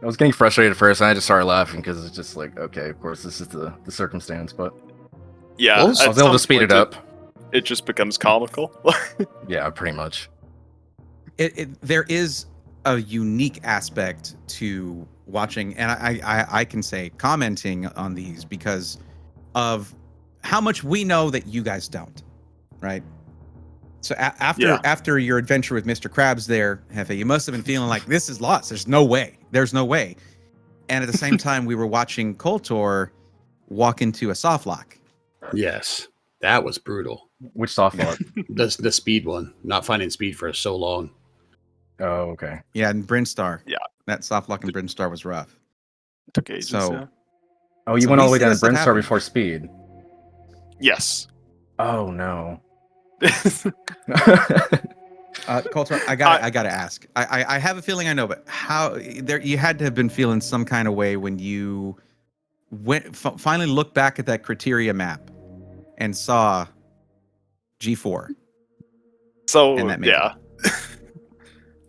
I was getting frustrated at first, and I just started laughing because it's just like, okay, of course this is the circumstance, but Yeah, Well, I was able to speed it up. It just becomes comical. Yeah, pretty much. There is a unique aspect to watching, and I can say commenting on these because of how much we know that you guys don't, right? So after your adventure with Mr. Krabs there, Jefe, you must have been feeling like this is lost. There's no way. And at the same time, we were watching Coltero walk into a soft lock. Yes, that was brutal. Which soft lock? The speed one, not finding speed for so long. Oh, okay. Yeah, and Brinstar. Yeah. That soft lock in Brinstar was rough. It took ages. So- Yeah. Oh, you So went all we the way see down this to stuff Brinstar happen. before speed. Yes. Oh no. Coltero, I gotta ask. I have a feeling I know, but how there you had to have been feeling some kind of way when you finally looked back at that criteria map and saw G4. So And that made yeah,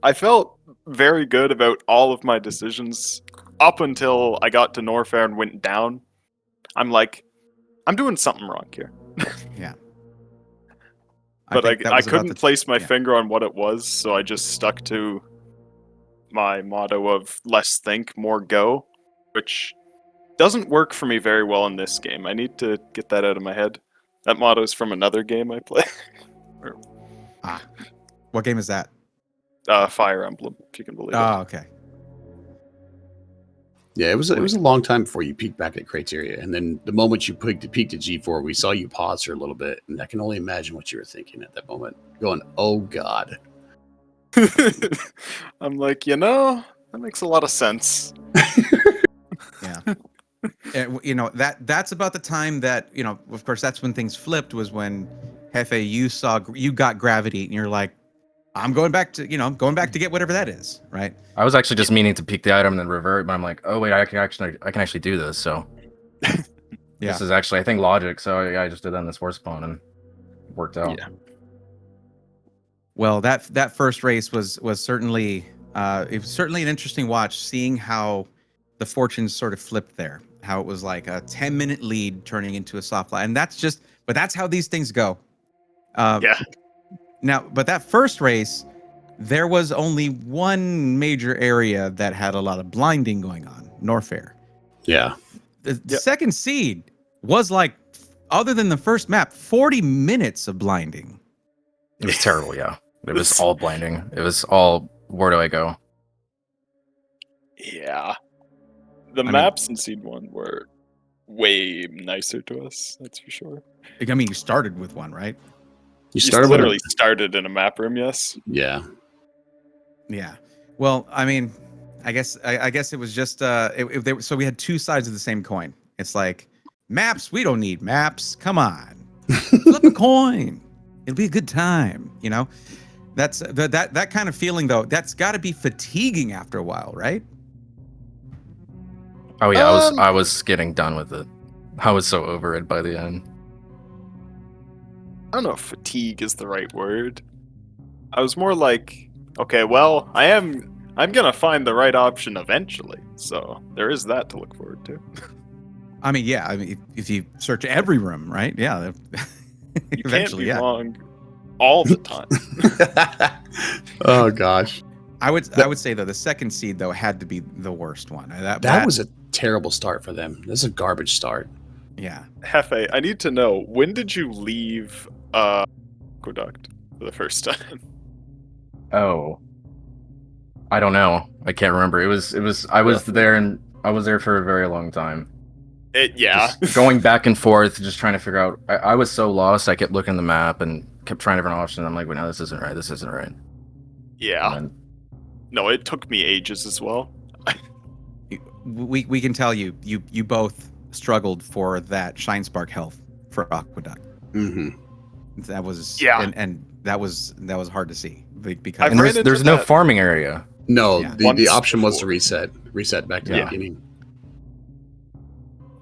I felt very good about all of my decisions up until I got to Norfair and went down. I'm like, I'm doing something wrong here. But think that I was about couldn't the- place my yeah. finger on what it was, so I just stuck to my motto of less think, more go, which doesn't work for me very well in this game. I need to get that out of my head. That motto is from another game I play. What game is that? Fire Emblem, if you can believe it. Oh, okay. Yeah, it was a long time before you peeked back at criteria, and then the moment you peeked at G4, we saw you pause for a little bit, and I can only imagine what you were thinking at that moment, going, "Oh God." I'm like, that makes a lot of sense. Yeah. And, that's about the time that, of course, that's when things flipped, was when Jefe, you got gravity and you're like, I'm going back to get whatever that is, right? I was actually just meaning to peek the item and then revert, but I'm like, oh wait, I can actually do this. So this is actually, I think, logic. So yeah, I just did that in this war spawn and it worked out. Yeah. Well, that first race was certainly it was certainly an interesting watch, seeing how the fortunes sort of flipped there. How it was like a 10-minute lead turning into a soft line, and that's how these things go. Yeah. Now, but that first race, there was only one major area that had a lot of blinding going on, Norfair. Yeah. The second seed was like, other than the first map, 40 minutes of blinding. It was terrible. Yeah, it was all blinding. It was all, where do I go? Yeah. The maps in Seed 1 were way nicer to us, that's for sure. I mean, you started with one, right? You started with literally started in a map room, yes. Yeah. Yeah. Well, I mean, I guess it was just so we had two sides of the same coin. It's like, maps, we don't need maps. Come on. Flip a coin. It'll be a good time, That's that kind of feeling, though. That's got to be fatiguing after a while, right? Oh yeah, I was getting done with it. I was so over it by the end. I don't know if fatigue is the right word. I was more like, okay, well, I'm gonna find the right option eventually. So there is that to look forward to. I mean, yeah. I mean, if you search every room, right? Yeah. You Eventually, can't be yeah. wrong all the time. Oh gosh. I would say, though, the second seed, though, had to be the worst one. That was a terrible start for them. This is a garbage start. Yeah. Jefe, I need to know, when did you leave Aqueduct for the first time? Oh, I don't know. I can't remember. I was there and I was there for a very long time. Yeah. Just going back and forth, just trying to figure out. I was so lost. I kept looking at the map and kept trying different options. I'm like, wait, no, this isn't right. This isn't right. Yeah. And No, it took me ages as well. We can tell you both struggled for that Shine Spark health for Aqueduct. Mm-hmm. That was and that was hard to see because and there's no farming area. No, Yeah. the option was to reset back to the beginning.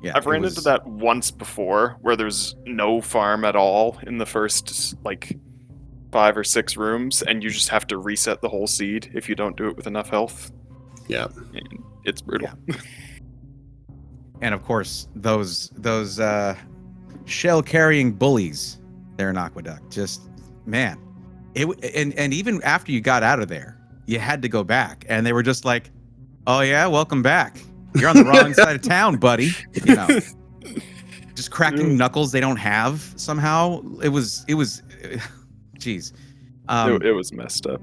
Yeah, I've ran into that once before, where there's no farm at all in the first like 5 or 6 rooms, and you just have to reset the whole seed if you don't do it with enough health. Yeah, and it's brutal. Yeah. And of course, those shell carrying bullies there in Aqueduct, just man, and even after you got out of there, you had to go back, and they were just like, "Oh yeah, welcome back. You're on the wrong side of town, buddy." You know, just cracking knuckles they don't have somehow. It was, jeez. It was messed up.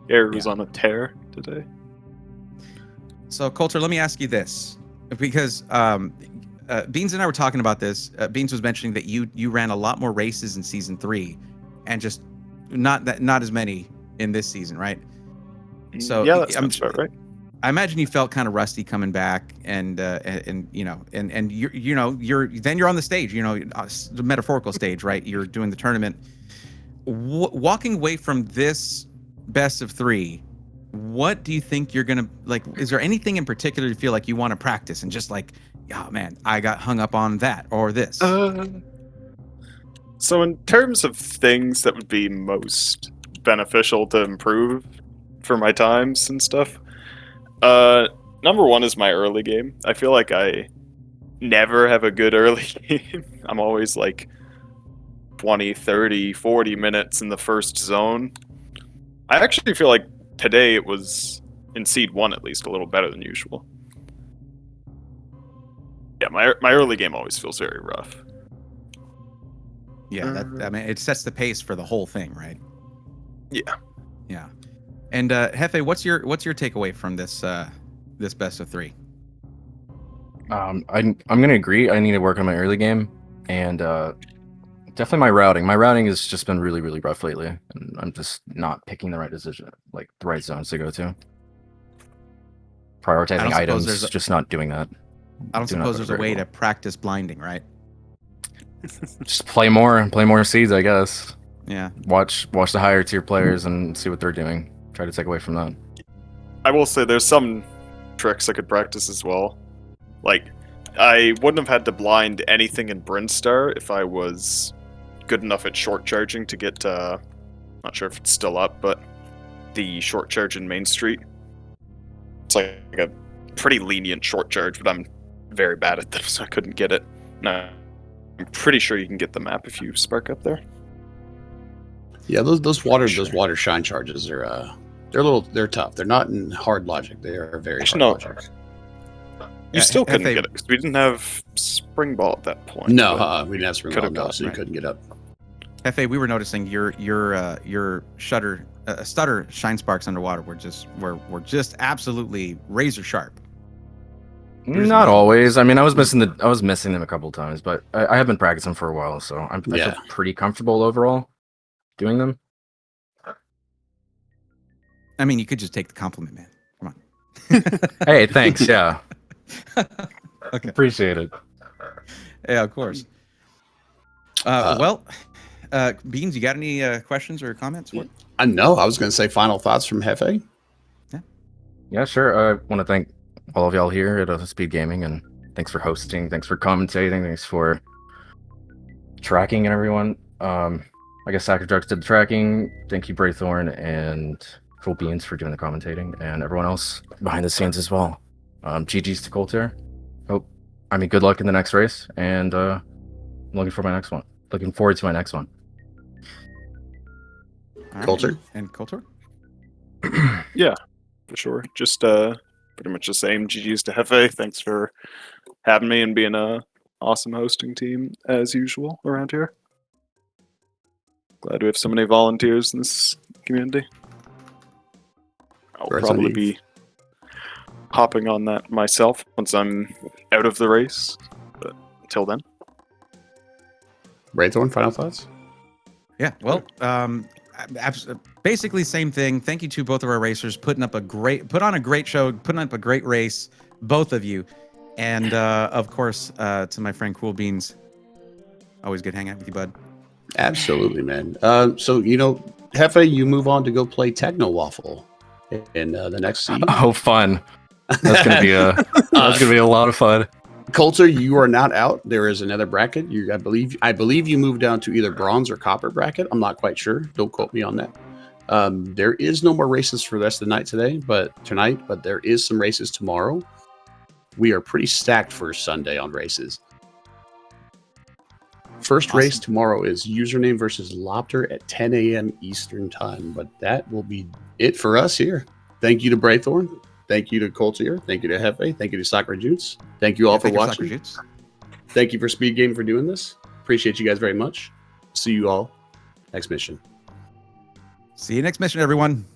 Air was on a tear today. So Colter, let me ask you this, because Beans and I were talking about this. Beans was mentioning that you ran a lot more races in season 3, and just not as many in this season, right? So yeah, that's about right. I imagine you felt kind of rusty coming back, and you know, and you're on the stage, you know, the metaphorical stage, right? You're doing the tournament. Walking away from this best of 3, what do you think you're gonna like? Is there anything in particular you feel like you want to practice and just like, oh man, I got hung up on that or this? So in terms of things that would be most beneficial to improve for my times and stuff, number 1 is my early game. I feel like I never have a good early game. I'm always like 20, 30, 40 minutes in the first zone. I actually feel like today it was, in Seed 1 at least, a little better than usual. Yeah, my early game always feels very rough. Yeah, I mean, it sets the pace for the whole thing, right? Yeah. Yeah. And Jefe, what's your takeaway from this this best of 3? I'm gonna agree. I need to work on my early game, and definitely my routing. My routing has just been really, really rough lately, and I'm just not picking the right decision, like the right zones to go to. Prioritizing items, just not doing that. I don't suppose there's a way to practice blinding, right? Just play more seeds, I guess. Yeah. Watch the higher tier players and see what they're doing. Try to take away from that. I will say there's some tricks I could practice as well. Like, I wouldn't have had to blind anything in Brinstar if I was good enough at short charging to get not sure if it's still up, but the short charge in Main Street. It's like a pretty lenient short charge, but I'm very bad at them, so I couldn't get it. No, I'm pretty sure you can get the map if you spark up there. Yeah, those water shine charges are they're tough. They're not in hard logic. They are very hard logic. You still couldn't get it because we didn't have Spring Ball at that point. No, we didn't have Spring Ball. No, so you couldn't get up. Jefe, we were noticing your stutter shine sparks underwater were just absolutely razor sharp. Not always. I mean, I was missing them a couple times, but I have been practicing for a while, so I feel pretty comfortable overall doing them. I mean, you could just take the compliment, man. Come on. Hey, thanks. Yeah. Okay. Appreciate it. Yeah, of course. Beans, you got any questions or comments? I know. I was going to say final thoughts from Jefe. Yeah, sure. I want to thank all of y'all here at SpeedGaming, and thanks for hosting, thanks for commentating, thanks for tracking and everyone. I guess Sacrifice did the tracking. Thank you, Braythorn and Full Beans for doing the commentating, and everyone else behind the scenes as well. GG's to Coltero. Good luck in the next race, and looking forward to my next one. Coltero? And Coltero? Yeah, for sure. Just pretty much the same. GG's to Jefe. Thanks for having me and being on awesome hosting team as usual around here. Glad we have so many volunteers in this community. I'll Birds probably on Eve. be hopping on that myself once I'm out of the race. But until then, Raythorn, final thoughts? Yeah, well, basically same thing. Thank you to both of our racers put on a great show, putting up a great race, both of you, and of course to my friend Cool Beans. Always good hanging out with you, bud. Absolutely, man. So Jefe, you move on to go play Techno Waffle in the next season. Oh, fun! That's gonna be a lot of fun. Coulter, you are not out. There is another bracket. I believe you moved down to either bronze or copper bracket. I'm not quite sure. Don't quote me on that. There is no more races for the rest of the night tonight, but there is some races tomorrow. We are pretty stacked for Sunday on races. First Awesome. race tomorrow is Username versus Lobter at 10 a.m. Eastern time, but that will be it for us here. Thank you to Braythorn. Thank you to Coltero. Thank you to Jefe. Thank you to Soccer Jutes. Thank you all for watching. Thank you for SpeedGaming for doing this. Appreciate you guys very much. See you all next mission. See you next mission, everyone.